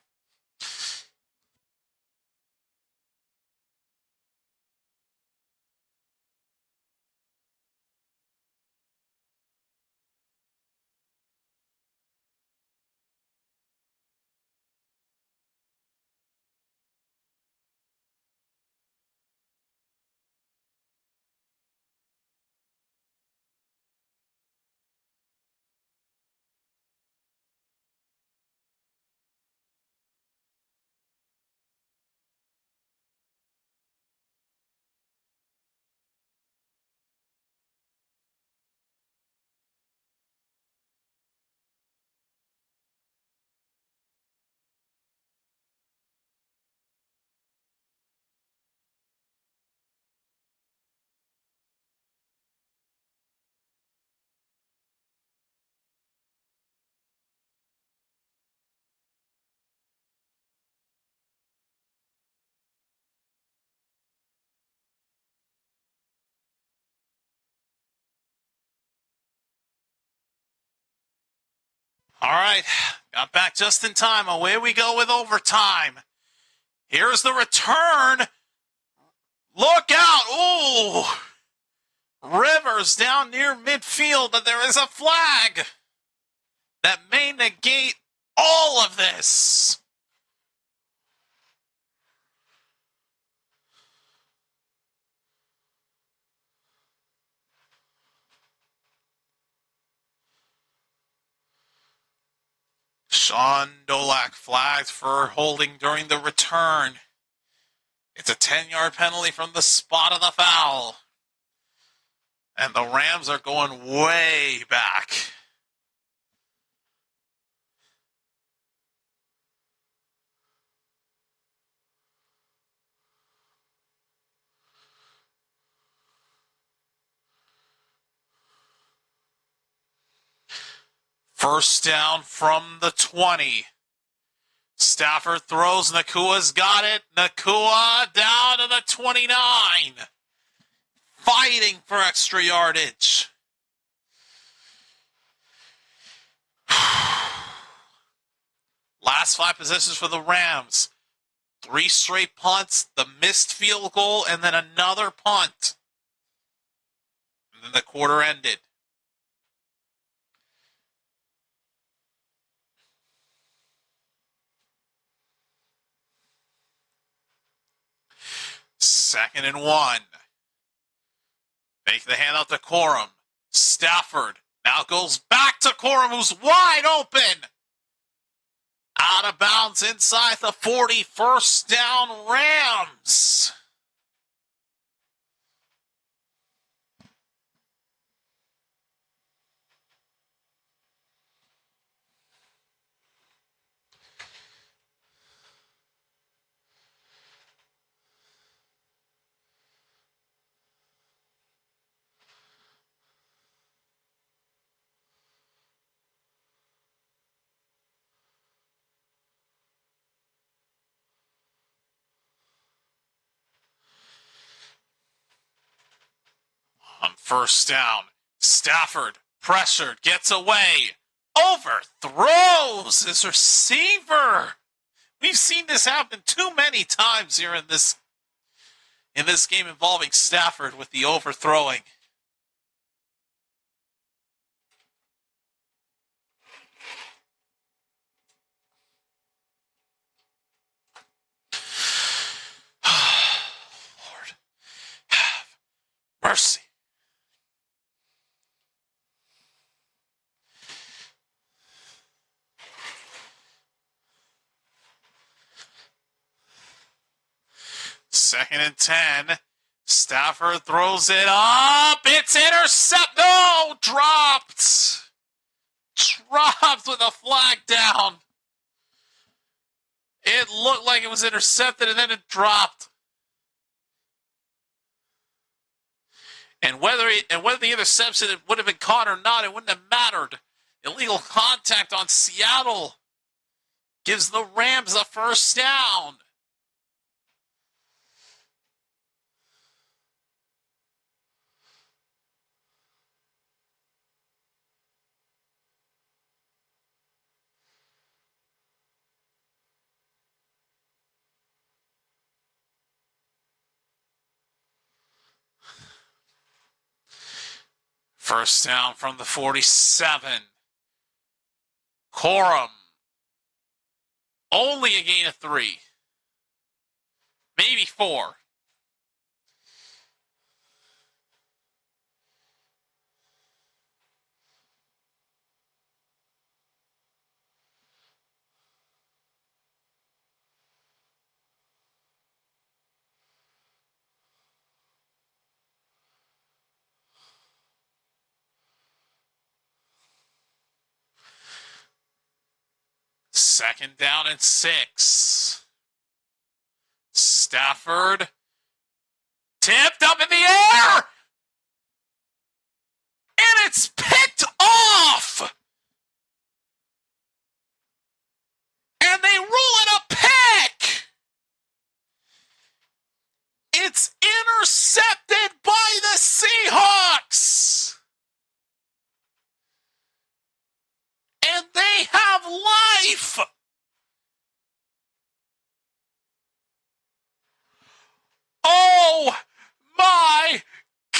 All right, got back just in time. Away we go with overtime. Here's the return. Look out. Ooh. Rivers down near midfield, but there is a flag that may negate all of this. Sean Dolak flagged for holding during the return. It's a 10-yard penalty from the spot of the foul. And the Rams are going way back. First down from the 20. Stafford throws. Nakua's got it. Nakua down to the 29. Fighting for extra yardage. Last 5 possessions for the Rams. 3 straight punts, the missed field goal, and then another punt. And then the quarter ended. Second and 1. Make the handout to Corum. Stafford now goes back to Corum, who's wide open. Out of bounds inside the 40. First down, Rams. On first down, Stafford pressured, gets away, overthrows his receiver. We've seen this happen too many times here in this game involving Stafford with the overthrowing. Lord, have mercy. Second and 10. Stafford throws it up. It's intercepted. No, dropped. Dropped with a flag down. It looked like it was intercepted and then it dropped. And whether the interception would have been caught or not, it wouldn't have mattered. Illegal contact on Seattle gives the Rams a first down. First down from the 47. Corum. Only a gain of 3. Maybe 4. Second down and 6. Stafford tipped up in the air. And it's picked off. And they rule it a pick. It's intercepted by the Seahawks. And they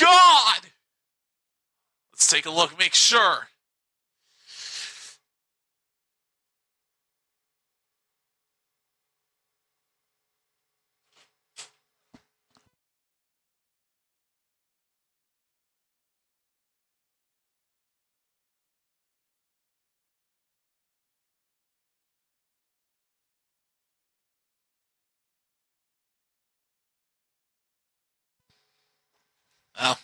God! Let's take a look, make sure. Well,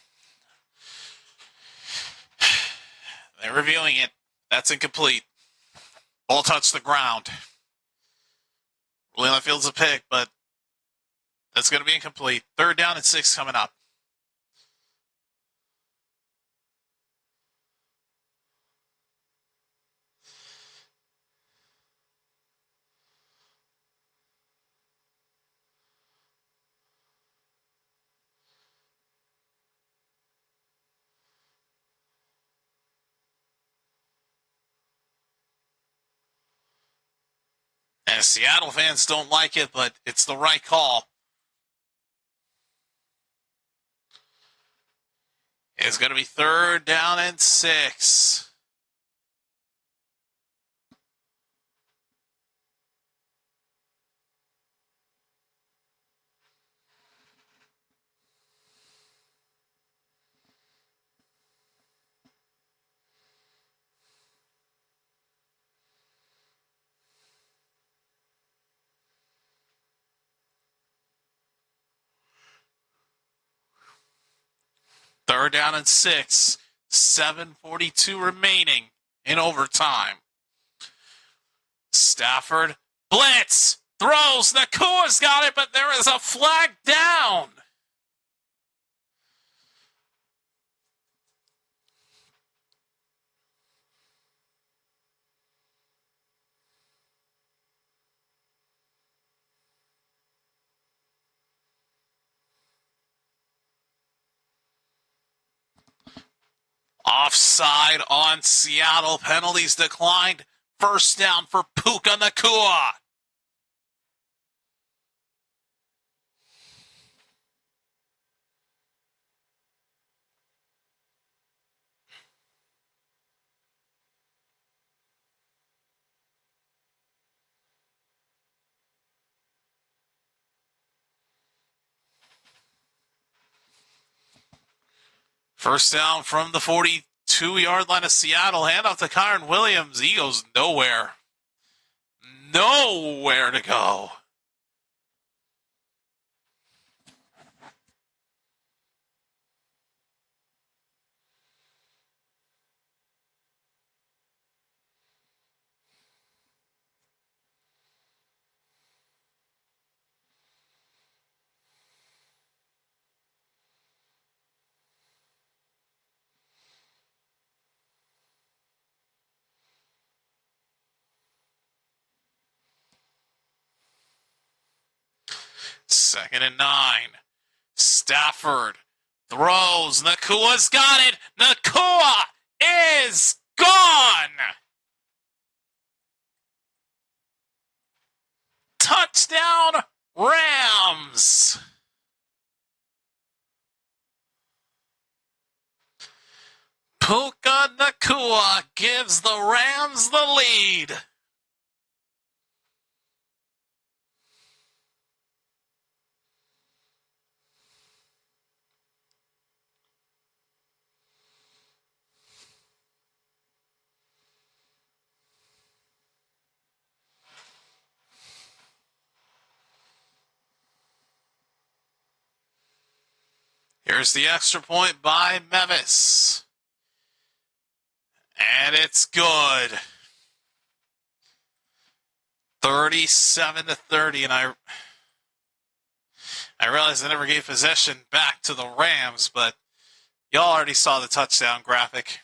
they're reviewing it. That's incomplete. Ball touched the ground. Leland Field's a pick, but that's going to be incomplete. 3rd down and 6 coming up. And Seattle fans don't like it, but it's the right call. It's going to be 3rd down and 6. Third down and 6. 7:42 remaining in overtime. Stafford blitz throws. Nakua's got it, but there is a flag down. Offside on Seattle. Penalties declined. First down for Puka Nacua. First down from the 42-yard line of Seattle. Handoff to Kyron Williams. He goes nowhere. Nowhere to go. Second and 9. Stafford throws. Nakua's got it. Nacua is gone. Touchdown, Rams. Puka Nacua gives the Rams the lead. Here's the extra point by Mevis. And it's good. 37-30, and I realize I never gave possession back to the Rams, but y'all already saw the touchdown graphic.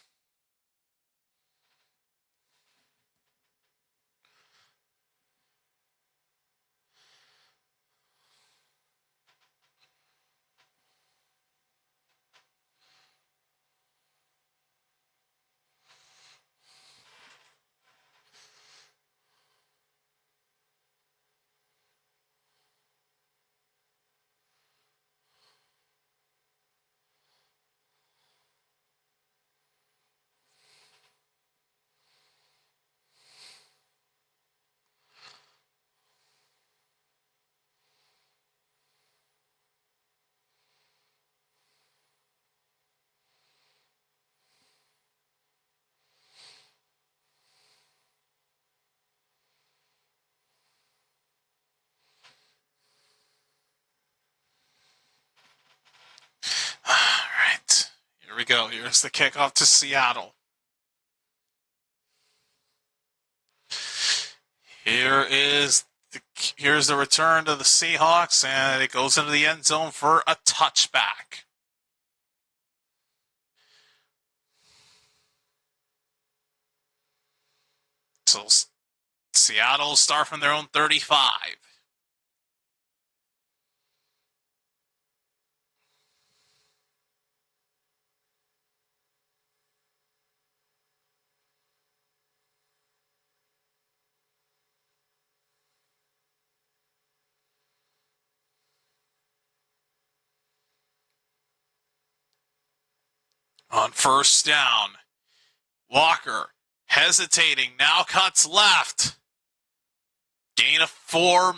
go. Here's the kickoff to Seattle. Here's the return to the Seahawks, and it goes into the end zone for a touchback. So Seattle start from their own 35. On first down, Walker hesitating, now cuts left. Gain of 4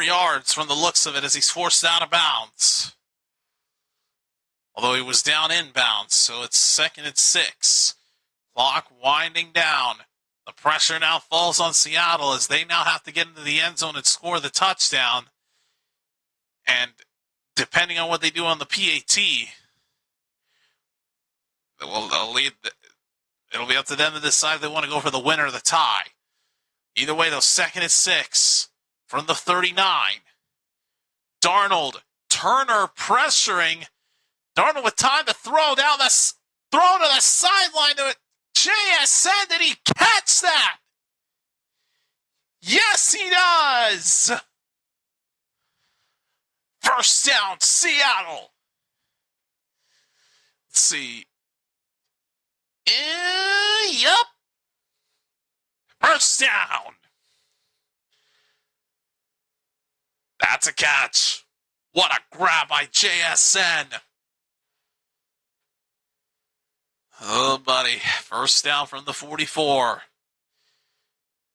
yards from the looks of it as he's forced out of bounds. Although he was down inbounds, so it's 2nd and 6. Clock winding down. The pressure now falls on Seattle as they now have to get into the end zone and score the touchdown. And depending on what they do on the PAT, they'll lead. It'll be up to them to decide if they want to go for the win or the tie. Either way, though, 2nd and 6 from the 39. Darnold, Turner pressuring. Darnold with time to throw down the throw to the sideline to JSN. Did he catch that? Yes, he does. First down, Seattle. Let's see. Yep. First down. That's a catch. What a grab by JSN. Oh, buddy. First down from the 44.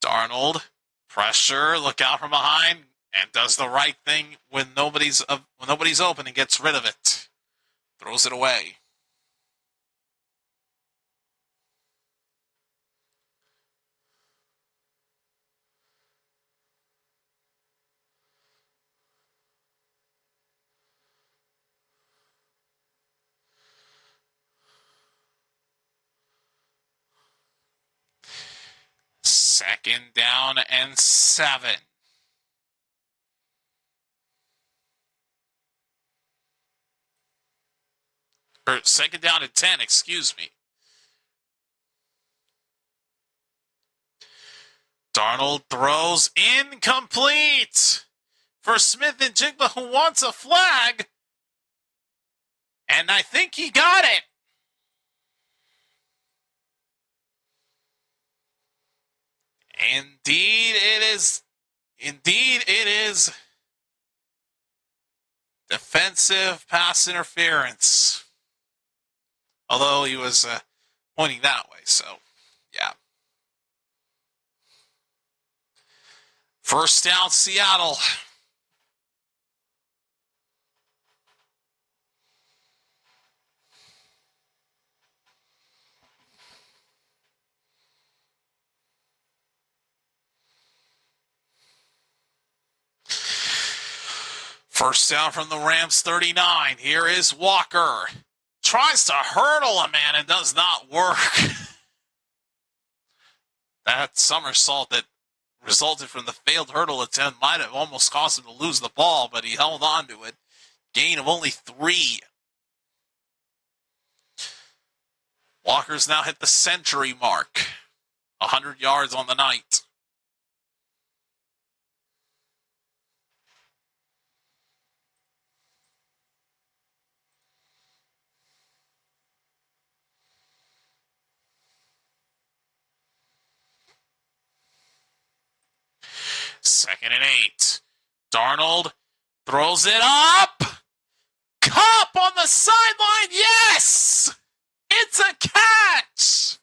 Darnold, pressure, look out from behind, and does the right thing when nobody's open and gets rid of it. Throws it away. Second down and 7. Or second down and 10, excuse me. Darnold throws incomplete for Smith and Jigba, who wants a flag. And I think he got it. Indeed it is defensive pass interference. Although he was pointing that way, so yeah. First down, Seattle. First down from the Rams 39. Here is Walker. Tries to hurdle a man and does not work. That somersault that resulted from the failed hurdle attempt might have almost caused him to lose the ball, but he held on to it. Gain of only 3. Walker's now hit the century mark. 100 yards on the night. Second and 8. Darnold throws it up. Cup on the sideline. Yes! It's a catch.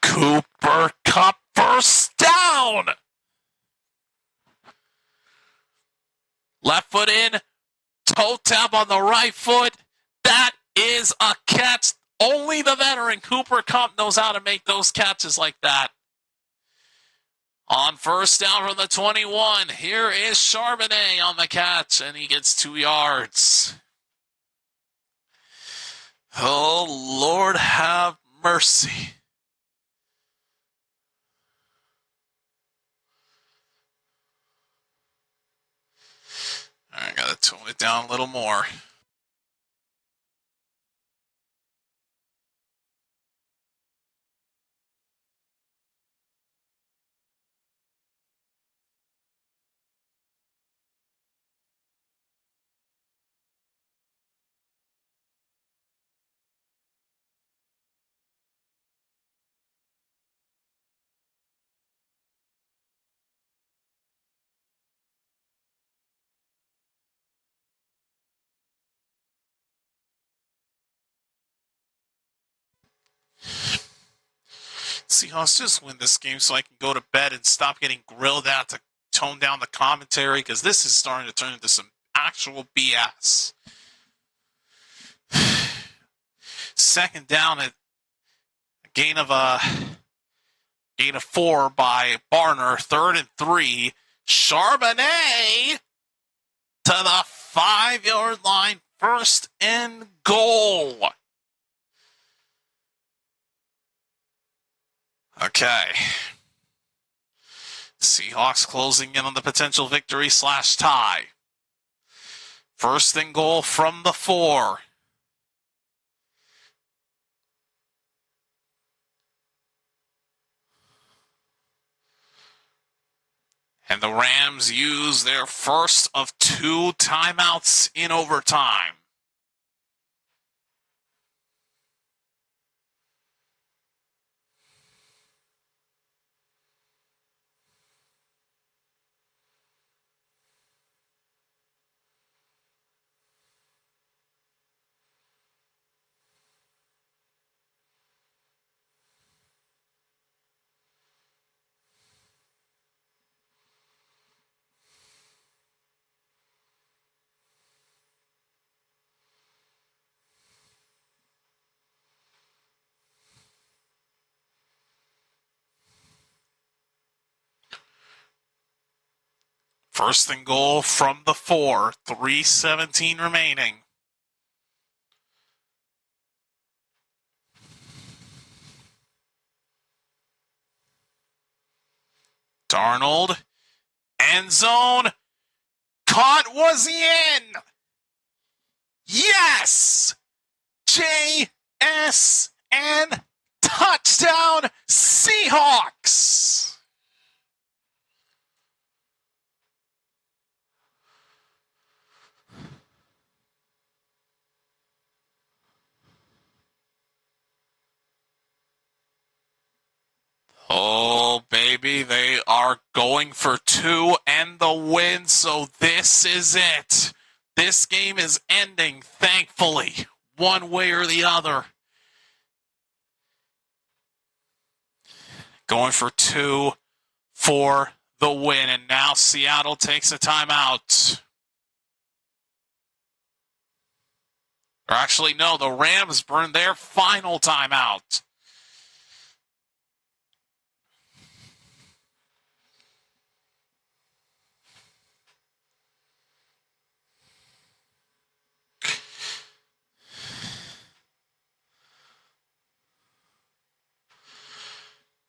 Cooper Kupp first down. Left foot in. Toe tap on the right foot. That is a catch. Only the veteran Cooper Kupp knows how to make those catches like that. On first down from the 21, here is Charbonnet on the catch, and he gets 2 yards. Oh, Lord have mercy. I gotta tone it down a little more. Seahawks just win this game so I can go to bed and stop getting grilled at to tone down the commentary, because this is starting to turn into some actual BS. Second down at a gain of 4 by Barner. 3rd and 3. Charbonnet to the 5-yard line. 1st and goal. Okay. Seahawks closing in on the potential victory / tie. 1st and goal from the 4. And the Rams use their first of 2 timeouts in overtime. First and goal from the 4. 3:17 remaining. Darnold. End zone. Caught. Was he in? Yes! JSN touchdown Seahawks! Oh, baby, they are going for 2 and the win, so this is it. This game is ending, thankfully, one way or the other. Going for 2 for the win, and now Seattle takes a timeout. Or actually, no, the Rams burned their final timeout.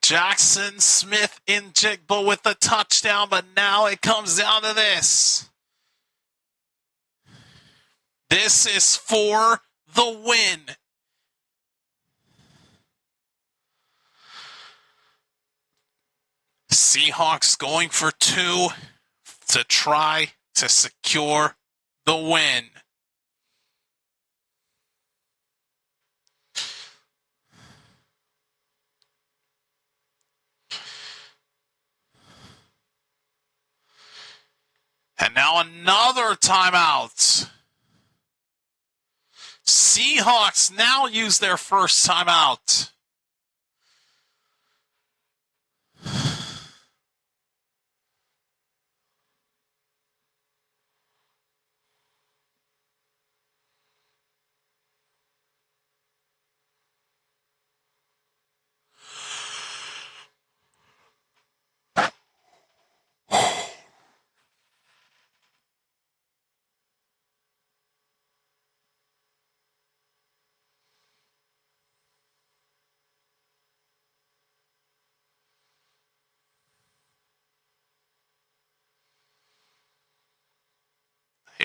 Jackson Smith in Jigba with the touchdown, but now it comes down to this. This is for the win. Seahawks going for 2 to try to secure the win. And now another timeout. Seahawks now use their first timeout.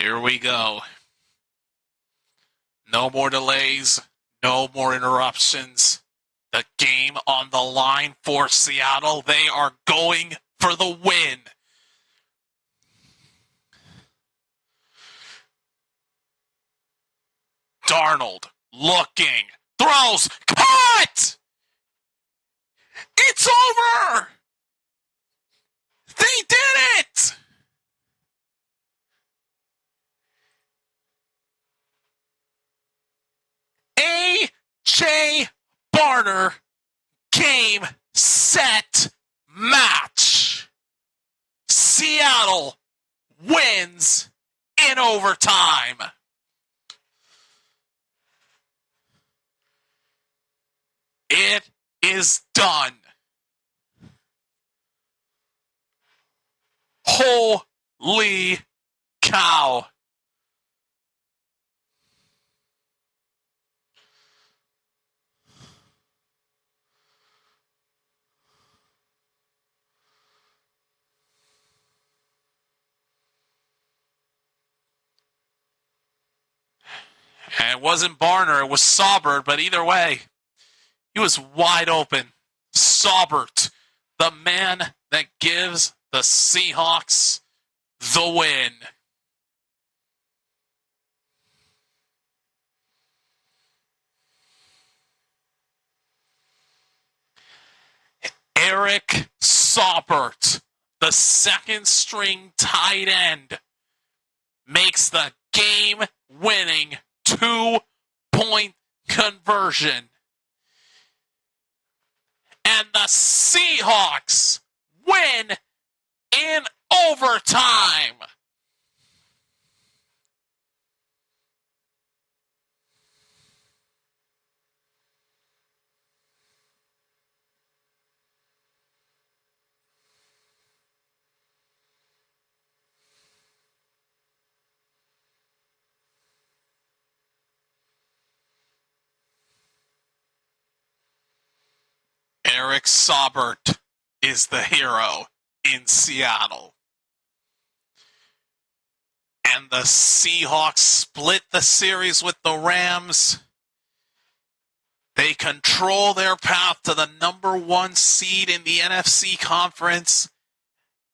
Here we go. No more delays. No more interruptions. The game on the line for Seattle. They are going for the win. Darnold looking. Throws. Cut! It's over! They did it! A.J. Barner, game, set, match. Seattle wins in overtime. It is done. Holy cow. And it wasn't Barner, it was Saubert, but either way, he was wide open. Saubert, the man that gives the Seahawks the win. Eric Saubert, the second-string tight end, makes the game-winning 2-point conversion. And the Seahawks win in overtime. Eric Saubert is the hero in Seattle. And the Seahawks split the series with the Rams. They control their path to the number 1 seed in the NFC conference.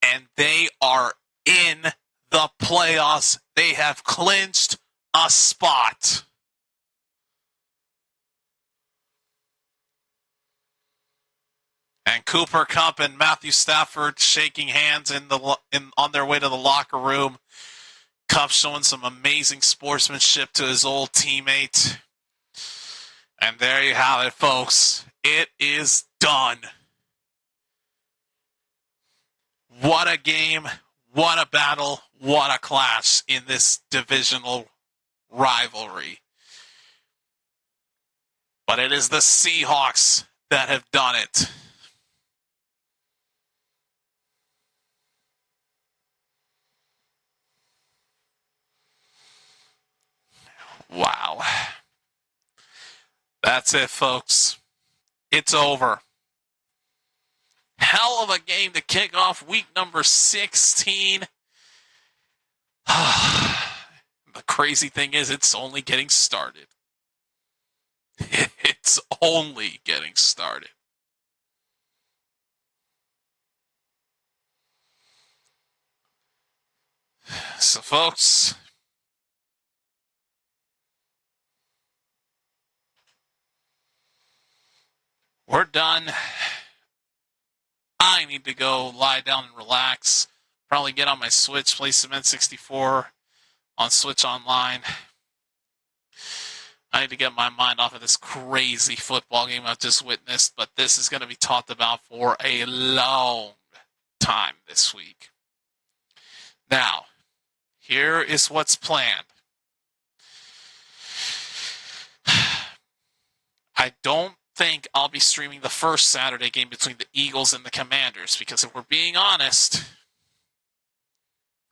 And they are in the playoffs. They have clinched a spot. And Cooper Kupp and Matthew Stafford shaking hands on their way to the locker room. Kupp showing some amazing sportsmanship to his old teammate. And there you have it, folks. It is done. What a game, what a battle, what a clash in this divisional rivalry. But it is the Seahawks that have done it. Wow. That's it, folks. It's over. Hell of a game to kick off week number 16. The crazy thing is, it's only getting started. It's only getting started. So, folks, we're done. I need to go lie down and relax. Probably get on my Switch, play Cement 64 on Switch Online. I need to get my mind off of this crazy football game I've just witnessed, but this is going to be talked about for a long time this week. Now, here is what's planned. I don't think I'll be streaming the first Saturday game between the Eagles and the Commanders, because if we're being honest,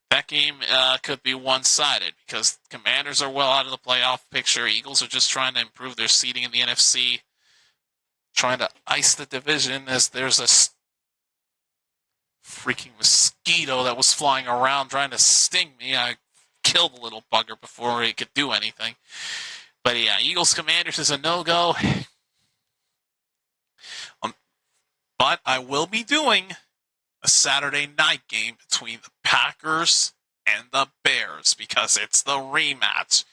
that game could be one-sided, because Commanders are well out of the playoff picture. Eagles are just trying to improve their seeding in the NFC, trying to ice the division, as there's a freaking mosquito that was flying around trying to sting me. I kill the little bugger before it could do anything. But yeah, Eagles-Commanders is a no-go. But I will be doing a Saturday night game between the Packers and the Bears because it's the rematch.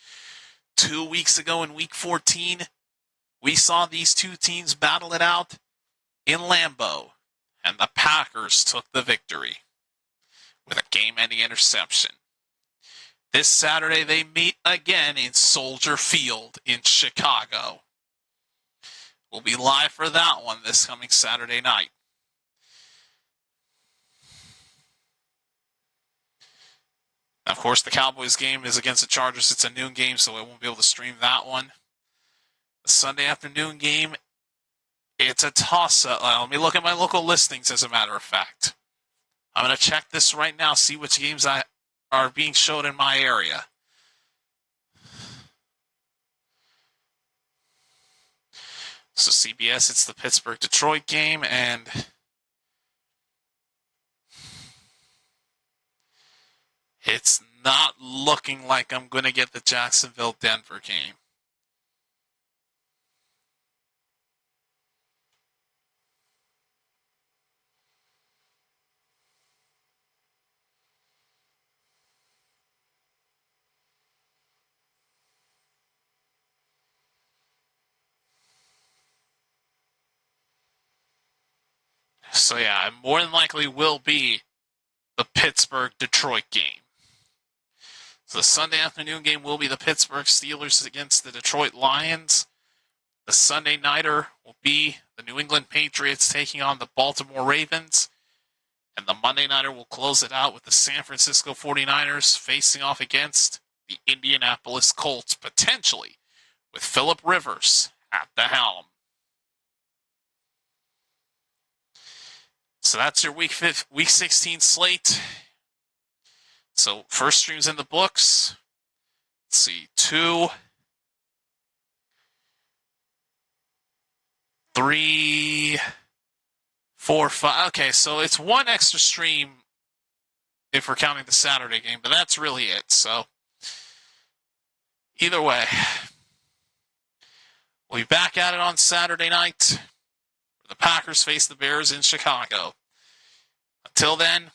2 weeks ago in Week 14, we saw these two teams battle it out in Lambeau, and the Packers took the victory with a game-ending interception. This Saturday, they meet again in Soldier Field in Chicago. We'll be live for that one this coming Saturday night. Of course, the Cowboys game is against the Chargers. It's a noon game, so I won't be able to stream that one. The Sunday afternoon game, it's a toss-up. Let me look at my local listings, as a matter of fact. I'm going to check this right now, see which games are being showed in my area. So CBS, it's the Pittsburgh-Detroit game, and it's not looking like I'm going to get the Jacksonville-Denver game. So yeah, it more than likely will be the Pittsburgh-Detroit game. So the Sunday afternoon game will be the Pittsburgh Steelers against the Detroit Lions. The Sunday nighter will be the New England Patriots taking on the Baltimore Ravens. And the Monday nighter will close it out with the San Francisco 49ers facing off against the Indianapolis Colts, potentially with Phillip Rivers at the helm. So that's your Week 16 slate. So first stream's in the books. Let's see, 2, 3, 4, 5. Okay, so it's one extra stream if we're counting the Saturday game, but that's really it. So either way, we'll be back at it on Saturday night. The Packers face the Bears in Chicago. Until then,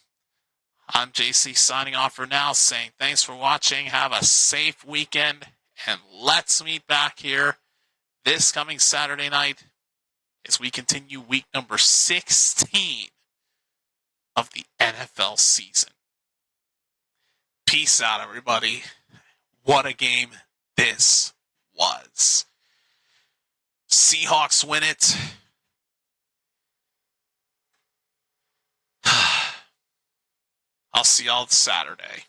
I'm JC signing off for now, saying thanks for watching. Have a safe weekend, and let's meet back here this coming Saturday night as we continue week number 16 of the NFL season. Peace out, everybody. What a game this was. Seahawks win it. I'll see y'all Saturday.